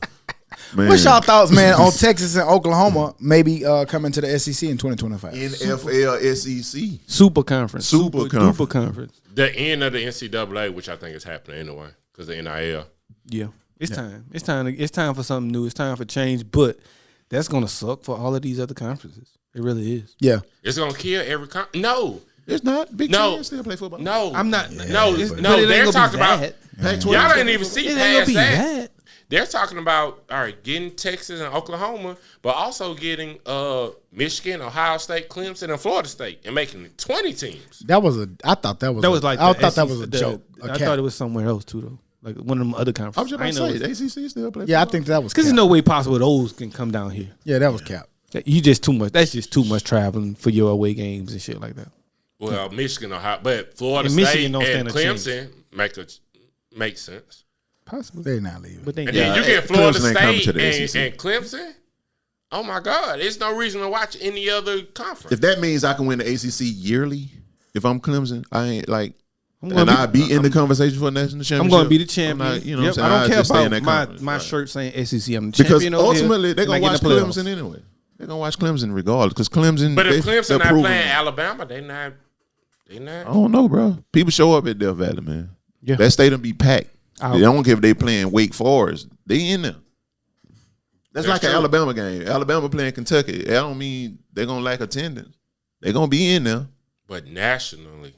Man.
What's y'all thoughts, man, on Texas and Oklahoma maybe coming to the SEC in 2025?
NFL, SEC.
Super conference.
Super conference.
duper conference.
The end of the NCAA, which I think is happening anyway, because the NIL.
Yeah. It's time. It's time for something new. It's time for change. But that's gonna suck for all of these other conferences. It really is.
Yeah.
It's gonna kill every No,
It's not. Big
No.
Ten still play football.
no,
I'm not.
No,
but
no.
it ain't
They're
gonna be
talking about.
that.
Pac-12
Y'all
still
ain't
play
even
football.
see
It ain't gonna
past
be
that.
that.
They're talking about getting Texas and Oklahoma, but also getting Michigan, Ohio State, Clemson, and Florida State, and making it 20 teams.
I thought that was.
That was like.
I
the
thought that
SEC
was a joke.
I thought it was somewhere else too, though. Like one of them other
I was
conferences.
just about to say, the ACC still play
Yeah, I
football.
think that was.
Because there's
cap.
no way possible those can come down here.
Yeah, that was cap.
You just too much. That's just too much traveling for your away games and shit like that.
Well, Michigan, Ohio, but Florida
And
State
Michigan don't
and
stand a chance.
Clemson makes sense.
Possibly.
They're not leaving.
But they
And then you get
Clemson
Florida
ain't coming
State
to the SEC.
and Clemson. Oh my God, there's no reason to watch any other conference.
If that means I can win the ACC yearly, if I'm Clemson, I ain't like,
I'm
and
gonna
I be in the conversation for a national championship.
I'm going to be the
I'm
champion.
not, you know
Yep,
what I'm saying?
I don't care
just stay in
about
that conference.
my
Right.
shirt saying SEC. I'm the
Because
champion over here,
ultimately they're
and I
gonna
get
watch
in the playoffs.
Clemson anyway. They're gonna watch Clemson regardless. Because Clemson,
But if Clemson
they're
not
proven-
playing Alabama, they not.
I don't know, bro. People show up at Death Valley, man.
Yeah.
That stadium be packed.
Out.
They don't care if they playing Wake Forest. They in there. That's like an
true.
Alabama game. Alabama playing Kentucky. That don't mean they're gonna lack attendance. They're gonna be in there.
But nationally,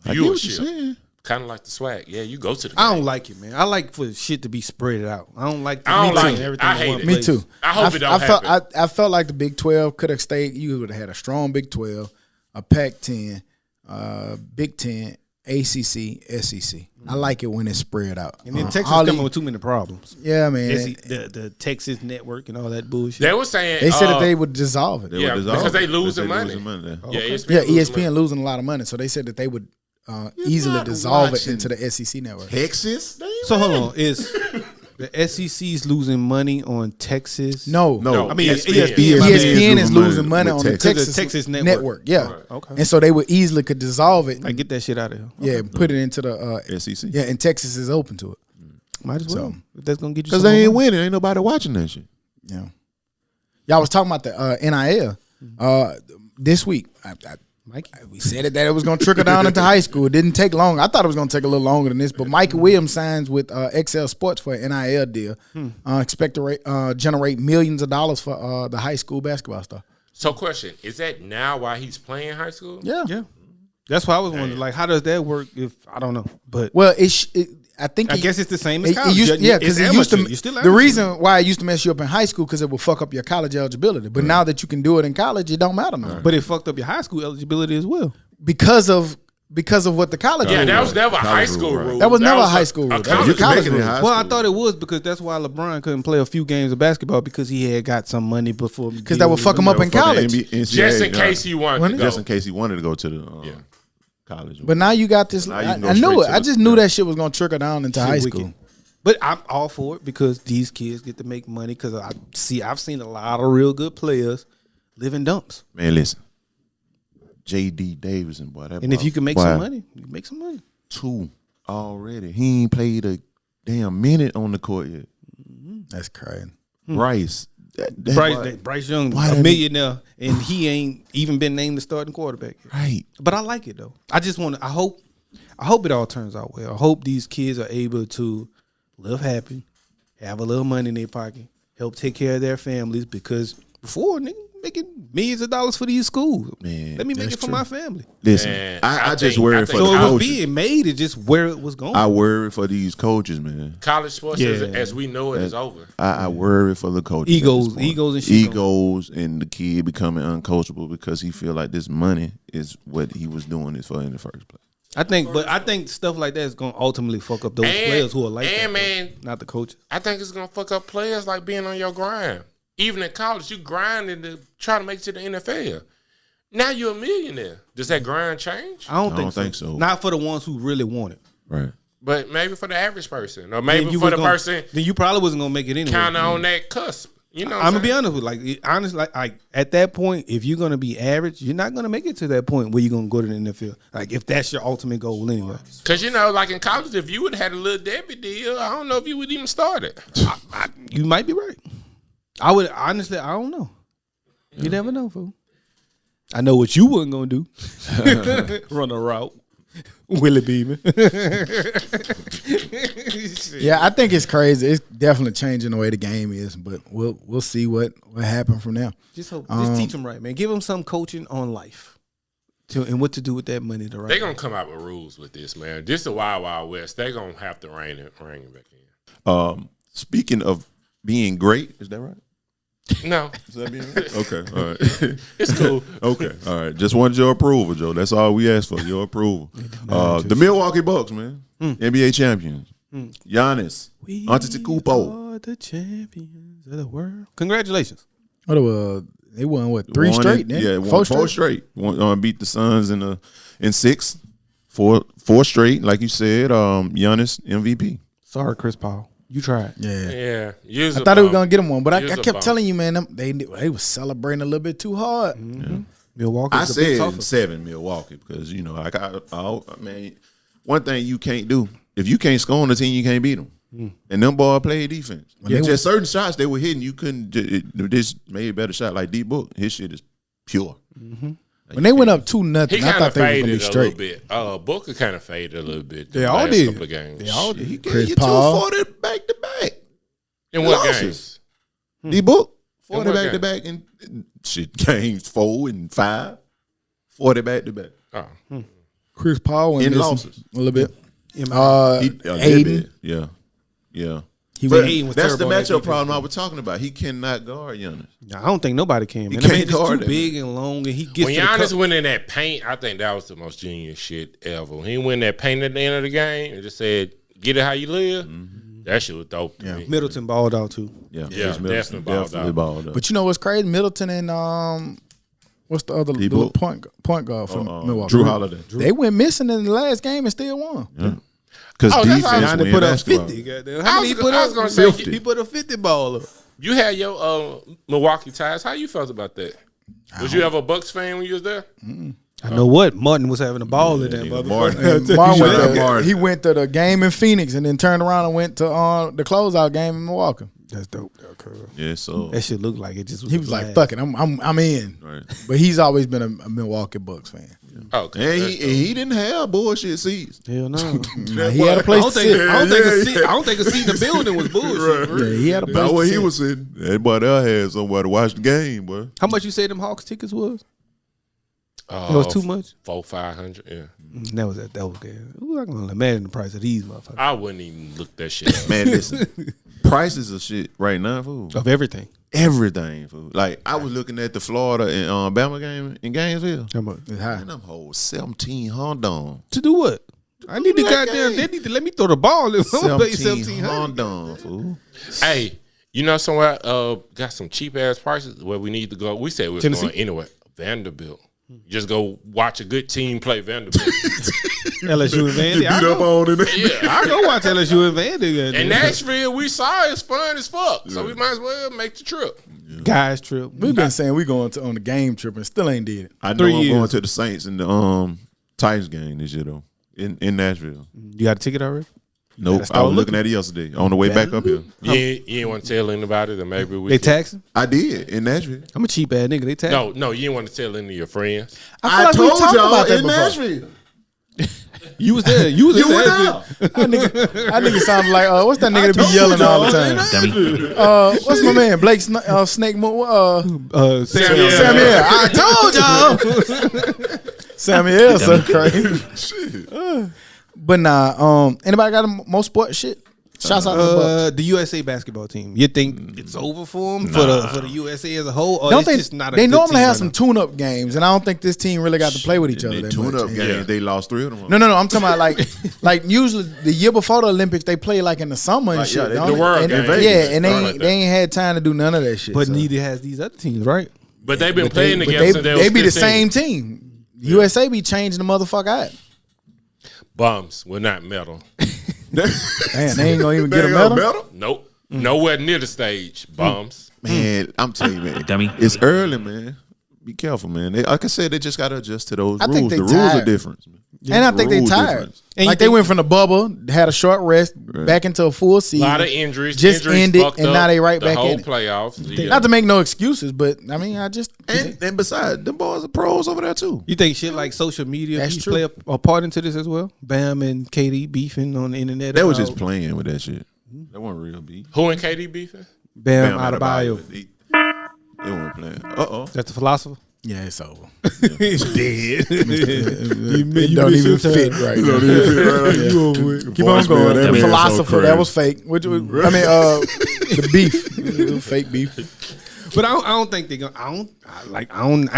I get what you're
viewership,
saying.
kind of like the swag. Yeah, you go to the.
I
game.
don't like it, man. I like for shit to be spread out. I don't like.
I don't
mix
like
in
it.
everything
I
in
hate
one
it.
Me
place.
too.
I hope it don't
felt,
happen.
I felt like the Big 12 could have stayed. You would have had a strong Big 12, a Pac-10, Big 10, ACC, SEC. I like it when it's spread out.
And then Texas
All
coming
the-
with too many problems.
Yeah, man.
The Texas network and all that bullshit.
They were saying
They said that they would dissolve it.
They
Yeah,
would dissolve
because they
it.
losing
They
money.
there.
Yeah,
Yeah,
losing
ESPN
money.
losing a lot of money, so they said that they would easily
not
dissolve it
watching
into the SEC network.
Texas? They ain't
So hold
winning.
on, is the SEC's losing money on Texas?
No,
No,
I mean,
ESPN.
ESPN is losing money
with
on the
Texas.
Texas
Network.
network. Yeah,
Okay.
and so they would easily could dissolve it.
I get that shit out of here.
Yeah, put it into the
SEC.
yeah, and Texas is open to it.
Might as well.
So-
If that's gonna get you.
Because
some
they ain't
more money.
winning. Ain't nobody watching that shit.
Yeah, y'all was talking about the NIL this week. We said it that it was going to trickle down into high school. It didn't take long. I thought it was going to take a little longer than this, but Mike Williams signs with XL Sports for an NIL deal. Expect to generate millions of dollars for the high school basketball star.
So, question: is that now why he's playing high school?
Yeah.
Yeah, that's why I was wondering. Like, how does that work? If I don't know, but
Well, think
I guess it's the same as
It
college.
used, yeah, because it used to.
You're still
The
amateur.
reason why it used to mess you up in high school because it would fuck up your college eligibility. But now that you can do it in college, it don't matter no more.
But it fucked up your high school eligibility as well.
Because of what the college.
Yeah,
rule
that was never a high
College
school
rule, right.
rule.
That was never a high
a-
school
a
rule. That was
college
a college
Making it
rule.
high
Well, I
school.
thought it was because that's why LeBron couldn't play a few games of basketball because he had got some money before.
Because that would fuck him up in
For the
college.
NCAA,
Just in case he wanted to go.
just in case he wanted to go to the college.
But now you got this.
Now you
I
can go
knew
straight
it.
to
I
the-
just knew that shit was gonna trickle down into high
wicked.
school.
But I'm all for it because these kids get to make money because I've seen a lot of real good players live in dumps.
Man, listen, J.D. Davidson, boy. That
And if
boy-
you can make
boy,
some money, you can make some money.
2 already. He ain't played a damn minute on the court yet.
That's crazy.
Bryce. That boy-
Bryce Young,
Why
a
did he-
millionaire, and he ain't even been named the starting quarterback yet.
Right.
But I like it though. I just want to. I hope it all turns out well. I hope these kids are able to live happy, have a little money in their pocket, help take care of their families. Because before, nigga, making millions of dollars for these schools.
Man,
Let me make
that's
it for
true.
my family.
Listen,
Man,
I just
think-
worry
I
for
think-
the
So it was
coaches.
being made. It's just where it was going.
I worry for these coaches, man.
College sports,
Yeah.
as we know it, is over.
I worry for the coaches.
Egos-
at this point.
egos and shit
egos, and the kid becoming uncoachable because he feel like this money is what he was doing this for in the first place.
I think stuff like that is going to ultimately fuck up those players who are like that.
And,
though,
man,
not the coaches.
I think it's gonna fuck up players like being on your grind. Even in college, you grinding to try to make it to the NFL. Now you're a millionaire. Does that grind change?
I don't
don't
think
think so.
Not for the ones who really want it.
Right.
But maybe for the average person, or
Then
maybe
you
for
was
the
gonna-
person
then you probably wasn't gonna make it anyway.
kind of on that cusp. You know, what
I'm gonna be
saying?
honest with you. Like at that point, if you're gonna be average, you're not gonna make it to that point where you're gonna go to the NFL. Like if that's your ultimate goal anyway.
Cause like in college, if you would have had a little Debbie deal, I don't know if you would even start it.
You might be right. I would honestly, I don't know. You never know, fool. I know what you wasn't gonna do. Run a route. Willie Beeman.
Yeah, I think it's crazy. It's definitely changing the way the game is, but we'll see what happens from now.
Just teach them right, man. Give them some coaching on life. And what to do with that money the right
They're
way.
gonna come out with rules with this, man. This is the Wild Wild West. They're gonna have to rein it back in.
Speaking of being great, is that right?
No,
Is that being right? Okay. All right.
it's cool.
Okay. All right. Just wanted your approval, Joe. That's all we asked for. Your approval. The Milwaukee Bucks, man. NBA champions. Giannis.
We
Antetokounmpo.
are the champions of the world. Congratulations.
They won three
Won
straight?
it-
Then?
Yeah, won four straight. Beat the Suns in 6. Four straight, like you said. Giannis MVP.
Sorry, Chris Paul. You tried.
Yeah.
Yeah,
I thought they were gonna get him one, but I
Use a
kept
bump.
telling you, man, they was celebrating a little bit too hard.
Milwaukee.
I said 7 Milwaukee because man, one thing you can't do if you can't score on the team, you can't beat them. And them boys play defense.
they
Just certain shots they were hitting, you couldn't. This made a better shot like D Book. His shit is pure.
When they went up 2-0,
He
I
kind
thought
of
they were gonna
faded
be
a little
straight.
bit. Booker kind of faded a little bit.
They
the
all
last
did.
Couple of games.
They all
He
did.
gave
Chris
you
Paul.
240 back to back.
In what
Losses.
games?
D Book
In
40
what
back to
game?
back and shit games 4 and 5. 40 back to back.
Oh.
Chris Paul went
In
missing
losses.
a little bit.
A little
Aiden,
bit. Yeah.
he
But
went.
Aiden was
that's the
terrible at
matchup
defense.
problem I was talking about. He cannot guard Giannis.
I don't think nobody can. Man.
He
That man
can't
is
guard
too
that,
big and long, and he gets
When
to the
Giannis
cup.
went in that paint, I think that was the most genius shit ever. He went in that paint at the end of the game and just said, "Get it how you live." That shit was dope to me.
Middleton balled out too.
Yeah,
Yeah,
Chris Middleton
definitely balled out.
balled out.
But you know what's crazy? Middleton and what's the other
D-Book.
little point guard from Milwaukee?
Drew Holiday.
They went missing in the last game and still won.
Because
Oh, that's how
defense
Giannis
win
put up
basketball.
50. Goddamn.
I
How
was
many he
go-
put
I
up?
was gonna say,
50.
He put a 50 ball up.
You had your Milwaukee ties. How you felt about that? Was you ever a Bucks fan when you was there?
I know what Martin was having a ball in that
nigga,
motherfucker.
Martin.
He went to the game in Phoenix and then turned around and went to the closeout game in Milwaukee.
That's dope. Though, cuz.
Yeah, so
That shit looked like it just was.
He was like, "Fuck it, I'm in."
right.
But he's always been a Milwaukee Bucks fan.
Okay.
And he didn't have bullshit seats.
Hell no.
Nah, he had a place to sit.
I don't think a seat in the building was bullshit.
Yeah, he had a place
Not
to
where he
sit.
was sitting. Everybody else had somewhere to watch the game, boy.
How much you say them Hawks tickets was? That was too much.
400-500. Yeah,
That was good. Ooh, I can only imagine the price of these motherfuckers.
I wouldn't even look that shit up.
Man, listen, prices of shit right now, fool.
Of everything.
Everything, fool. Like I was looking at the Florida and Bama game in Gainesville.
How much? It's high.
Man, them hoes $1,700.
To do what? I need to
that
goddamn.
game.
They need to let me throw the ball. I'm gonna pay
$1,700, fool.
Hey, you know somewhere got some cheap ass prices where we need to go. We said we was
Tennessee?
going anywhere. Vanderbilt. Just go watch a good team play Vanderbilt.
LSU and Vandy. I go watch LSU and Vandy.
And Nashville, we saw it's fun as fuck. So we might as well make the trip.
Guys trip.
We've been saying we going on the game trip and still ain't did it.
I know
3
I'm
years.
going to the Saints and the Titans game this year though. In Nashville.
You got a ticket already?
Nope. I was looking at it yesterday on the way back up here.
You ain't want to tell anybody that maybe we
They
can-
taxing?
I did in Nashville.
I'm a cheap ass nigga. They taxing.
No, you ain't want to tell any of your friends.
I feel like we talked about that
in
before.
Nashville.
You was there. You was in
went
Nashville.
out.
That nigga sounded like what's that nigga that be yelling all the time?
Dummy.
What's my man? Blake Snake Moore.
Samuel.
Samuel. I told y'all. Samuel, so crazy. But nah, anybody got more sports shit? Shouts out to the Bucks.
The USA basketball team. You think it's over for them for the USA as a whole, or
Don't
it's
they?
just not a
They
good
normally
team
have
right
some
now?
tune-up games, and I don't think this team really got to play with each other.
They
that
tune
much.
up games.
Yeah.
They lost 3 of them.
No. I'm talking about like usually the year before the Olympics they play like in the summer and
Like,
shit.
yeah, they-
don't
the
they?
World
and,
Game.
yeah, and
Something like
they ain't had time to do none of that shit.
But
so.
neither has these other teams, right?
But they've been
But
playing
they,
together since they was
they be the
15.
same team. USA be changing the motherfucker out.
Bums will not medal.
Man, they ain't gonna even get a medal.
Nope. Nowhere near the stage. Bums.
Man, I'm telling you, man.
Dummy.
It's early, man. Be careful, man. Like I said, they just got to adjust to those
I
rules.
think they
The rules are
tired.
different.
And I think they
Rules
tired.
difference.
And
Like
you
they
think-
went from the bubble, had a short rest, back into a full
A
season.
lot of injuries.
Just
Injuries
ended,
fucked
and
up
now they right
the
back
whole
in it.
playoffs. Yeah.
Not to make no excuses, but I mean, I just
And besides, them boys are pros over there too.
You think shit like social media
That's
piece
true.
play a part into this as well? Bam and KD beefing on the internet.
They was
about
just playing with that shit. That wasn't real beef.
Who and KD beefing?
Bam,
Bam
Adebayo.
They weren't playing. Uh-oh.
That's the philosopher.
yeah, it's over.
He's dead.
It don't even fit right now. Keep on going.
That
The
man
philosopher,
so
that
crazy.
was fake. The beef, it was fake beef.
But I don't think they're gonna. I ain't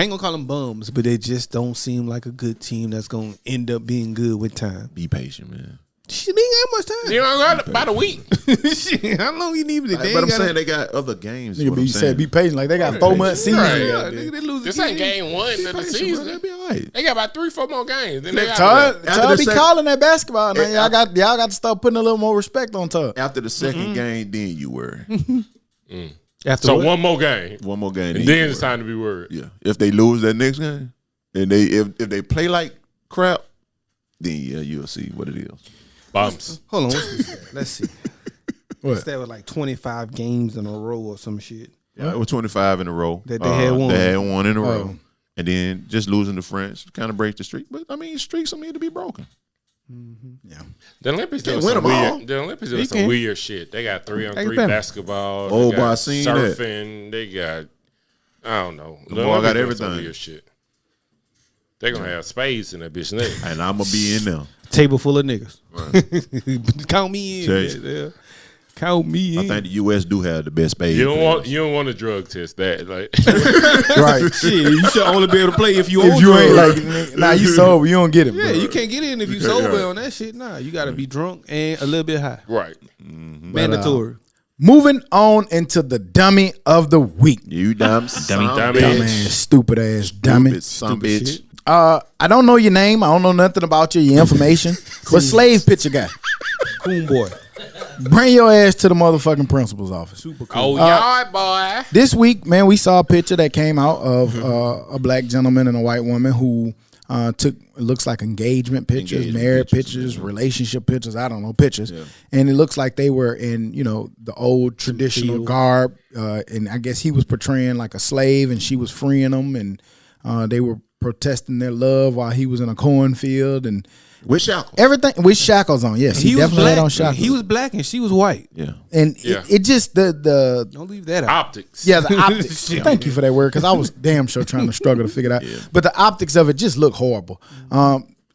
gonna call them bums, but they just don't seem like a good team that's gonna end up being good with time.
Be patient, man.
Shit, they ain't got much time.
You know, got about a week.
Shit, how long you need?
But I'm saying they got other games. is
Nigga
what
be
I'm
said,
saying.
be patient. Like they got 4 months season.
Right.
Yeah, nigga, they lose
This
the
ain't game 1 of the
Patient, bro.
season.
They'll be all right.
They got about 3-4 more games. Then they got
Todd
After the
be
second-
calling that basketball. Now y'all got to start putting a little more respect on Todd.
After the second game, then you worry.
After
So
what?
one more game.
One more game,
And
you
then it's
worry.
time to be worried.
Yeah. If they lose that next game, and if they play like crap, then yeah, you'll see what it is.
Bums.
Hold on, what's this? Let's see.
What?
What's that with like 25 games in a row or some shit?
Yeah, it was 25 in a row.
That they had one.
They had one in a row.
Oh.
And then just losing to France kind of break the streak. But, I mean, streaks don't need to be broken.
The Olympics
Can't
doing
win
some
them all.
weird. The Olympics doing
They
some
can.
weird shit. They got 3-on-3
They can.
basketball.
Oh,
they
boy, I
got
seen that.
surfing. They got I don't know.
The boy got
Olympics doing some
everything.
Weird shit. They gonna have spades in that bitch next.
And I'm going to be in there.
Table full of niggas. Count me in.
Chase.
Yeah. Count me in.
I think the U.S. do have the best spades.
You don't want to drug test that. Like
Right.
Shit, you should only be able to play if you
If
own
you ain't
drugs.
like, nah, you sober, you don't get it.
Yeah,
bro.
you can't get in if you sober on that shit. Nah, you gotta be drunk and a little bit high.
right.
Mandatory.
Moving on into the dummy of the week.
You dumb
Dummy.
Dummy.
Dumbass, stupid ass dummy.
Some bitch.
shit.
I don't know your name. I don't know nothing about you, your information. But slave picture guy,
Coon boy.
bring your ass to the motherfucking principal's office.
Super cool.
Oh, yard boy.
This week, man, we saw a picture that came out of a black gentleman and a white woman who took, it looks like engagement pictures,
Engagement
marriage
pictures,
pictures, relationship pictures, I don't know, pictures. Yeah. And it looks like they were in, the old traditional garb. And I guess he was portraying like a slave and she was freeing him. And they were protesting their love while he was in a cornfield and
With shackles.
everything with shackles on. Yes, he
was
definitely
black.
had on shackles.
He was black and she was white.
Yeah.
and
Yeah.
it just the
Don't leave that out.
Optics.
yeah, the optics. Thank you for that word, because I was damn sure trying to struggle to figure it out. But the optics of it just look horrible.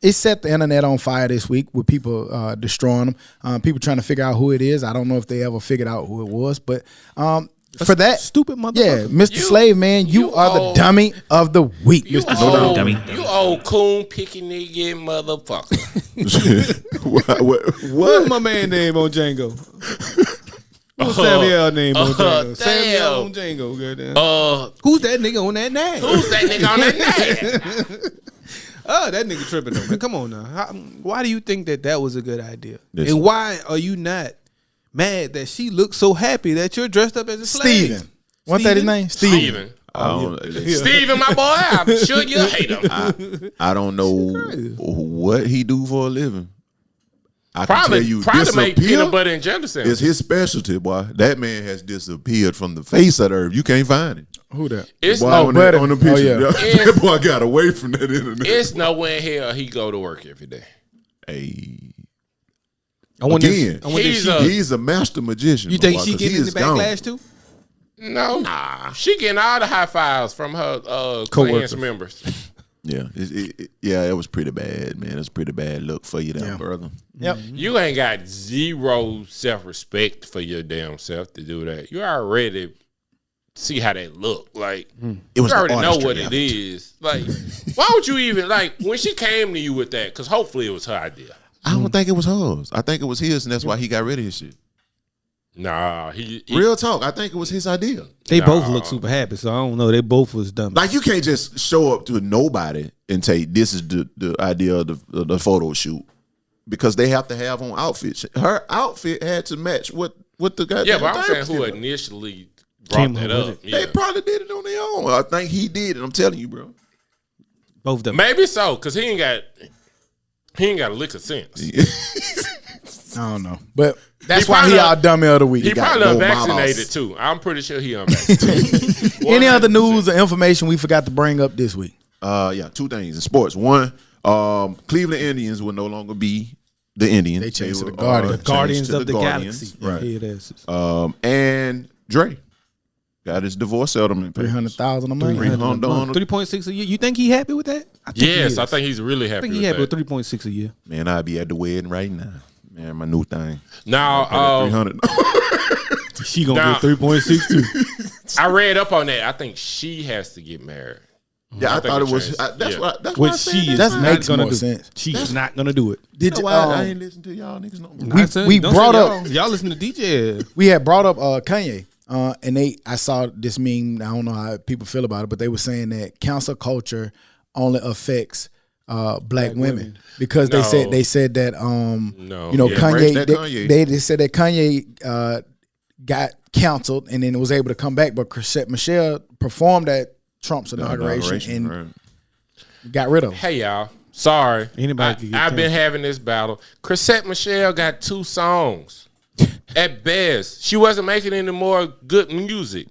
It set the internet on fire this week with people destroying them. People trying to figure out who it is. I don't know if they ever figured out who it was, but for that
stupid motherfucker.
yeah, Mr. Slave Man, you are the dummy of the week,
You
Mr.
old,
Dummy.
you old coon picking nigga motherfucker.
What's my man name on Django? What's Samuel name on Django? Samuel
damn.
on Django. Goddamn. Who's that nigga on that name?
Who's that nigga on that name?
Oh, that nigga tripping though, man. Come on now. Why do you think that was a good idea?
Listen.
And why are you not mad that she looks so happy that you're dressed up as a slave?
Steven. Wasn't that his name?
Steven. Steven, my boy, I'm sure you hate him.
I don't know what he do for a living. I can tell
Probably,
you,
probably make peanut
disappear
butter and jelly sandwiches.
is his specialty, boy. That man has disappeared from the face of the earth. You can't find him.
Who that?
It's
Boy,
no,
on,
Buddy.
on the picture.
Oh, yeah.
That boy got away from that internet.
it's nowhere in hell he go to work every day.
Hey.
I wonder
Again, he's a master magician.
you think
boy,
she
'cause
getting
he
in the
is gone.
backlash too?
No, she getting all the high fives from her
Co-workers.
class members.
Yeah, it was pretty bad, man. It's a pretty bad look for you, there, brother.
Yep.
You ain't got zero self-respect for your damn self to do that. You already see how they look. Like,
It was
you already
the
know
artistry
what
of
it is. Like, why would you even, like, when she came to you with that, because hopefully it was her idea.
I don't think it was hers. I think it was his, and that's why he got rid of his shit.
Nah, he
Real talk. I think it was his idea.
They both look super happy, so I don't know. They both was dumb.
Like, you can't just show up to nobody and say, this is the idea of the photo shoot. Because they have to have on outfits. Her outfit had to match what the guy.
Yeah, but I'm saying who initially brought
Came
that
up
up.
with
Yeah.
They probably did it on their own. I think he did it. I'm telling you, bro.
both of them.
Maybe so, because he ain't got a lick of sense.
I don't know, but that's
He
why he
probably-
our dummy of the week.
He
got
probably
no
unvaccinated
mamas.
too. I'm pretty sure he unvaccinated.
Any other news or information we forgot to bring up this week?
Yeah, two things in sports. One, Cleveland Indians will no longer be the Indians.
They changed to
were,
the Guardians.
changed
Guardians
to
of the
Guardians.
Galaxy.
Right.
Yeah, it is.
And Dre got his divorce settlement. papers.
300,000 a month.
3.6 a year. You think he happy with that? I think he
Yes,
is.
I think he's really
I
happy
think
with
he happy
that.
with 3.6 a year.
Man, I'd be at the wedding right now. Man, my new thing.
Now,
300.
She gonna
Nah.
get 3.6 too.
I read up on that. I think she has to get married.
Yeah, I
think
thought
it
it was.
changed.
That's
Yeah.
what. That's why I
Which
said
she is
That
not
makes
gonna
more
do.
sense.
She's not gonna do it.
Did
That's
you,
why I ain't listen to y'all niggas no more.
we
Don't
brought
say
up
y'all listen to DJ.
we had brought up Kanye, and I saw this meme. I don't know how people feel about it, but they were saying that cancel culture only affects black women because
No.
they said that
No.
you know
Yeah,
embrace
Kanye,
that Kanye.
they said that Kanye got canceled and then it was able to come back, but Chrisette Michele performed at Trump's inauguration and
right.
got rid of him.
Hey y'all, sorry.
Anybody can get
I've been
canceled.
having this battle. Chrisette Michele got 2 songs. At best, she wasn't making any more good music.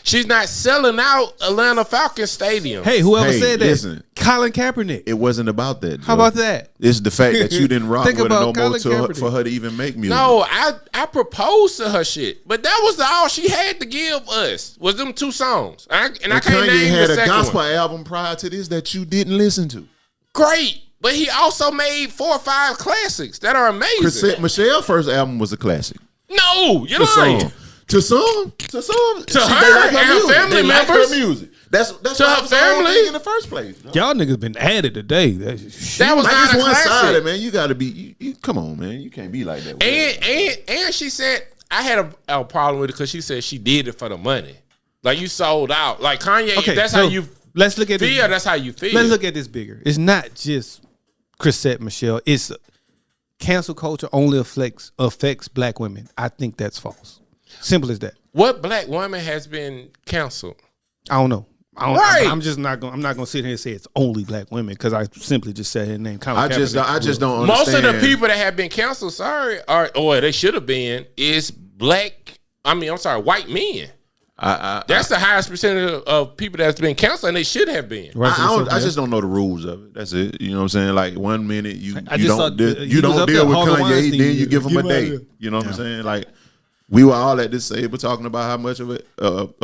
She's not selling out Atlanta Falcons Stadium.
Hey, whoever
Hey,
said that?
listen.
Colin Kaepernick.
It wasn't about that.
How
Joe.
about that?
It's the fact that you didn't rock
Think
with her no
about
more
Colin Kaepernick.
for her to even make music.
No, I proposed to her shit, but that was all she had to give us was them 2 songs. I can't
Kanye
name
had
the
a
second
gospel
one.
album prior to this that you didn't listen to.
Great, but he also made 4 or 5 classics that are amazing.
Chrisette Michelle's first album was a classic.
No, you're
To
lying.
some. To some.
To
They
her
like
and her
music.
family
They like
members.
her music. That's
To
why
her
it was the whole
family.
thing in the first place.
Y'all niggas been added today.
That was
Like,
not
it's
a
one sided,
classic.
man. You got to be. You come on, man. You can't be like that. with her.
And she said I had a problem with it because she said she did it for the money. Like you sold out. Like Kanye.
Okay,
that's
so
how you
let's look at
feel.
this.
That's how you feel.
Let's look at this bigger. It's not just Chrisette Michele. It's cancel culture only affects black women. I think that's false. Simple as that.
What black woman has been canceled?
I don't know.
Right.
I'm just not going. I'm not going to sit here and say it's only black women because I simply just said her name. Colin
I just
Kaepernick.
don't
Most of
understand.
the people that have been canceled, or they should have been, is black. White men. That's the highest percentage of people that's been canceled, and they should have been.
Right,
I just don't know the rules of it. That's it. You know what I'm saying? Like 1 minute you
I
you
just
don't
thought
you don't
was
deal with
up there, Harvey
Kanye,
Weinstein,
then you give him a
him out
day.
here.
You know what I'm saying? Like we were all at this table talking about how much of a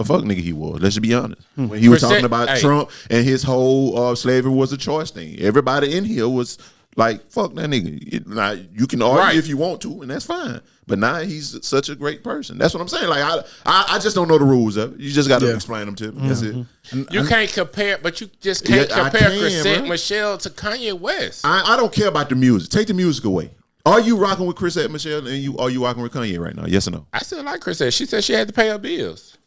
fuck nigga he was. Let's just be honest. When he was talking about Trump and his whole slavery was a choice thing. Everybody in here was like, fuck that nigga. Now you can argue if you want to, and that's fine. But now he's such a great person. That's what I'm saying. Like I just don't know the rules of it. You just got to explain them to me. That's it.
You can't compare, but you just can't compare Chrisette Michelle to Kanye West.
I don't care about the music. Take the music away. Are you rocking with Chrisette Michelle and are you rocking with Kanye right now? Yes or no?
I still like Chrisette. She said she had to pay her bills.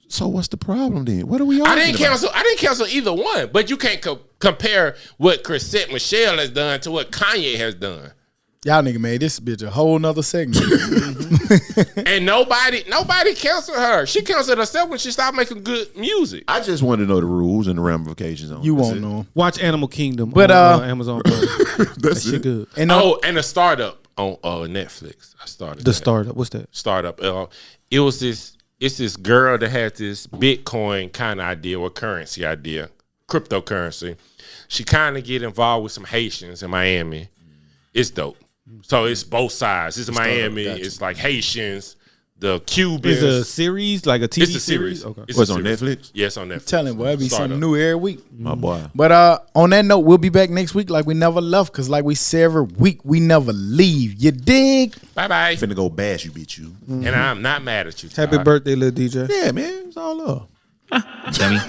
So what's the problem then? What are we arguing about?
I didn't cancel either one, but you can't compare what Chrisette Michelle has done to what Kanye has done.
Y'all nigga made this bitch a whole nother segment.
And nobody canceled her. She canceled herself when she stopped making good music.
I just want to know the rules and the ramifications on it.
You won't know.
Watch Animal Kingdom
But,
on Amazon Prime.
That's
Shit
it.
good.
And
And a startup on Netflix. I started
The
that.
startup. What's that?
Startup. It's this girl that had this Bitcoin kind of idea or currency idea, cryptocurrency. She kind of get involved with some Haitians in Miami. It's dope. So it's both sides. It's Miami. It's like Haitians, the Cubans.
It's a series, like a TV
It's a series.
Okay.
It's
What's
a
on
series.
Netflix?
Yes, on Netflix.
telling boy, it be
Startup.
something new every week.
My boy.
But on that note, we'll be back next week like we never left, because like we say every week, we never leave. You dig?
Bye-bye.
Finna go bash you, bitch you.
And I'm not mad at you.
Happy
Todd.
birthday, little DJ.
Yeah, man. It's all love.
Dummy.